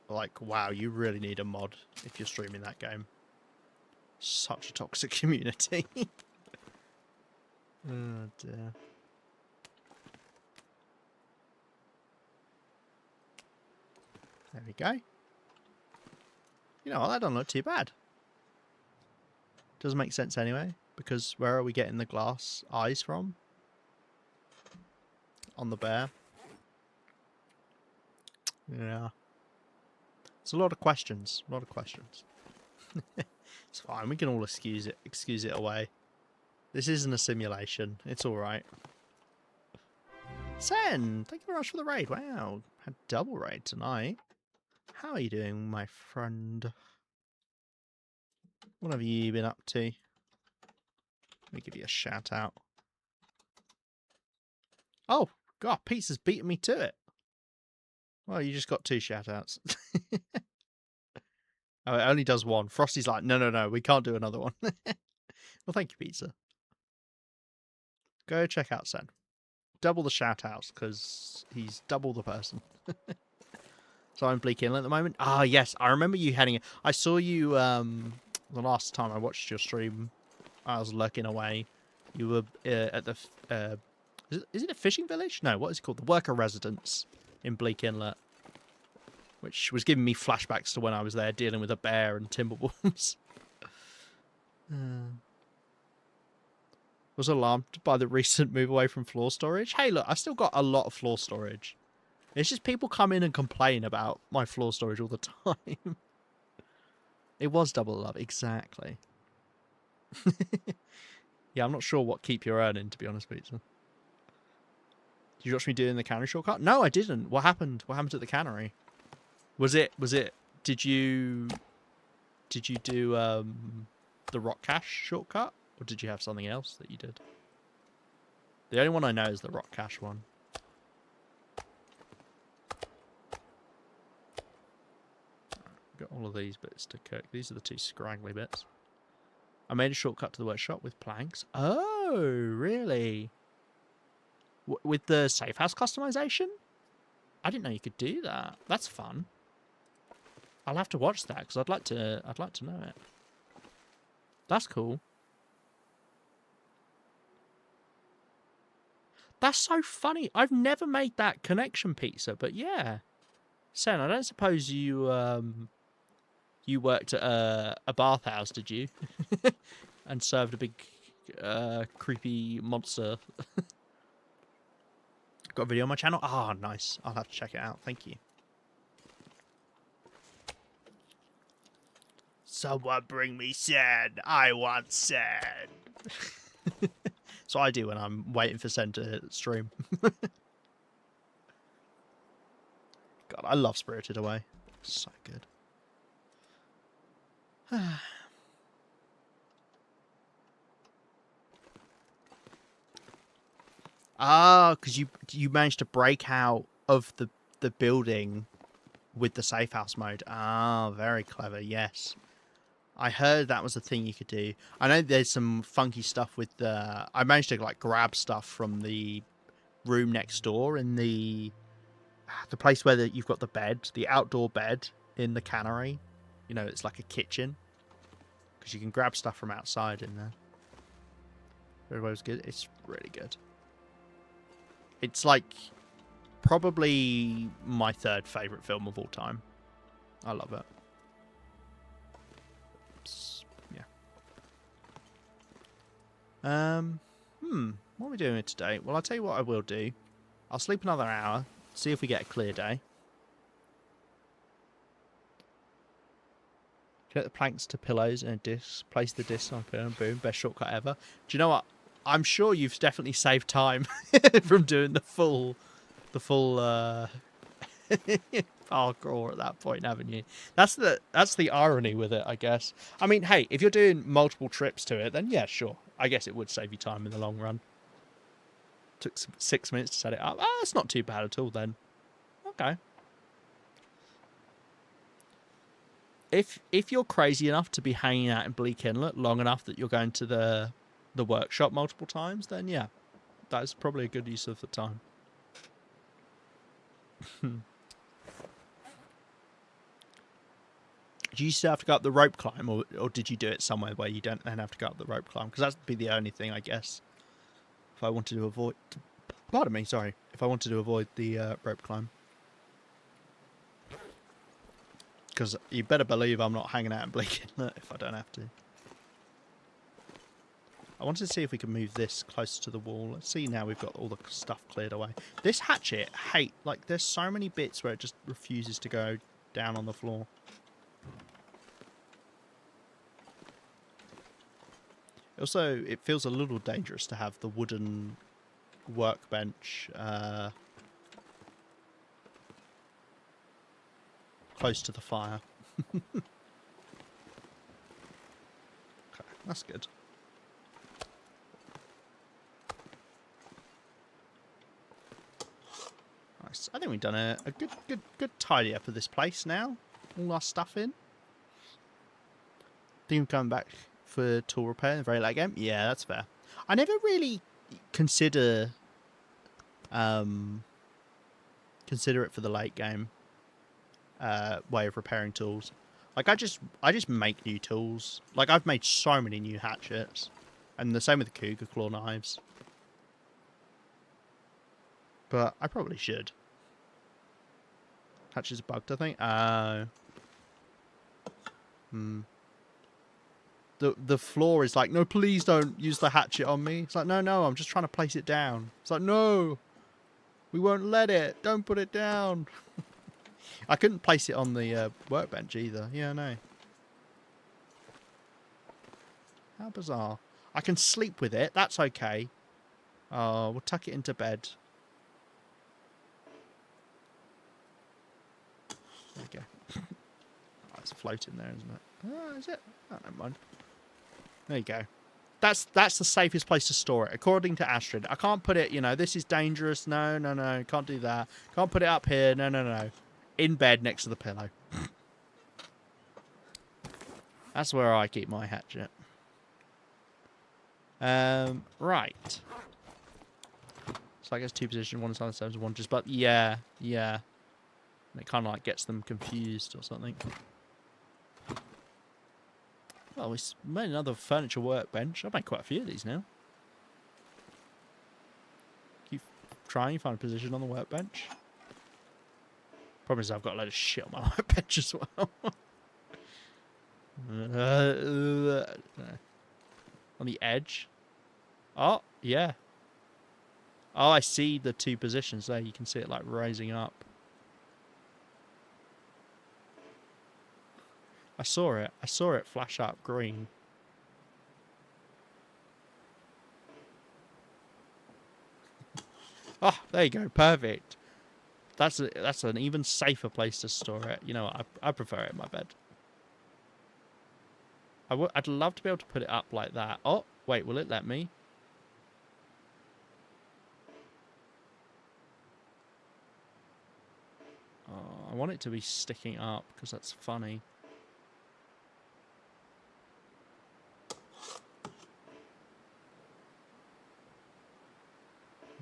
like, wow, you really need a mod if you're streaming that game. Such a toxic community. Oh dear. There we go. You know what, that doesn't look too bad. Doesn't make sense anyway, because where are we getting the glass eyes from? On the bear. Yeah. It's a lot of questions. A lot of questions. It's fine, we can all excuse it away. This isn't a simulation. It's alright. Sen, thank you very much for the raid. Wow, had double raid tonight. How are you doing, my friend? What have you been up to? Let me give you a shout out. Oh, God, Pizza's beating me to it. Well, you just got 2 shout outs. Oh, it only does 1. Frosty's like, no, we can't do another one. Well, thank you, Pizza. Go check out Sen. Double the shout outs, because he's double the person. So I'm Bleak Inlet at the moment. Ah, yes, I remember you heading. I saw you the last time I watched your stream. I was lurking away. You were at the is it a fishing village? No, what is it called? The worker residence in Bleak Inlet, which was giving me flashbacks to when I was there dealing with a bear and timberwolves. Was alarmed by the recent move away from floor storage. Hey, look, I still got a lot of floor storage. It's just people come in and complain about my floor storage all the time. It was double love, exactly. Yeah, I'm not sure what keep you're earning, to be honest, Pizza. Did you watch me doing the cannery shortcut? No, I didn't. What happened? What happened to the cannery? Was it, did you do, the rock cache shortcut? Or did you have something else that you did? The only one I know is the rock cache one. Got all of these bits to cook. These are the two scraggly bits. I made a shortcut to the workshop with planks. Oh, really? With the safe house customization? I didn't know you could do that. That's fun. I'll have to watch that because I'd like to know it. That's cool. That's so funny. I've never made that connection, Pizza, but yeah. Sen, I don't suppose you you worked at a bathhouse, did you? And served a big creepy monster. Got a video on my channel? Ah, nice. I'll have to check it out. Thank you. Someone bring me sand. I want sand. That's what I do when I'm waiting for Sen to stream. God, I love Spirited Away. So good. Ah, because you managed to break out of the building with the safe house mode. Ah, very clever. Yes, I heard that was a thing you could do. I know there's some funky stuff with the. I managed to like grab stuff from the room next door in the place where you've got the bed, the outdoor bed in the cannery. You know, it's like a kitchen because you can grab stuff from outside in there. Everybody's good. It's really good. It's like probably my third favourite film of all time. I love it. Yeah. What are we doing today? Well, I'll tell you what I will do. I'll sleep another hour, see if we get a clear day. Get the planks to pillows and a disc. Place the disc on a pillow and boom. Best shortcut ever. Do you know what? I'm sure you've definitely saved time from doing the full parkour at that point, haven't you? That's the irony with it, I guess. I mean, hey, if you're doing multiple trips to it, then yeah, sure. I guess it would save you time in the long run. Took 6 minutes to set it up. Ah, that's not too bad at all then. Okay. If you're crazy enough to be hanging out in Bleak Inlet long enough that you're going to the workshop multiple times, then yeah, that is probably a good use of the time. Do you still have to go up the rope climb, or did you do it somewhere where you don't then have to go up the rope climb? Because that'd be the only thing, I guess, if I wanted to avoid... Pardon me, sorry. If I wanted to avoid the rope climb. Because you better believe I'm not hanging out in Bleak Inlet if I don't have to. I wanted to see if we can move this closer to the wall. Let's see now we've got all the stuff cleared away. This hatchet, like there's so many bits where it just refuses to go down on the floor. Also, it feels a little dangerous to have the wooden workbench close to the fire. Okay, that's good. Nice. I think we've done a good tidy up of this place now. All our stuff in. Think we're coming back for tool repair in the very late game. Yeah, that's fair. I never really consider it for the late game way of repairing tools. Like I just make new tools. Like I've made so many new hatchets, and the same with the cougar claw knives. But I probably should. Hatchet's bugged, I think. The floor is like, no, please don't use the hatchet on me. It's like, no, I'm just trying to place it down. It's like, no, we won't let it. Don't put it down. I couldn't place it on the workbench either. Yeah, no. How bizarre. I can sleep with it. That's okay. Oh, we'll tuck it into bed. There we go. Oh, it's floating there, isn't it? Oh, is it? Oh, never mind. There you go. That's the safest place to store it, according to Astrid. I can't put it, you know, this is dangerous. No, no, no. Can't do that. Can't put it up here. No, no, no. In bed next to the pillow. That's where I keep my hatchet. Right. So I guess 2 position, 1 inside the 7, 1 just, but yeah, yeah. And it kind of like gets them confused or something. Well, we made another furniture workbench. I've made quite a few of these now. Keep trying, find a position on the workbench. Problem is I've got a load of shit on my workbench as well. On the edge. Oh, yeah. Oh, I see the 2 positions there. You can see it like rising up. I saw it. I saw it flash up green. Oh, there you go. Perfect. That's an even safer place to store it. You know what? I prefer it in my bed. I'd love to be able to put it up like that. Oh, wait. Will it let me? Oh, I want it to be sticking up because that's funny.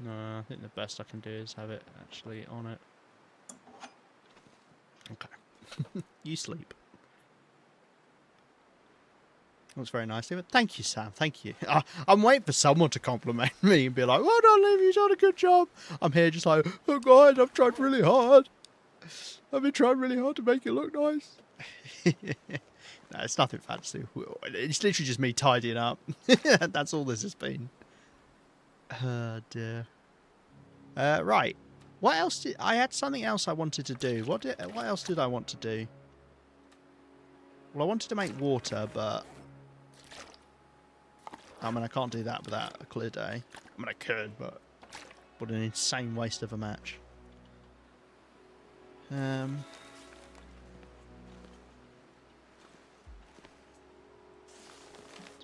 No, I think the best I can do is have it actually on it. Okay. You sleep. That's very nice. Thank you, Sam. Thank you. I'm waiting for someone to compliment me and be like, well done, Liv, you've done a good job. I'm here just like, oh, God, I've tried really hard. I've been trying really hard to make it look nice. No, it's nothing fancy. It's literally just me tidying up. That's all this has been. Oh, dear. Right. What else did... I had something else I wanted to do. What else did I want to do? Well, I wanted to make water, but... I mean, I can't do that without a clear day. I mean, I could, but... What an insane waste of a match. Let's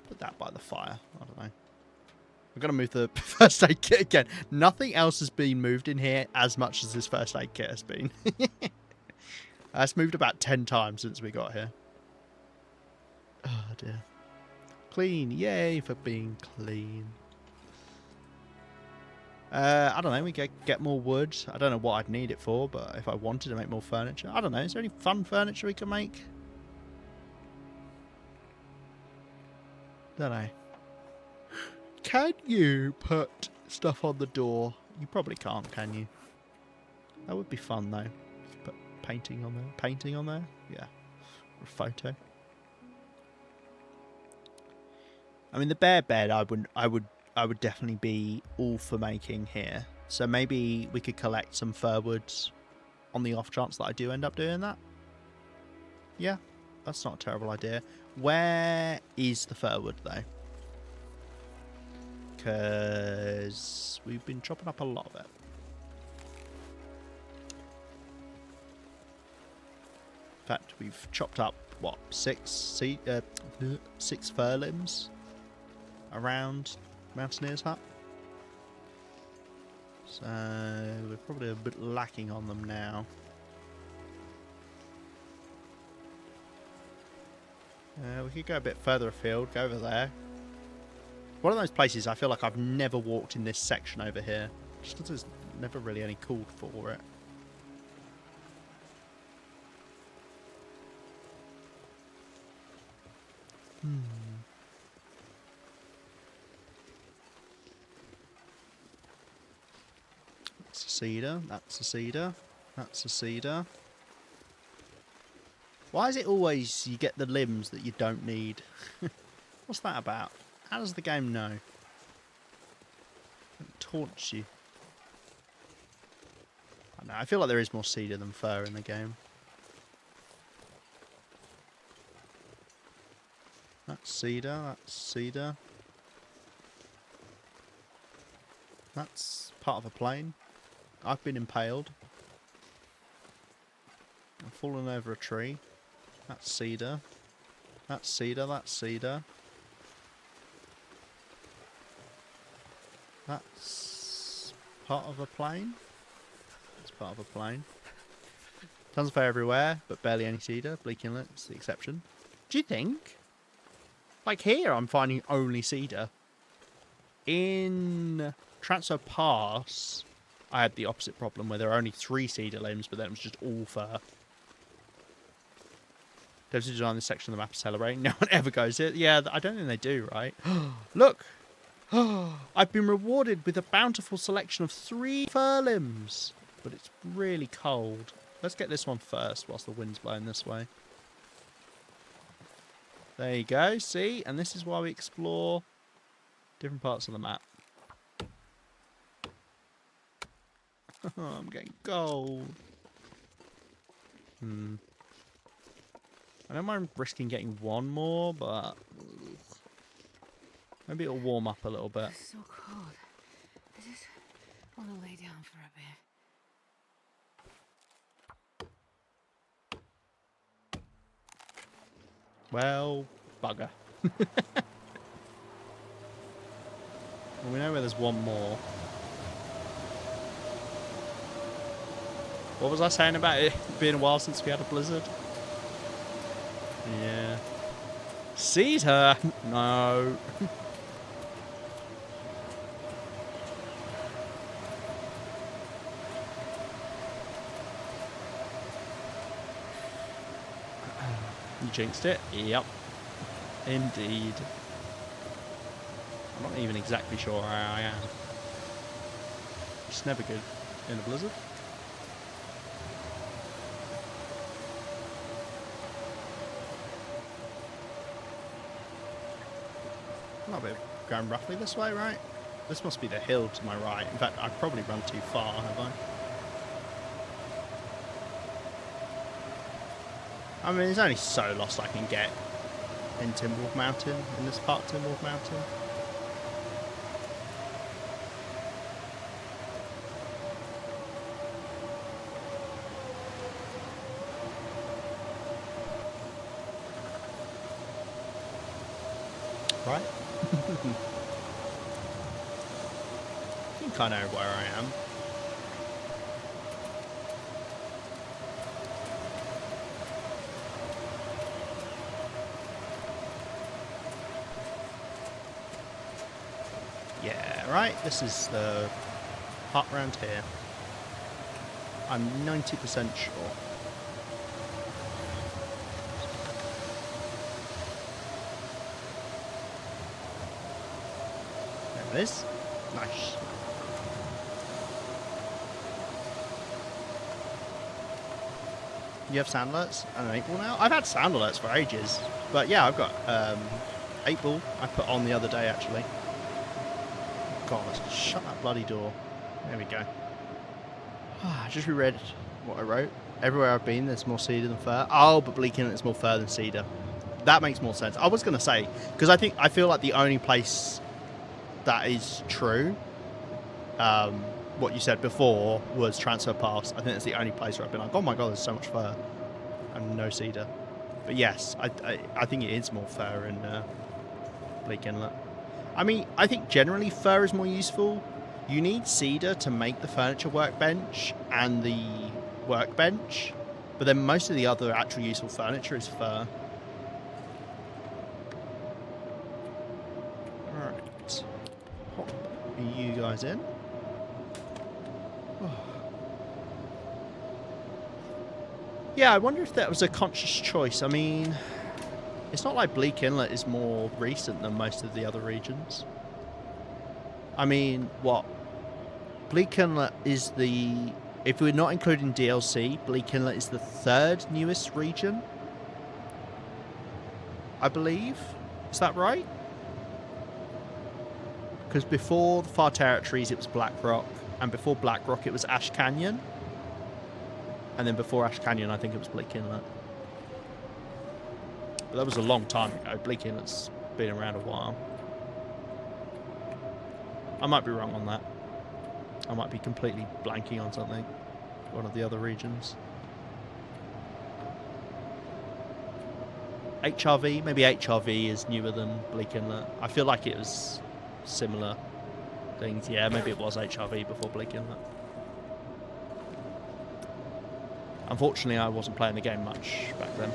put that by the fire. I don't know. I've got to move the first aid kit again. Nothing else has been moved in here as much as this first aid kit has been. It's moved about 10 times since we got here. Oh, dear. Clean. Yay for being clean. I don't know. We get more wood. I don't know what I'd need it for, but if I wanted to make more furniture. I don't know. Is there any fun furniture we can make? Don't know. Can you put stuff on the door? You probably can't, can you? That would be fun, though. Put painting on there. Painting on there? Yeah. Or a photo. I mean, the bare bed, I would definitely be all for making here. So maybe we could collect some fir woods on the off chance that I do end up doing that. Yeah, that's not a terrible idea. Where is the fir wood, though? Because we've been chopping up a lot of it. In fact, we've chopped up, what, 6 fir limbs around Mountaineer's hut. So we're probably a bit lacking on them now. We could go a bit further afield, go over there. One of those places I feel like I've never walked in this section over here. Just because there's never really any called for it. That's a cedar, that's a cedar, that's a cedar. Why is it always you get the limbs that you don't need? What's that about? How does the game know? It taunts you. I don't know, I feel like there is more cedar than fir in the game. That's cedar, that's cedar. That's part of a plane. I've been impaled. I've fallen over a tree. That's cedar. That's cedar, that's cedar. That's part of a plane. That's part of a plane. Tons of fire everywhere, but barely any cedar. Bleak Inlet's the exception. Do you think? Like here, I'm finding only cedar. In Transfer Pass, I had the opposite problem where there were only 3 cedar limbs, but then it was just all fir. Devs who design this section of the map are celebrating. No one ever goes here. Yeah, I don't think they do, right? Look! I've been rewarded with a bountiful selection of 3 fir limbs. But it's really cold. Let's get this one first whilst the wind's blowing this way. There you go, see? And this is why we explore different parts of the map. I'm getting cold. I don't mind risking getting one more, but maybe it'll warm up a little bit. It's so cold. I just want to lay down for a bit. Well, bugger. Well, we know where there's one more. What was I saying about it being a while since we had a blizzard? Yeah. Sees her. No. You jinxed it? Yep. Indeed. I'm not even exactly sure where I am. It's never good in a blizzard. Might be going roughly this way, right? This must be the hill to my right. In fact, I've probably run too far, have I? I mean, there's only so lost I can get in Timberwolf Mountain, in this part of Timberwolf Mountain. Right? I think I know where I am. Yeah, right? This is the part around here. I'm 90% sure. There it is. Nice. You have sound alerts and an 8 ball now? I've had sound alerts for ages. But yeah, I've got 8 ball I put on the other day actually. God, shut that bloody door. There we go. I just reread what I wrote. Everywhere I've been, there's more cedar than fir. Oh, but Bleak Inlet is more fir than cedar. That makes more sense. I was going to say, because I feel like the only place that is true, what you said before was Transfer Pass. I think that's the only place where I've been like, oh my god, there's so much fir and no cedar. But yes, I think it is more fir in Bleak Inlet. I mean, I think generally fir is more useful. You need cedar to make the furniture workbench and the workbench, but then most of the other actual useful furniture is fir. Alright. Pop you guys in. Oh. Yeah, I wonder if that was a conscious choice. I mean, it's not like Bleak Inlet is more recent than most of the other regions. I mean, what? Bleak Inlet is the... If we're not including DLC, Bleak Inlet is the 3rd newest region. I believe. Is that right? Because before the Far Territories, it was Blackrock. And before Blackrock, it was Ash Canyon. And then before Ash Canyon, I think it was Bleak Inlet. But But that was a long time ago. Bleak Inlet's been around a while. I might be wrong on that. I might be completely blanking on something. One of the other regions. HRV? Maybe HRV is newer than Bleak Inlet. I feel like it was similar things. Yeah, maybe it was HRV before Bleak Inlet. Unfortunately, I wasn't playing the game much back then.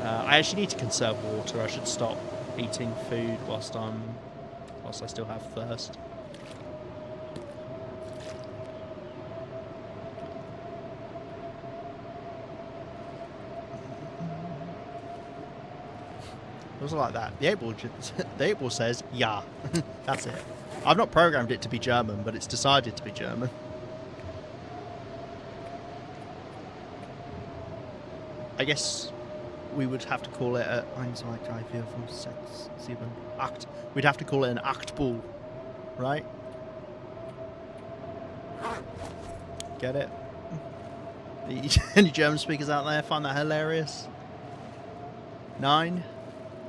I actually need to conserve water. I should stop eating food whilst I still have thirst. It was like that. The 8-ball says, yeah. That's it. I've not programmed it to be German, but it's decided to be German. I guess we would have to call it a 1, 2, 3, 4, 5, 6, 7, 8. We'd have to call it an 8-ball, right? Get it? Any German speakers out there find that hilarious? 9?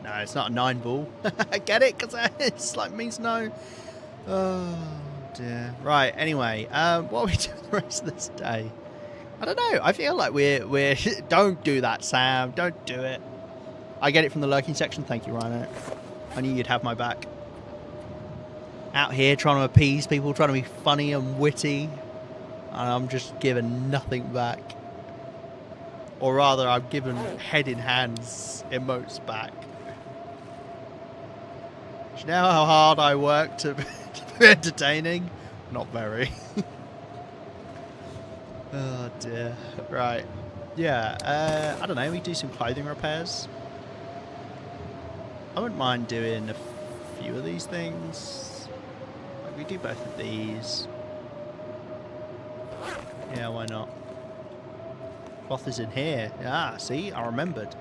No, it's not a 9-ball. Get it? Because it's like means no. Oh dear. Right. Anyway, what are we doing the rest of this day? I don't know. I feel like we're don't do that, Sam. Don't do it. I get it from the lurking section. Thank you, Rhino. I knew you'd have my back. Out here trying to appease people, trying to be funny and witty, and I'm just giving nothing back. Or rather, I'm giving head in hands emotes back. Do you know how hard I work to be entertaining? Not very. Oh dear. Right. Yeah, I don't know, we do some clothing repairs. I wouldn't mind doing a few of these things. Like we do both of these. Yeah, why not? Cloth is in here. Ah, see? I remembered.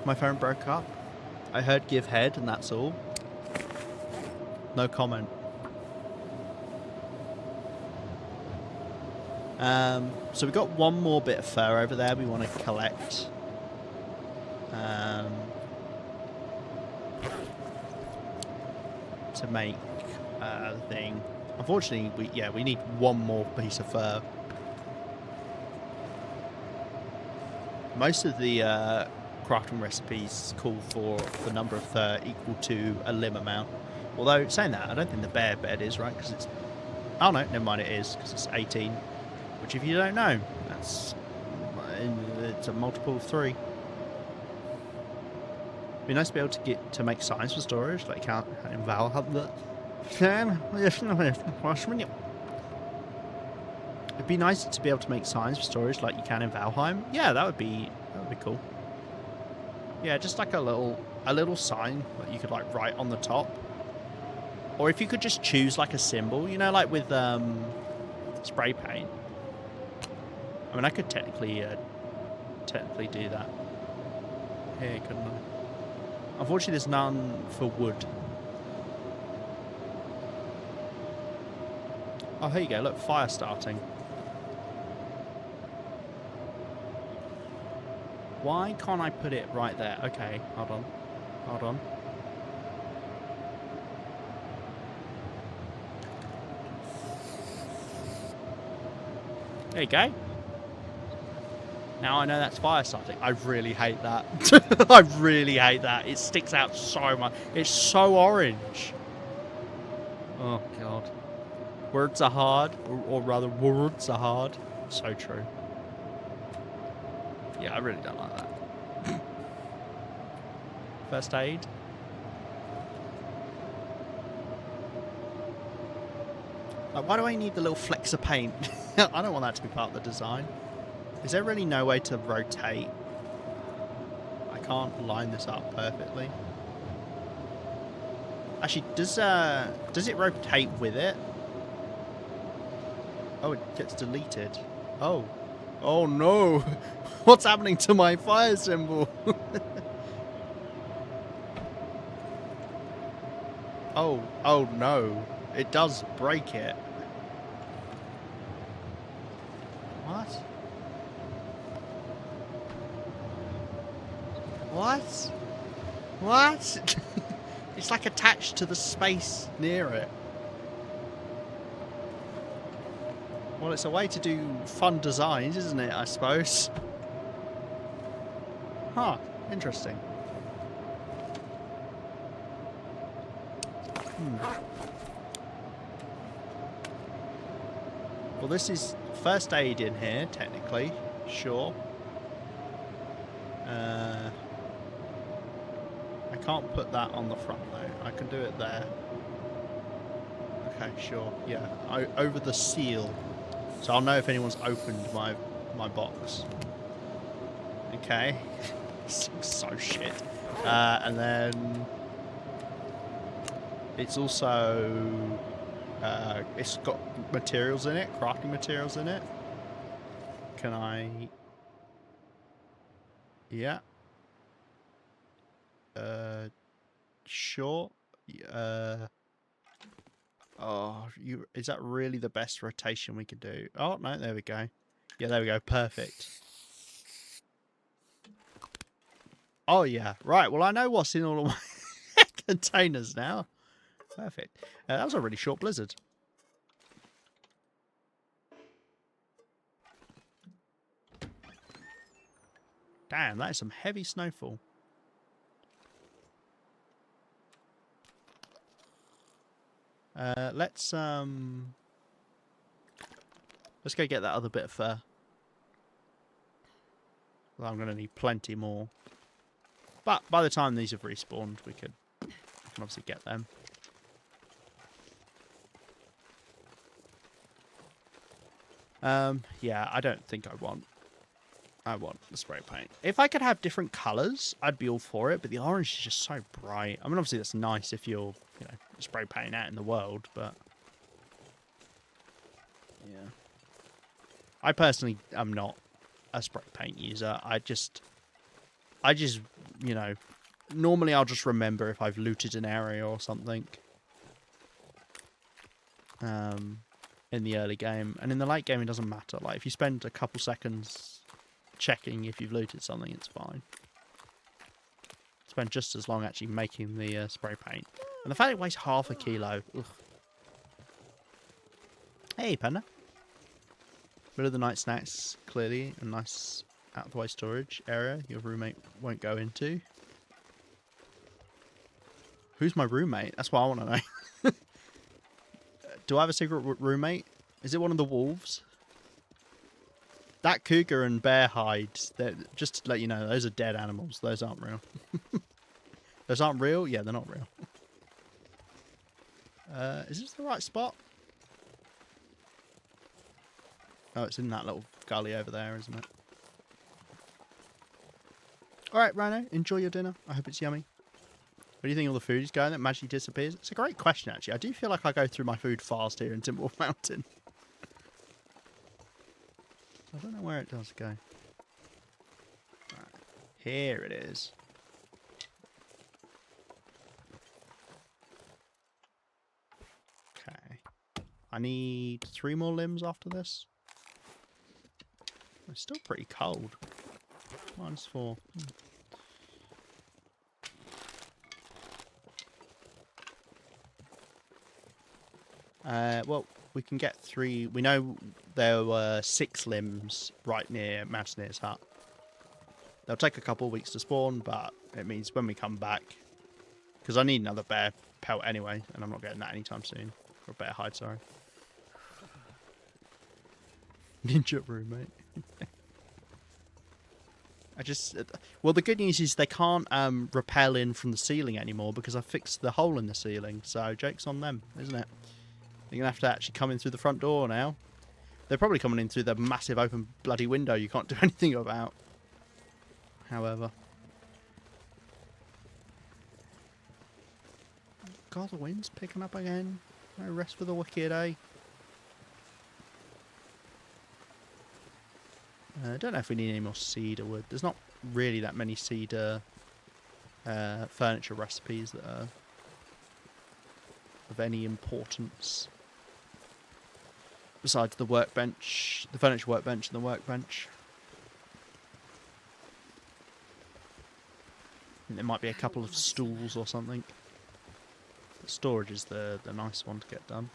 My phone broke up. I heard give head and that's all. No comment. So we've got one more bit of fur over there we want to collect. To make the thing. Unfortunately, we need one more piece of fur. Most of the crafting recipes call for the number of fur equal to a limb amount. Although, saying that, I don't think the bear bed is, right? Because it's... Oh, no, never mind, it is, because it's 18. Which, if you don't know, it's a multiple of 3. It'd be nice to be able to make signs for storage, like you can't in Valhalla. It'd be nice to be able to make signs for storage like you can in Valheim. Yeah, that would be cool. Yeah, just like a little sign that you could like write on the top. Or if you could just choose like a symbol, you know, like with spray paint. I mean, I could technically do that. Here, couldn't I? Unfortunately, there's none for wood. Oh, here you go. Look, fire starting. Why can't I put it right there? Okay, hold on. Hold on. There you go. Now I know that's fire starting. I really hate that. I really hate that. It sticks out so much. It's so orange. Oh, God. Words are hard. Or rather, words are hard. So true. Yeah, I really don't like that. First aid. Like, why do I need the little flecks of paint? I don't want that to be part of the design. Is there really no way to rotate? I can't line this up perfectly. Actually, does it rotate with it? Oh, it gets deleted. Oh. Oh no! What's happening to my fire symbol? Oh no. It does break it. What? What? What? It's like attached to the space near it. Well, it's a way to do fun designs, isn't it, I suppose? Huh. Interesting. Well, this is first aid in here, technically. Sure. I can't put that on the front, though. I can do it there. Okay, sure. Yeah. Over the seal. So I'll know if anyone's opened my box. Okay. This looks so shit. And then it's also it's got materials in it, crafting materials in it. Can I? Yeah. Sure. Oh, is that really the best rotation we could do? Oh no, there we go. Yeah, there we go. Perfect. Oh yeah, right. Well, I know what's in all of my containers now. Perfect. That was a really short blizzard. Damn, that is some heavy snowfall. Let's go get that other bit of fur. Well, I'm going to need plenty more. But by the time these have respawned, we can obviously get them. Yeah, I don't think I want the spray paint. If I could have different colours, I'd be all for it, but the orange is just so bright. I mean, obviously that's nice if you're, you know, spray painting out in the world, but yeah. I personally am not a spray paint user. I just, you know, normally I'll just remember if I've looted an area or something. In the early game, and in the late game it doesn't matter. Like if you spend a couple seconds checking if you've looted something, it's fine. Spend just as long actually making the spray paint. And the fact it weighs half a kilo. Ugh. Hey, Panda. Bit of the night snacks, clearly. A nice out of the way storage area your roommate won't go into. Who's my roommate? That's what I want to know. Do I have a secret roommate? Is it one of the wolves? That cougar and bear hide, just to let you know, those are dead animals. Those aren't real. Those aren't real? Yeah, they're not real. Is this the right spot? Oh, it's in that little gully over there, isn't it? Alright, Rhino, enjoy your dinner. I hope it's yummy. Where do you think all the food is going that magically disappears? It's a great question, actually. I do feel like I go through my food fast here in Timberwolf Mountain. I don't know where it does go. Right. Here it is. Okay. I need 3 more limbs after this. It's still pretty cold. -4. Well, we can get 3. We know there were 6 limbs right near Mountaineer's hut. They'll take a couple of weeks to spawn, but it means when we come back, because I need another bear pelt anyway, and I'm not getting that anytime soon. Or bear hide, sorry. Ninja roommate. Well, the good news is they can't rappel in from the ceiling anymore because I fixed the hole in the ceiling. So joke's on them, isn't it? They're going to have to actually come in through the front door now. They're probably coming in through the massive open bloody window you can't do anything about. However. God, the wind's picking up again. No rest for the wicked, eh? I don't know if we need any more cedar wood. There's not really that many cedar furniture recipes that are of any importance. Besides the workbench, the furniture workbench and the workbench. And there might be a couple of stools or something. But storage is the nice one to get done.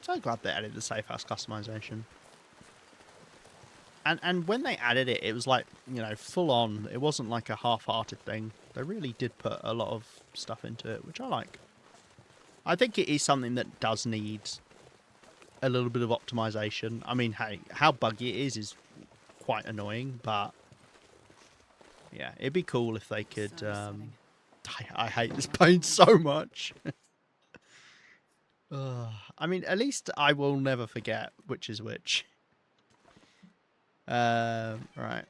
So glad they added the safe house customization. And when they added it, it was like, you know, full on. It wasn't like a half-hearted thing. They really did put a lot of stuff into it, which I like. I think it is something that does need a little bit of optimization. I mean, hey, how buggy it is quite annoying, but yeah, it'd be cool if they could. I hate this paint so much. I mean, at least I will never forget which is which. Right.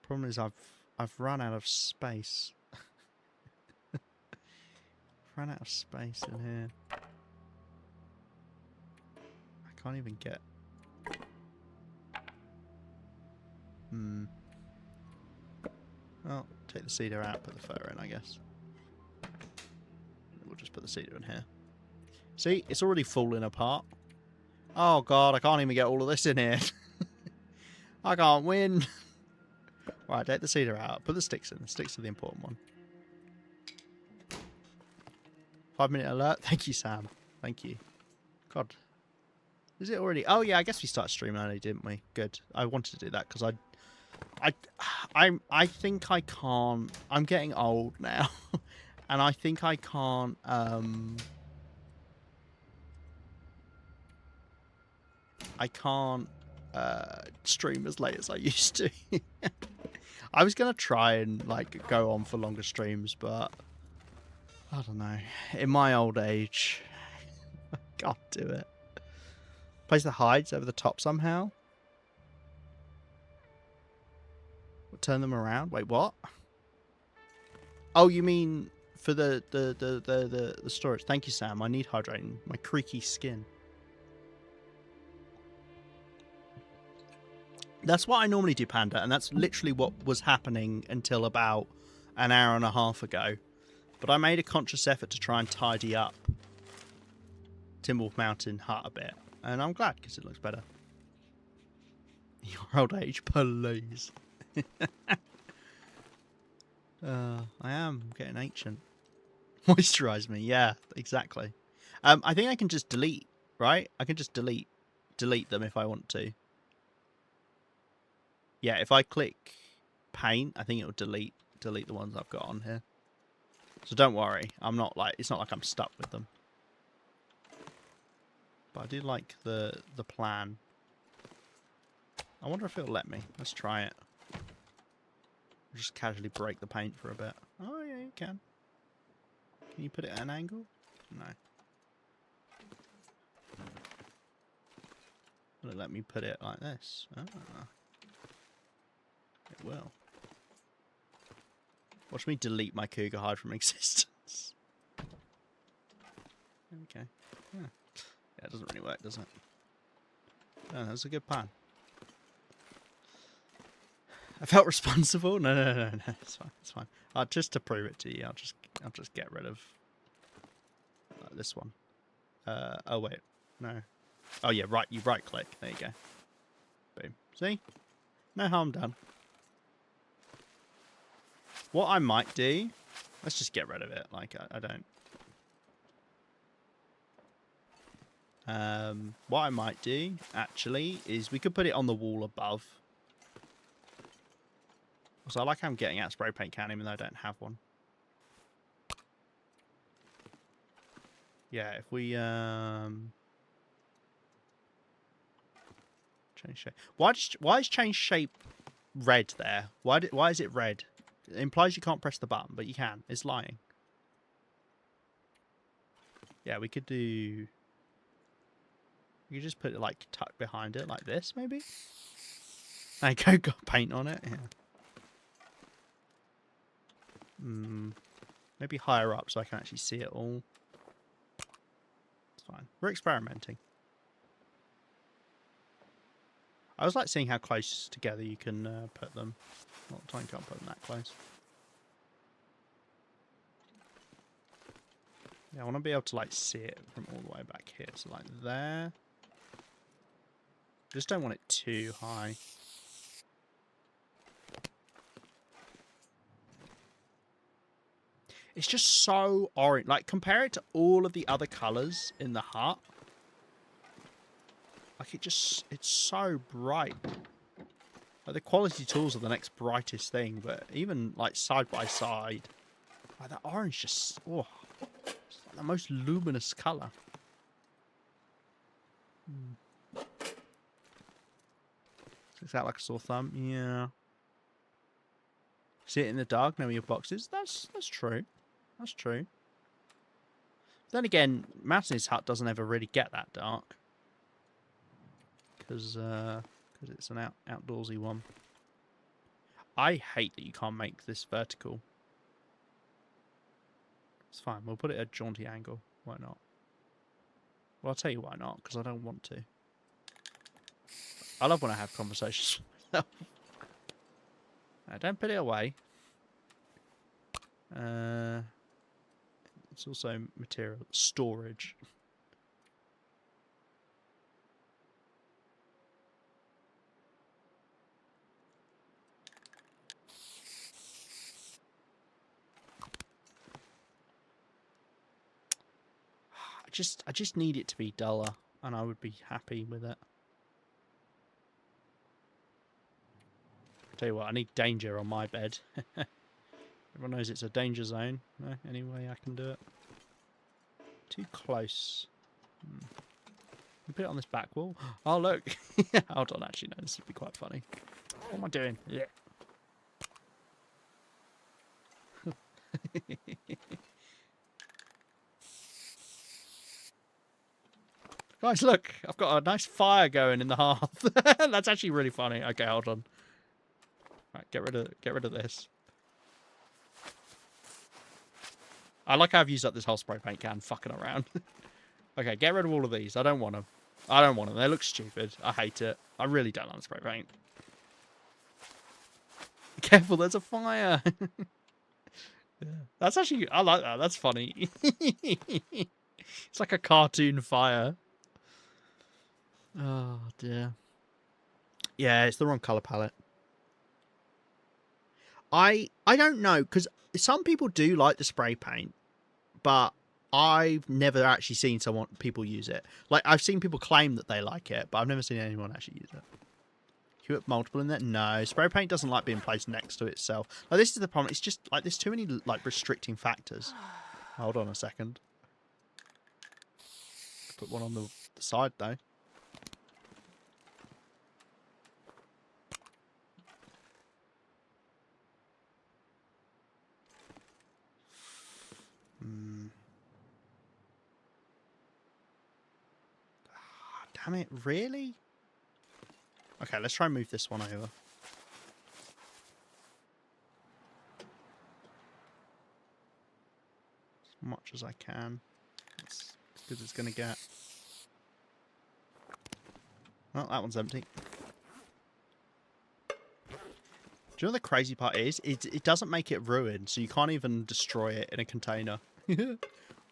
Problem is, I've run out of space. Run out of space in here. I can't even get. Well, take the cedar out, put the fur in, I guess. We'll just put the cedar in here. See, it's already falling apart. Oh god, I can't even get all of this in here. I can't win. Right, take the cedar out. Put the sticks in. The sticks are the important one. 5-minute alert. Thank you, Sam. Thank you. God. Is it already? Oh yeah, I guess we started streaming early, didn't we? Good. I wanted to do that because I think I can't. I'm getting old now, and I think I can't. I can't stream as late as I used to. I was gonna try and like go on for longer streams, but I don't know. In my old age, I can't do it. Place the hides over the top somehow. Turn them around. Wait, what? Oh, you mean for the storage? Thank you, Sam. I need hydrating. My creaky skin. That's what I normally do, Panda, and that's literally what was happening until about an hour and a half ago. But I made a conscious effort to try and tidy up Timberwolf Mountain hut a bit, and I'm glad because it looks better. Your old age, please. I am getting ancient. Moisturize me, yeah, exactly. I think I can just delete, right? I can just delete them if I want to. Yeah, if I click paint, I think it will delete the ones I've got on here. So don't worry, I'm not like, it's not like I'm stuck with them. But I do like the plan. I wonder if it'll let me. Let's try it. Just casually break the paint for a bit. Oh yeah, you can. Can you put it at an angle? No. Will it let me put it like this? Ah. It will. Watch me delete my cougar hide from existence. Okay. Yeah, it doesn't really work, does it? No, that was a good plan. I felt responsible. No. It's fine. It's fine. Just to prove it to you, I'll just get rid of this one. Oh wait, no. Oh yeah, right. You right click. There you go. Boom. See? No harm done. What I might do, let's just get rid of it. Like I don't. What I might do actually is we could put it on the wall above. So I like how I'm getting out spray paint can even though I don't have one. Yeah, if we change shape. Why is change shape red there? Why is it red? It implies you can't press the button, but you can. It's lying. Yeah, we could do. You could just put it like tucked behind it, like this, maybe. There you go. Got paint on it. Yeah. Maybe higher up so I can actually see it all. It's fine. We're experimenting. I was like seeing how close together you can put them. Not the time, can't put them that close. Yeah, I want to be able to like see it from all the way back here. So like there. Just don't want it too high. It's just so orange. Like compare it to all of the other colours in the hut. Like it's so bright. Like the quality tools are the next brightest thing, but even like side by side, like that orange just it's like the most luminous colour. Looks out like a sore thumb. Yeah. See it in the dark, know where your box is. That's true. That's true. Then again, Mountaineer's hut doesn't ever really get that dark. Because it's an outdoorsy one. I hate that you can't make this vertical. It's fine. We'll put it at a jaunty angle. Why not? Well, I'll tell you why not. Because I don't want to. I love when I have conversations with myself. Don't put it away. It's also material storage. I just need it to be duller, and I would be happy with it. Tell you what, I need danger on my bed. Everyone knows it's a danger zone. No, any way I can do it. Too close. You put it on this back wall. Oh look! Hold on, actually no, this would be quite funny. What am I doing? Yeah. Guys, look! I've got a nice fire going in the hearth. That's actually really funny. Okay, hold on. Right, get rid of this. I like how I've used up this whole spray paint can fucking around. Okay, get rid of all of these. I don't want them. I don't want them. They look stupid. I hate it. I really don't like spray paint. Careful, there's a fire. Yeah. That's actually, I like that. That's funny. It's like a cartoon fire. Oh, dear. Yeah, it's the wrong colour palette. I don't know, because some people do like the spray paint, but I've never actually seen people use it. Like, I've seen people claim that they like it, but I've never seen anyone actually use it. Can you put multiple in there? No. Spray paint doesn't like being placed next to itself. Like, this is the problem. It's just, like, there's too many, like, restricting factors. Hold on a second. Put one on the side, though. Damn it, really? Okay, let's try and move this one over. As much as I can. That's as good as it's going to get. Well, that one's empty. Do you know what the crazy part is? It doesn't make it ruined, so you can't even destroy it in a container.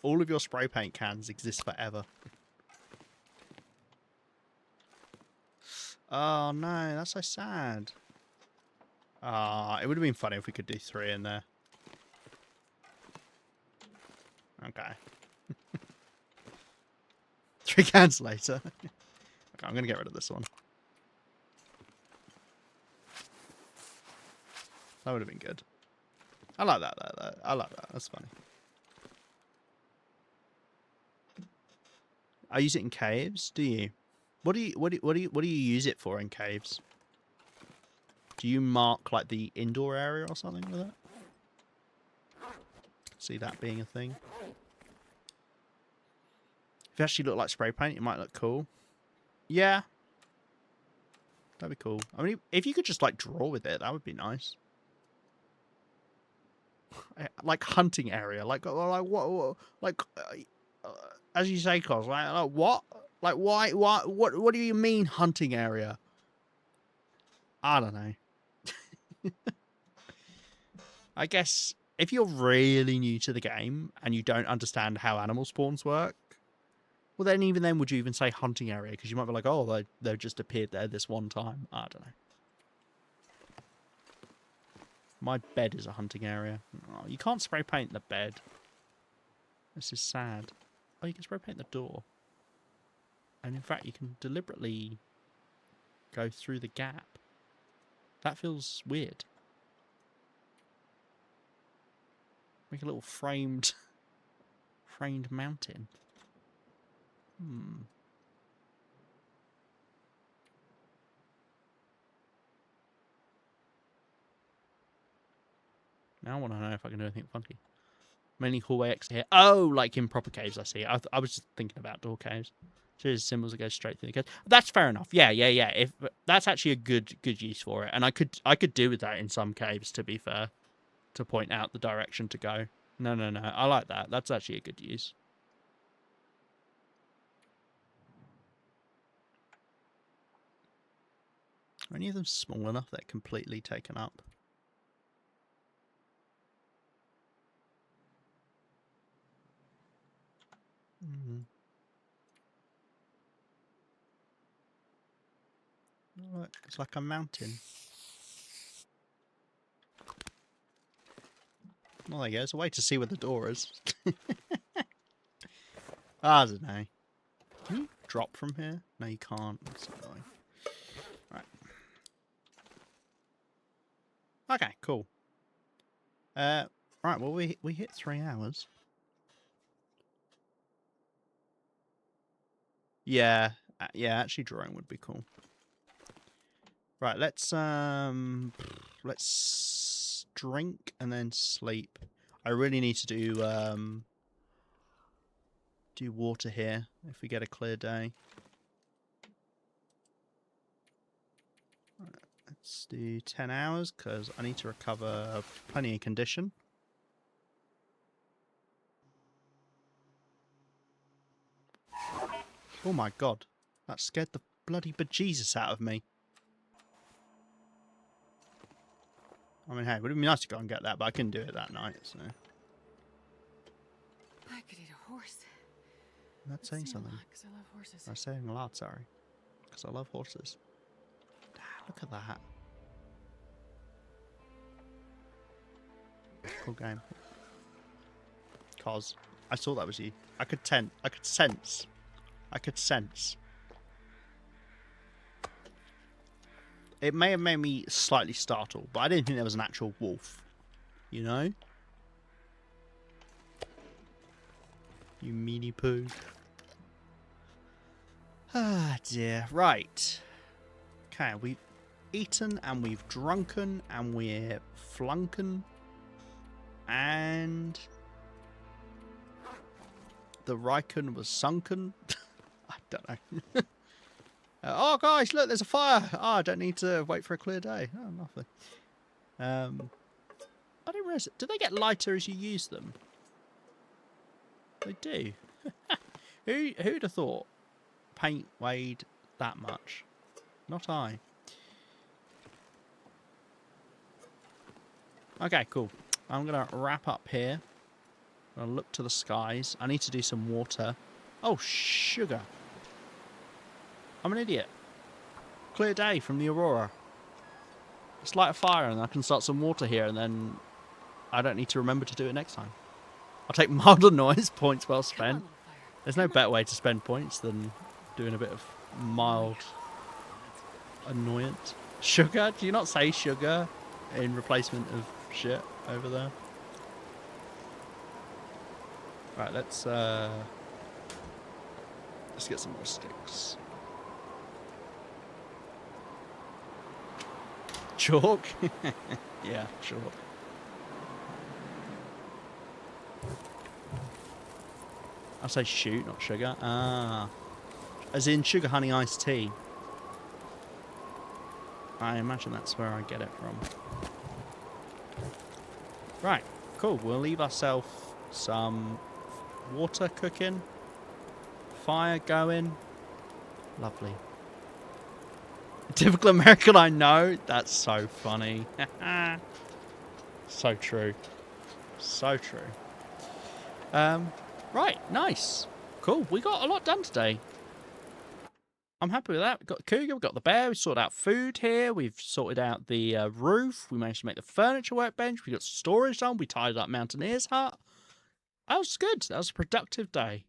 All of your spray paint cans exist forever. Oh no, that's so sad. It would have been funny if we could do 3 in there. Okay. 3 cans later. Okay, I'm going to get rid of this one. That would have been good. I like that. I like that. That's funny. I use it in caves. Do you? What do you use it for in caves? Do you mark like the indoor area or something with it? See that being a thing. If it actually looked like spray paint, it might look cool. Yeah. That'd be cool. I mean, if you could just like draw with it, that would be nice. Like hunting area, like what, like as you say, Cos, like what, like why, what do you mean hunting area? I don't know. I guess if you're really new to the game and you don't understand how animal spawns work, well, then even then, would you even say hunting area? Because you might be like, oh, they've just appeared there this one time. I don't know. My bed is a hunting area. Oh, you can't spray paint the bed. This is sad. Oh, you can spray paint the door. And in fact, you can deliberately go through the gap. That feels weird. Make a little framed mountain. Now I want to know if I can do anything funky. Mainly hallway exit here. Oh, like in proper caves, I see. I was just thinking about door caves. So there's symbols that go straight through the cave. That's fair enough. Yeah. If that's actually a good use for it, and I could do with that in some caves, to be fair, to point out the direction to go. No. I like that. That's actually a good use. Are any of them small enough they're completely taken up? Look, it's like a mountain. Well, there you go. It's a way to see where the door is. I don't know. Can you drop from here? No, you can't. That's annoying. Right. Okay, cool. Right, well, we hit 3 hours. Yeah, actually drawing would be cool. Right, let's drink and then sleep. I really need to do water here if we get a clear day. Right, let's do 10 hours because I need to recover plenty of condition. Oh my god, that scared the bloody bejesus out of me. I mean, hey, it would be nice to go and get that, but I couldn't do it that night, so. I could eat a horse. That's saying something. Because I love horses. I'm saying a lot, sorry. Because I love horses. Look at that. Cool game. Cause I saw that was you. I could sense. It may have made me slightly startled, but I didn't think there was an actual wolf. You know? You meanie poo. Ah, dear. Right. Okay, we've eaten and we've drunken and we're flunken. And the Riken was sunken. I don't know. Oh, guys, look, there's a fire. Oh, I don't need to wait for a clear day. Oh, nothing. I didn't realize it. Do they get lighter as you use them? They do. Who'd have thought paint weighed that much? Not I. Okay, cool. I'm going to wrap up here. I'm going to look to the skies. I need to do some water. Oh, sugar. I'm an idiot. Clear day from the Aurora. Let's light a fire and I can start some water here and then I don't need to remember to do it next time. I'll take milder noise, points well spent. There's no better way to spend points than doing a bit of mild annoyance. Sugar? Do you not say sugar in replacement of shit over there? Right, let's get some more sticks. Chalk? Yeah, sure. I say shoot, not sugar. Ah. As in sugar honey iced tea. I imagine that's where I get it from. Right, cool. We'll leave ourselves some water cooking. Fire going. Lovely. Typical American, I know. That's so funny. So true. So true. Right, nice. Cool. We got a lot done today. I'm happy with that. We've got the cougar, we've got the bear, we've sorted out food here, we've sorted out the roof, we managed to make the furniture workbench, we got storage done, we tied up Mountaineer's hut. That was good. That was a productive day.